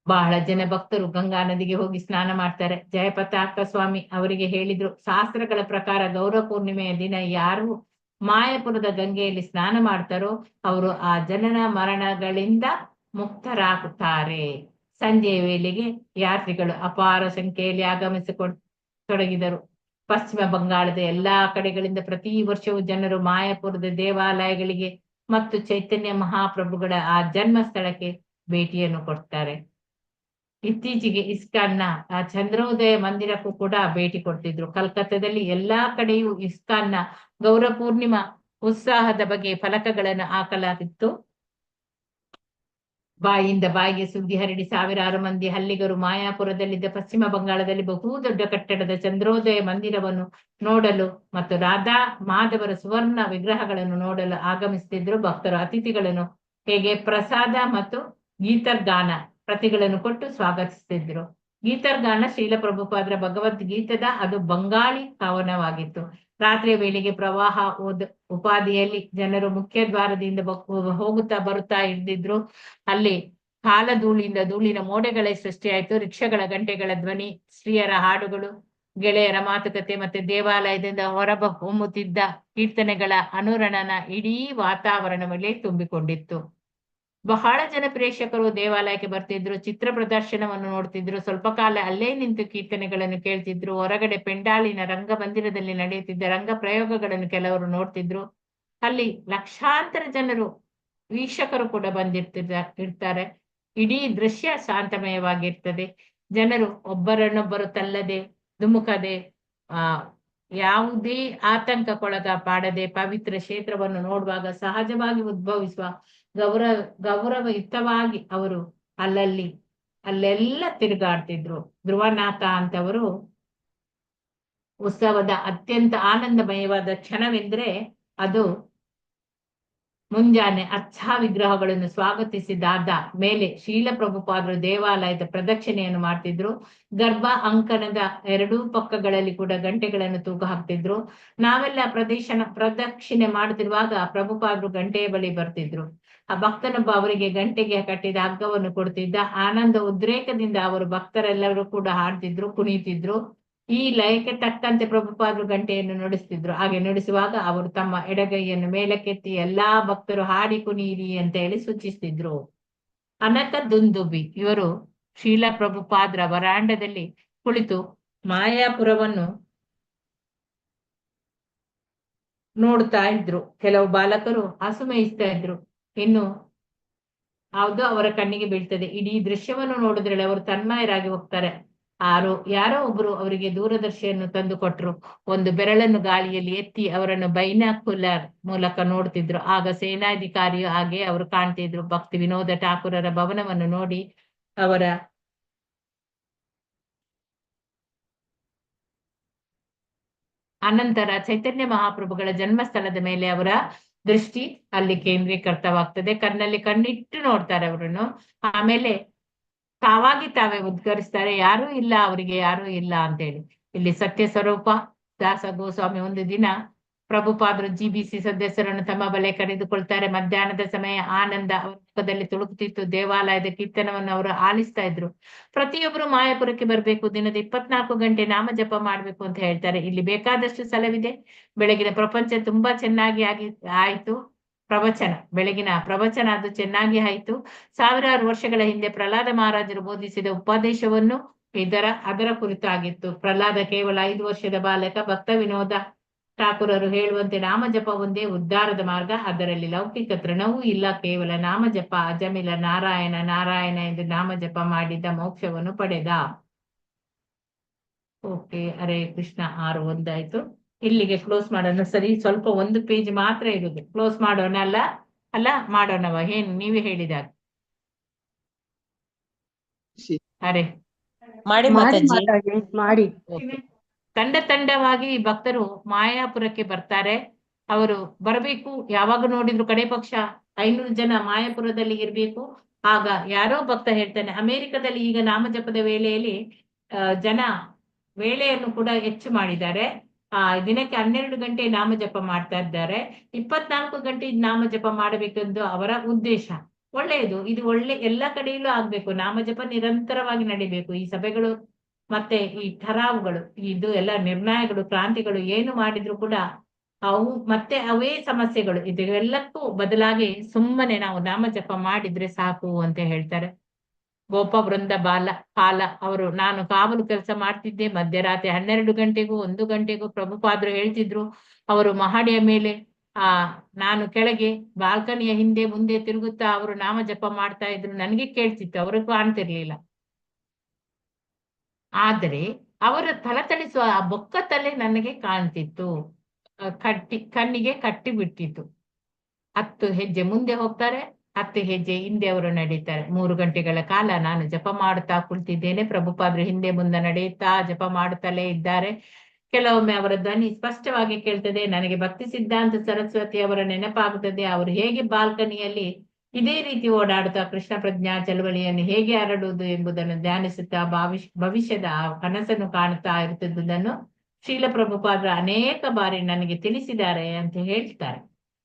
ಬಹಳ ಜನ ಭಕ್ತರು ಗಂಗಾ ನದಿಗೆ ಹೋಗಿ ಸ್ನಾನ ಮಾಡ್ತಾರೆ. ಜಯಪತಾಕ ಸ್ವಾಮಿ ಅವರಿಗೆ ಹೇಳಿದ್ರು, ಶಾಸ್ತ್ರಗಳ ಪ್ರಕಾರ ಗೌರ ಪೂರ್ಣಿಮೆಯ ದಿನ ಯಾರು ಮಾಯಾಪುರದ ಗಂಗೆಯಲ್ಲಿ ಸ್ನಾನ ಮಾಡ್ತಾರೋ ಅವರು ಆ ಜನನ ಮರಣಗಳಿಂದ ಮುಕ್ತರಾಗುತ್ತಾರೆ. ಸಂಜೆಯ ವೇಳೆಗೆ ಯಾತ್ರಿಗಳು ಅಪಾರ ಸಂಖ್ಯೆಯಲ್ಲಿ ಆಗಮಿಸಿಕೊಡತೊಡಗಿದರು. ಪಶ್ಚಿಮ ಬಂಗಾಳದ ಎಲ್ಲಾ ಕಡೆಗಳಿಂದ ಪ್ರತಿ ವರ್ಷವೂ ಜನರು ಮಾಯಾಪುರದ ದೇವಾಲಯಗಳಿಗೆ ಮತ್ತು ಚೈತನ್ಯ ಮಹಾಪ್ರಭುಗಳ ಆ ಜನ್ಮ ಸ್ಥಳಕ್ಕೆ ಭೇಟಿಯನ್ನು ಕೊಡ್ತಾರೆ. ಇತ್ತೀಚೆಗೆ ಇಸ್ಕಾನ್ನ ಆ ಚಂದ್ರೋದಯ ಮಂದಿರಕ್ಕೂ ಕೂಡ ಭೇಟಿ ಕೊಡ್ತಿದ್ರು. ಕಲ್ಕತ್ತಾದಲ್ಲಿ ಎಲ್ಲಾ ಕಡೆಯೂ ಇಸ್ಕಾನ್ನ ಗೌರ ಪೂರ್ಣಿಮಾ ಉತ್ಸಾಹದ ಬಗ್ಗೆ ಫಲಕಗಳನ್ನು ಹಾಕಲಾಗಿತ್ತು. ಬಾಯಿಯಿಂದ ಬಾಯಿಗೆ ಸುದ್ದಿ ಹರಡಿ ಸಾವಿರಾರು ಮಂದಿ ಹಳ್ಳಿಗರು ಮಾಯಾಪುರದಲ್ಲಿದ್ದ ಪಶ್ಚಿಮ ಬಂಗಾಳದಲ್ಲಿ ಬಹು ದೊಡ್ಡ ಕಟ್ಟಡದ ಚಂದ್ರೋದಯ ಮಂದಿರವನ್ನು ನೋಡಲು ಮತ್ತು ರಾಧಾ ಮಾಧವರ ಸುವರ್ಣ ವಿಗ್ರಹಗಳನ್ನು ನೋಡಲು ಆಗಮಿಸುತ್ತಿದ್ರು. ಭಕ್ತರು ಅತಿಥಿಗಳನ್ನು ಹೇಗೆ ಪ್ರಸಾದ ಮತ್ತು ಗೀತರ್ಗಾನ ಪ್ರತಿಗಳನ್ನು ಕೊಟ್ಟು ಸ್ವಾಗತಿಸುತ್ತಿದ್ರು. ಗೀತರ್ಗಾನ ಶ್ರೀಲ ಪ್ರಭುಪಾದರ ಭಗವದ್ಗೀತದ ಅದು ಬಂಗಾಳಿ ಕವನವಾಗಿತ್ತು. ರಾತ್ರಿಯ ವೇಳೆಗೆ ಪ್ರವಾಹ ಉಪಾಧಿಯಲ್ಲಿ ಜನರು ಮುಖ್ಯ ದ್ವಾರದಿಂದ ಹೋಗುತ್ತಾ ಬರುತ್ತಾ ಇದ್ದಿದ್ರು. ಅಲ್ಲಿ ಕಾಲಧೂಳಿಯಿಂದ ಧೂಳಿನ ಮೋಡೆಗಳೇ ಸೃಷ್ಟಿಯಾಯಿತು. ರಿಕ್ಷಾಗಳ ಗಂಟೆಗಳ ಧ್ವನಿ, ಸ್ತ್ರೀಯರ ಹಾಡುಗಳು, ಗೆಳೆಯರ ಮಾತುಕತೆ ಮತ್ತೆ ದೇವಾಲಯದಿಂದ ಹೊರಹೊಮ್ಮುತ್ತಿದ್ದ ಕೀರ್ತನೆಗಳ ಅನುರಣನ ಇಡೀ ವಾತಾವರಣದಲ್ಲಿ ತುಂಬಿಕೊಂಡಿತ್ತು. ಬಹಳ ಜನ ಪ್ರೇಕ್ಷಕರು ದೇವಾಲಯಕ್ಕೆ ಬರ್ತಿದ್ರು, ಚಿತ್ರ ಪ್ರದರ್ಶನವನ್ನು ನೋಡ್ತಿದ್ರು, ಸ್ವಲ್ಪ ಕಾಲ ಅಲ್ಲೇ ನಿಂತು ಕೀರ್ತನೆಗಳನ್ನು ಕೇಳ್ತಿದ್ರು. ಹೊರಗಡೆ ಪೆಂಡಾಲಿನ ರಂಗಮಂದಿರದಲ್ಲಿ ನಡೆಯುತ್ತಿದ್ದ ರಂಗ ಪ್ರಯೋಗಗಳನ್ನು ಕೆಲವರು ನೋಡ್ತಿದ್ರು. ಅಲ್ಲಿ ಲಕ್ಷಾಂತರ ಜನರು ವೀಕ್ಷಕರು ಕೂಡ ಇರ್ತಾರೆ. ಇಡೀ ದೃಶ್ಯ ಶಾಂತಮಯವಾಗಿರ್ತದೆ. ಜನರು ಒಬ್ಬರನ್ನೊಬ್ಬರು ತಲ್ಲದೆ ಧುಮುಕದೆ ಯಾವುದೇ ಆತಂಕಕ್ಕೊಳಗಾಡದೆ ಪವಿತ್ರ ಕ್ಷೇತ್ರವನ್ನು ನೋಡುವಾಗ ಸಹಜವಾಗಿ ಉದ್ಭವಿಸುವ ಗೌರವಯುತವಾಗಿ ಅವರು ಅಲ್ಲೆಲ್ಲ ತಿರುಗಾಡ್ತಿದ್ರು. ಧ್ರುವನಾಥ ಅಂತವರು ಉತ್ಸವದ ಅತ್ಯಂತ ಆನಂದಮಯವಾದ ಕ್ಷಣವೆಂದ್ರೆ ಅದು ಮುಂಜಾನೆ ಅರ್ಚಾ ವಿಗ್ರಹಗಳನ್ನು ಸ್ವಾಗತಿಸಿದಾದ ಮೇಲೆ ಶೀಲ ಪ್ರಭುಪಾದರು ದೇವಾಲಯದ ಪ್ರದಕ್ಷಿಣೆಯನ್ನು ಮಾಡ್ತಿದ್ರು. ಗರ್ಭ ಅಂಕಣದ ಎರಡೂ ಪಕ್ಕಗಳಲ್ಲಿ ಕೂಡ ಗಂಟೆಗಳನ್ನು ತೂಗು ಹಾಕ್ತಿದ್ರು. ನಾವೆಲ್ಲ ಪ್ರದಕ್ಷಿಣೆ ಮಾಡುತ್ತಿರುವಾಗ ಪ್ರಭುಪಾದರು ಗಂಟೆಯ ಬಳಿ ಬರ್ತಿದ್ರು. ಆ ಭಕ್ತನೊಬ್ಬ ಅವರಿಗೆ ಗಂಟೆಗೆ ಕಟ್ಟಿದ ಹಗ್ಗವನ್ನು ಕೊಡ್ತಿದ್ದ. ಆನಂದ ಉದ್ರೇಕದಿಂದ ಅವರು ಭಕ್ತರೆಲ್ಲರೂ ಕೂಡ ಹಾಡ್ತಿದ್ರು, ಕುಣಿತಿದ್ರು. ಈ ಲಯಕ್ಕೆ ತಕ್ಕಂತೆ ಪ್ರಭುಪಾದರು ಗಂಟೆಯನ್ನು ನುಡಿಸ್ತಿದ್ರು. ಹಾಗೆ ನುಡಿಸುವಾಗ ಅವರು ತಮ್ಮ ಎಡಗೈಯನ್ನು ಮೇಲಕ್ಕೆತ್ತಿ ಎಲ್ಲಾ ಭಕ್ತರು ಹಾಡಿ ಕುಣಿಯಿರಿ ಅಂತ ಹೇಳಿ ಸೂಚಿಸ್ತಿದ್ರು. ಅನಕ ದುಂದುಬಿ ಇವರು ಶೀಲ ಪ್ರಭುಪಾದರ ವರಾಂಡದಲ್ಲಿ ಕುಳಿತು ಮಾಯಾಪುರವನ್ನು ನೋಡ್ತಾ ಇದ್ರು. ಕೆಲವು ಬಾಲಕರು ಹಸು ಮೇಯಿಸ್ತಾ ಇದ್ರು. ಇನ್ನು ಯಾವುದು ಅವರ ಕಣ್ಣಿಗೆ ಬೀಳ್ತದೆ. ಇಡೀ ದೃಶ್ಯವನ್ನು ನೋಡಿದ್ರಲ್ಲಿ ಅವರು ತನ್ಮಯರಾಗಿ ಹೋಗ್ತಾರೆ. ಯಾರೋ ಒಬ್ರು ಅವರಿಗೆ ದೂರದರ್ಶಿಯನ್ನು ತಂದು ಕೊಟ್ರು. ಒಂದು ಬೆರಳನ್ನು ಗಾಳಿಯಲ್ಲಿ ಎತ್ತಿ ಅವರನ್ನು ಬೈನಾಕ್ಯುಲರ್ ಮೂಲಕ ನೋಡ್ತಿದ್ರು. ಆಗ ಸೇನಾಧಿಕಾರಿಯು ಹಾಗೆ ಅವರು ಕಾಣ್ತಿದ್ರು. ಭಕ್ತಿ ವಿನೋದ ಠಾಕೂರರ ಭವನವನ್ನು ನೋಡಿ ಅವರ ಅನಂತರ ಚೈತನ್ಯ ಮಹಾಪ್ರಭುಗಳ ಜನ್ಮಸ್ಥಳದ ಮೇಲೆ ಅವರ ದೃಷ್ಟಿ ಅಲ್ಲಿ ಕೇಂದ್ರೀಕೃತವಾಗ್ತದೆ. ಕಣ್ಣಲ್ಲಿ ಕಣ್ಣಿಟ್ಟು ನೋಡ್ತಾರೆ ಅವರನ್ನು. ಆಮೇಲೆ ತಾವಾಗಿ ತಾವೇ ಉದ್ಗರಿಸ್ತಾರೆ, ಯಾರೂ ಇಲ್ಲ ಅವರಿಗೆ, ಯಾರೂ ಇಲ್ಲ ಅಂತೇಳಿ. ಇಲ್ಲಿ ಸತ್ಯ ಸ್ವರೂಪ ದಾಸ ಗೋಸ್ವಾಮಿ ಒಂದು ದಿನ ಪ್ರಭುಪಾದರು GBC ಸದಸ್ಯರನ್ನು ತಮ್ಮ ಬಲೆ ಕರೆದುಕೊಳ್ತಾರೆ. ಮಧ್ಯಾಹ್ನದ ಸಮಯ ಆನಂದ ಅವರ ಮುಖದಲ್ಲಿ ತುಳುಕುತ್ತಿತ್ತು. ದೇವಾಲಯದ ಕೀರ್ತನವನ್ನು ಅವರು ಆಲಿಸ್ತಾ ಇದ್ರು. ಪ್ರತಿಯೊಬ್ಬರು ಮಾಯಾಪುರಕ್ಕೆ ಬರ್ಬೇಕು, ದಿನದ 24 ಗಂಟೆ ನಾಮ ಜಪ ಮಾಡ್ಬೇಕು ಅಂತ ಹೇಳ್ತಾರೆ. ಇಲ್ಲಿ ಬೇಕಾದಷ್ಟು ಸ್ಥಳವಿದೆ. ಬೆಳಗಿನ ಪ್ರಪಂಚ ತುಂಬಾ ಚೆನ್ನಾಗಿ ಆಯ್ತು. ಬೆಳಗಿನ ಪ್ರವಚನ ಅದು ಚೆನ್ನಾಗಿ ಆಯ್ತು. ಸಾವಿರಾರು ವರ್ಷಗಳ ಹಿಂದೆ ಪ್ರಹ್ಲಾದ ಮಹಾರಾಜರು ಬೋಧಿಸಿದ ಉಪದೇಶವನ್ನು ಅದರ ಕುರಿತಾಗಿತ್ತು. ಪ್ರಹ್ಲಾದ ಕೇವಲ 5 ವರ್ಷದ ಬಾಲಕ. ಭಕ್ತ ವಿನೋದ ಠಾಕೂರರು ಹೇಳುವಂತೆ ನಾಮಜಪ ಒಂದೇ ಉದ್ಧಾರದ ಮಾರ್ಗ. ಅದರಲ್ಲಿ ಲೌಕಿಕ ತೃಣವೂ ಇಲ್ಲ. ಕೇವಲ ನಾಮಜಪ ಅಜಮಿಲ ನಾರಾಯಣ ನಾರಾಯಣ ಎಂದು ನಾಮಜಪ ಮಾಡಿದ್ದ ಮೋಕ್ಷವನ್ನು ಪಡೆದ. ಓಕೆ, ಹರೇ ಕೃಷ್ಣ. 6:1 ಆಯ್ತು. ಇಲ್ಲಿಗೆ ಕ್ಲೋಸ್ ಮಾಡೋಣ. ಸರಿ, ಸ್ವಲ್ಪ ಒಂದು ಪೇಜ್ ಮಾತ್ರ ಇರುದು. ಕ್ಲೋಸ್ ಮಾಡೋಣ ಅಲ್ಲ ಮಾಡೋಣವ? ಏನು ನೀವೇ ಹೇಳಿದಾಗ? ಅರೆ ಮಾಡಿ ಮಾತಾಜಿ. ಮಾಡಿ. ತಂಡವಾಗಿ ಭಕ್ತರು ಮಾಯಾಪುರಕ್ಕೆ ಬರ್ತಾರೆ. ಅವರು ಬರಬೇಕು. ಯಾವಾಗ ನೋಡಿದ್ರು ಕಡೆ ಪಕ್ಷ 500 ಜನ ಮಾಯಾಪುರದಲ್ಲಿ ಇರ್ಬೇಕು. ಆಗ ಯಾರೋ ಭಕ್ತ ಹೇಳ್ತಾನೆ, ಅಮೆರಿಕದಲ್ಲಿ ಈಗ ನಾಮಜಪದ ವೇಳೆಯಲ್ಲಿ ಜನ ವೇಳೆಯನ್ನು ಕೂಡ ಹೆಚ್ಚು ಮಾಡಿದ್ದಾರೆ. ದಿನಕ್ಕೆ 12 ಗಂಟೆ ನಾಮಜಪ ಮಾಡ್ತಾ ಇದ್ದಾರೆ. 24 ಗಂಟೆ ನಾಮಜಪ ಮಾಡಬೇಕೆಂದು ಅವರ ಉದ್ದೇಶ. ಒಳ್ಳೆಯದು, ಇದು ಒಳ್ಳೆ ಎಲ್ಲ ಕಡೆಯಲ್ಲೂ ಆಗ್ಬೇಕು. ನಾಮಜಪ ನಿರಂತರವಾಗಿ ನಡಿಬೇಕು. ಈ ಸಭೆಗಳು ಮತ್ತೆ ಈ ಠರಾವುಗಳು, ಇದು ಎಲ್ಲ ನಿರ್ಣಯಗಳು, ಕ್ರಾಂತಿಗಳು ಏನು ಮಾಡಿದ್ರು ಕೂಡ ಅವು ಮತ್ತೆ ಅವೇ ಸಮಸ್ಯೆಗಳು. ಇದೆಲ್ಲಕ್ಕೂ ಬದಲಾಗಿ ಸುಮ್ಮನೆ ನಾವು ನಾಮಜಪ ಮಾಡಿದ್ರೆ ಸಾಕು ಅಂತ ಹೇಳ್ತಾರೆ. ಗೋಪ ವೃಂದ ಪಾಲ ಅವರು, ನಾನು ಕಾವಲು ಕೆಲಸ ಮಾಡ್ತಿದ್ದೆ. ಮಧ್ಯರಾತ್ರಿ 12 ಗಂಟೆಗೂ 1 ಗಂಟೆಗೂ ಪ್ರಭುಪಾದರು ಹೇಳ್ತಿದ್ರು. ಅವರು ಮಹಡಿಯ ಮೇಲೆ ನಾನು ಕೆಳಗೆ ಬಾಲ್ಕನಿಯ ಹಿಂದೆ ಮುಂದೆ ತಿರುಗುತ್ತಾ ಅವರು ನಾಮ ಜಪ ಮಾಡ್ತಾ ಇದ್ರು. ನನಗೆ ಕೇಳ್ತಿತ್ತು, ಅವ್ರಿಗೆ ಕಾಣ್ತಿರ್ಲಿಲ್ಲ. ಆದರೆ ಅವರ ಥಳಥಳಿಸುವ ಆ ಬೊಕ್ಕ ತಲೆ ನನಗೆ ಕಾಣ್ತಿತ್ತು. ಕಣ್ಣಿಗೆ ಕಟ್ಟಿ ಬಿಟ್ಟಿತ್ತು. 10 ಹೆಜ್ಜೆ ಮುಂದೆ ಹೋಗ್ತಾರೆ, 10 ಹೆಜ್ಜೆ ಹಿಂದೆ ಅವರು ನಡೀತಾರೆ. 3 ಗಂಟೆಗಳ ಕಾಲ ನಾನು ಜಪ ಮಾಡುತ್ತಾ ಕುಳಿತಿದ್ದೇನೆ. ಪ್ರಭುಪಾದರು ಹಿಂದೆ ಮುಂದೆ ನಡೆಯುತ್ತಾ ಜಪ ಮಾಡುತ್ತಲೇ ಇದ್ದಾರೆ. ಕೆಲವೊಮ್ಮೆ ಅವರ ಧ್ವನಿ ಸ್ಪಷ್ಟವಾಗಿ ಕೇಳ್ತದೆ. ನನಗೆ ಭಕ್ತಿ ಸಿದ್ಧಾಂತ ಸರಸ್ವತಿ ಅವರ ನೆನಪಾಗುತ್ತದೆ. ಅವರು ಹೇಗೆ ಬಾಲ್ಕನಿಯಲ್ಲಿ ಇದೇ ರೀತಿ ಓಡಾಡುತ್ತಾ ಕೃಷ್ಣ ಪ್ರಜ್ಞಾ ಚಳವಳಿಯನ್ನು ಹೇಗೆ ಹರಡುವುದು ಎಂಬುದನ್ನು ಧ್ಯಾನಿಸುತ್ತಾ ಭವಿಷ್ಯದ ಕನಸನ್ನು ಕಾಣುತ್ತಾ ಇರುತ್ತಿದ್ದುದನ್ನು ಶ್ರೀಲ ಪ್ರಭುಪಾದರು ಅನೇಕ ಬಾರಿ ನನಗೆ ತಿಳಿಸಿದ್ದಾರೆ ಅಂತ ಹೇಳ್ತಾರೆ.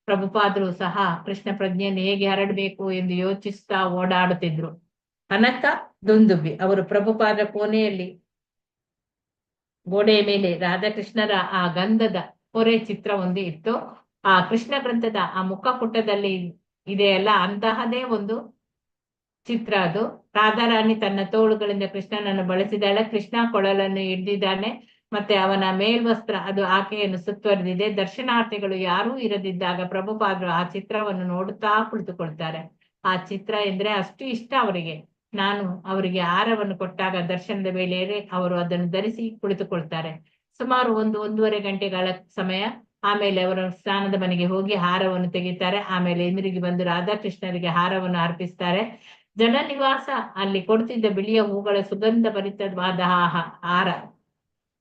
ಪ್ರಭುಪಾದರು ಸಹ ಕೃಷ್ಣ ಪ್ರಜ್ಞೆಯನ್ನು ಹೇಗೆ ಹರಡಬೇಕು ಎಂದು ಯೋಚಿಸ್ತಾ ಓಡಾಡುತ್ತಿದ್ರು. ಕನಕ ದುಂದುಬಿ ಅವರು ಪ್ರಭುಪಾದರ ಕೋಣೆಯಲ್ಲಿ ಗೋಡೆಯ ಮೇಲೆ ರಾಧಾಕೃಷ್ಣರ ಆ ಗಂಧದ ಹೊರೆ ಚಿತ್ರ ಒಂದು ಇತ್ತು. ಆ ಕೃಷ್ಣ ಗ್ರಂಥದ ಆ ಮುಖಪುಟದಲ್ಲಿ ಇದೆಯಲ್ಲ, ಅಂತಹದೇ ಒಂದು ಚಿತ್ರ ಅದು. ರಾಧಾರಾಣಿ ತನ್ನ ತೋಳುಗಳಿಂದ ಕೃಷ್ಣನನ್ನು ಬಳಸಿದಾಳೆ. ಕೃಷ್ಣ ಕೊಳಲನ್ನು ಹಿಡಿದಿದ್ದಾನೆ. ಮತ್ತೆ ಅವನ ಮೇಲ್ವಸ್ತ್ರ ಅದು ಆಕೆಯನ್ನು ಸುತ್ತುವರೆದಿದೆ. ದರ್ಶನಾರ್ಥಿಗಳು ಯಾರೂ ಇರದಿದ್ದಾಗ ಪ್ರಭುಪಾದರು ಆ ಚಿತ್ರವನ್ನು ನೋಡುತ್ತಾ ಕುಳಿತುಕೊಳ್ತಾರೆ. ಆ ಚಿತ್ರ ಎಂದ್ರೆ ಅಷ್ಟು ಇಷ್ಟ ಅವರಿಗೆ. ನಾನು ಅವರಿಗೆ ಹಾರವನ್ನು ಕೊಟ್ಟಾಗ ದರ್ಶನದ ವೇಳೆಯಲ್ಲಿ ಅವರು ಅದನ್ನು ಧರಿಸಿ ಕುಳಿತುಕೊಳ್ತಾರೆ. ಸುಮಾರು 1-1.5 ಗಂಟೆಗಳ ಸಮಯ. ಆಮೇಲೆ ಅವರು ಸ್ನಾನದ ಮನೆಗೆ ಹೋಗಿ ಹಾರವನ್ನು ತೆಗಿತಾರೆ. ಆಮೇಲೆ ಹಿಂದಿರುಗಿ ಬಂದು ರಾಧಾಕೃಷ್ಣರಿಗೆ ಹಾರವನ್ನು ಅರ್ಪಿಸ್ತಾರೆ. ಜನನಿವಾಸ ಅಲ್ಲಿ ಕೊಡ್ತಿದ್ದ ಬಿಳಿಯ ಹೂಗಳ ಸುಗಂಧ ಭರಿತವಾದ ಹಾರ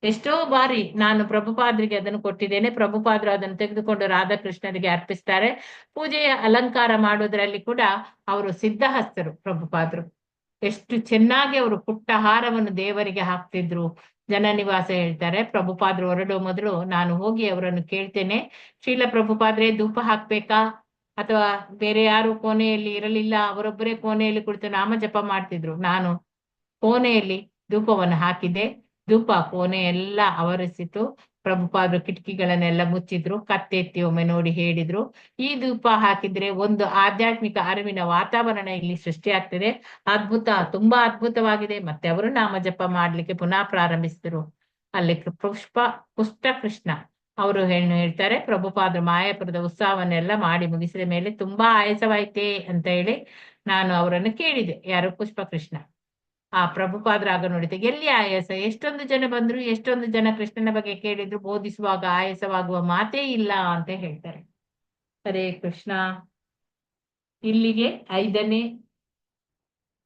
ಎಷ್ಟೋ ಬಾರಿ ನಾನು ಪ್ರಭುಪಾದರಿಗೆ ಅದನ್ನು ಕೊಟ್ಟಿದ್ದೇನೆ. ಪ್ರಭುಪಾದರು ಅದನ್ನು ತೆಗೆದುಕೊಂಡು ರಾಧಾಕೃಷ್ಣರಿಗೆ ಅರ್ಪಿಸ್ತಾರೆ. ಪೂಜೆಯ ಅಲಂಕಾರ ಮಾಡೋದ್ರಲ್ಲಿ ಕೂಡ ಅವರು ಸಿದ್ಧಹಸ್ತರು. ಪ್ರಭುಪಾದರು ಎಷ್ಟು ಚೆನ್ನಾಗಿ ಅವರು ಪುಟ್ಟ ಹಾರವನ್ನು ದೇವರಿಗೆ ಹಾಕ್ತಿದ್ರು. ಜನನಿವಾಸ ಹೇಳ್ತಾರೆ, ಪ್ರಭುಪಾದರು ಹೊರಡೋ ಮೊದಲು ನಾನು ಹೋಗಿ ಅವರನ್ನು ಕೇಳ್ತೇನೆ, ಶ್ರೀಲ ಪ್ರಭುಪಾದ್ರೆ ಧೂಪ ಹಾಕ್ಬೇಕಾ ಅಥವಾ ಬೇರೆ ಯಾರು ಕೋಣೆಯಲ್ಲಿ ಇರಲಿಲ್ಲ, ಅವರೊಬ್ಬರೇ ಕೋಣೆಯಲ್ಲಿ ಕುಳಿತು ನಾಮ ಜಪ ಮಾಡ್ತಿದ್ರು. ನಾನು ಕೋಣೆಯಲ್ಲಿ ಧೂಪವನ್ನು ಹಾಕಿದ್ದೆ. ಧೂಪ ಕೋಣೆ ಎಲ್ಲ ಆವರಿಸಿತು. ಪ್ರಭುಪಾದರು ಕಿಟಕಿಗಳನ್ನೆಲ್ಲ ಮುಚ್ಚಿದ್ರು. ಕತ್ತೆತ್ತಿ ಒಮ್ಮೆ ನೋಡಿ ಹೇಳಿದ್ರು, ಈ ಧೂಪ ಹಾಕಿದ್ರೆ ಒಂದು ಆಧ್ಯಾತ್ಮಿಕ ಅರಿವಿನ ವಾತಾವರಣ ಇಲ್ಲಿ ಸೃಷ್ಟಿಯಾಗ್ತದೆ. ಅದ್ಭುತ, ತುಂಬಾ ಅದ್ಭುತವಾಗಿದೆ. ಮತ್ತೆ ಅವರು ನಾಮ ಜಪ ಮಾಡ್ಲಿಕ್ಕೆ ಪುನಃ ಪ್ರಾರಂಭಿಸಿದ್ರು. ಅಲ್ಲಿ ಪುಷ್ಟ ಕೃಷ್ಣ ಅವರು ಹೇಳ್ತಾರೆ, ಪ್ರಭುಪಾದರು ಮಾಯಾಪುರದ ಉತ್ಸವವನ್ನೆಲ್ಲ ಮಾಡಿ ಮುಗಿಸಿದ ಮೇಲೆ ತುಂಬಾ ಆಯಾಸವಾಯ್ತೆ ಅಂತ ಹೇಳಿ ನಾನು ಅವರನ್ನು ಕೇಳಿದೆ. ಯಾರು? ಪುಷ್ಪ ಕೃಷ್ಣ. ಆ ಪ್ರಭುಪಾದ್ರ ಆಗ ನೋಡಿದೆ, ಎಲ್ಲಿ ಆಯಾಸ, ಎಷ್ಟೊಂದು ಜನ ಬಂದ್ರು, ಎಷ್ಟೊಂದು ಜನ ಕೃಷ್ಣನ ಬಗ್ಗೆ ಕೇಳಿದ್ರು, ಬೋಧಿಸುವಾಗ ಆಯಾಸವಾಗುವ ಮಾತೇ ಇಲ್ಲ ಅಂತ ಹೇಳ್ತಾರೆ. ಹರೇ ಕೃಷ್ಣ. ಇಲ್ಲಿಗೆ 5ನೇ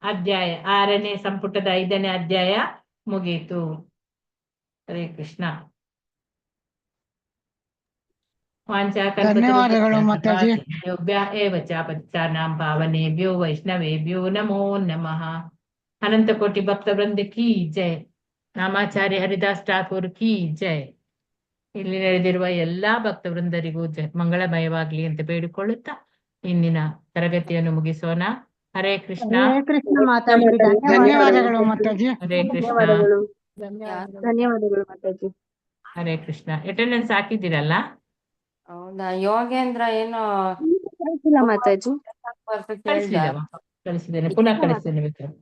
ಅಧ್ಯಾಯ, 6ನೇ ಸಂಪುಟದ 5ನೇ ಅಧ್ಯಾಯ ಮುಗೀತು. ಹರೇ ಕೃಷ್ಣ. ಧನ್ಯವಾದಗಳು ಮಾತಾಜಿ. ಭಾವನೆಭ್ಯೋ ವೈಷ್ಣವೇಭ್ಯೋ ನಮೋ ನಮಃ. ಅನಂತ ಕೋಟಿ ಭಕ್ತ ವೃಂದ ಕಿ ಜೈ. ನಾಮಾಚಾರ್ಯ ಹರಿದಾಸ್ ಠಾಕೂರ್ ಕಿ ಜೈ. ಇಲ್ಲಿ ನಡೆದಿರುವ ಎಲ್ಲಾ ಭಕ್ತ ವೃಂದರಿಗೂ ಮಂಗಳಮಯವಾಗ್ಲಿ ಅಂತ ಬೇಡಿಕೊಳ್ಳುತ್ತಾ ಇಂದಿನ ತರಗತಿಯನ್ನು ಮುಗಿಸೋಣ. ಹರೇ ಕೃಷ್ಣ. ಹರೇ ಕೃಷ್ಣ ಮಾತಾಜಿ. ಧನ್ಯವಾದಗಳು ಮಾತಾಜಿ. ಹರೇ ಕೃಷ್ಣ. ಧನ್ಯವಾದಗಳು ಮಾತಾಜಿ. ಹರೇ ಕೃಷ್ಣ. ಅಟೆಂಡೆನ್ಸ್ ಹಾಕಿದ್ದೀರಲ್ಲ? ಹೌದಾ? ಯೋಗೇಂದ್ರ ಏನೋ ಕಳಿಸಿಲ್ಲ ಮಾತಾಜಿ. ಕಳಿಸಿದ್ದೇನೆ, ಪುನಃ ಕಳಿಸ್ತೇನೆ. ಬೇಕಾದ್ರೆ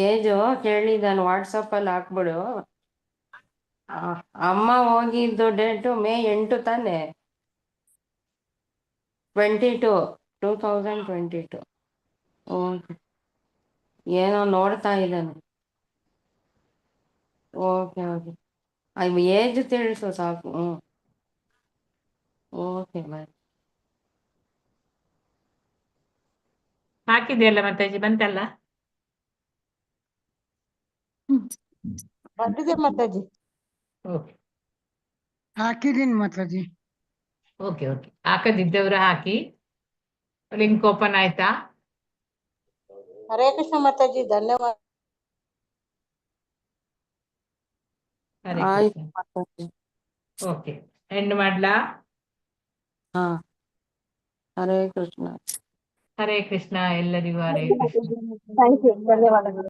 ಏಜು ಕೇಳಿದ್ದಾನೆ, ವಾಟ್ಸಪ್ ಅಲ್ಲಿ ಹಾಕ್ಬಿಡು. ಅಮ್ಮ ಹೋಗಿದ್ದು ಡೇಟು ಮೇ 8 ತಾನೆ, 2022. ಓಕೆ, ಏನೋ ನೋಡ್ತಾ ಇದ್ದಾನೆ. ಓಕೆ ಓಕೆ, ಏಜ್ ತಿಳಿಸು ಸಾಕು. Okay bye. ಹಾಕಿದೆಯಲ್ಲ ಮಾತಾಜಿ? ಬಂತಲ್ಲ? ಬಂದಿದೆ ಮಾತಾಜಿ. ಓಕೆ. ಹಾಕಿದೀನಿ ಮಾತಾಜಿ. ಓಕೆ ಹಾಕದಿದ್ದವ್ರು ಹಾಕಿ. ಲಿಂಕ್ ಓಪನ್ ಆಯ್ತಾ? ಹರೇ ಕೃಷ್ಣ ಮಾತಾಜಿ, ಧನ್ಯವಾದ. ಹರೇ ಆಯ್ತು ಕೃಷ್ಣ. ಮಾತಾಜಿ. ಓಕೆ, ಎಂಡ್ ಮಾಡ್ಲಾ? ಹಾ, ಹರೇ ಕೃಷ್ಣ. ಹರೇ ಕೃಷ್ಣ ಎಲ್ಲರಿಗೂ ಹರೇ ಕೃಷ್ಣ. ಥ್ಯಾಂಕ್ ಯು, ಧನ್ಯವಾದಗಳು.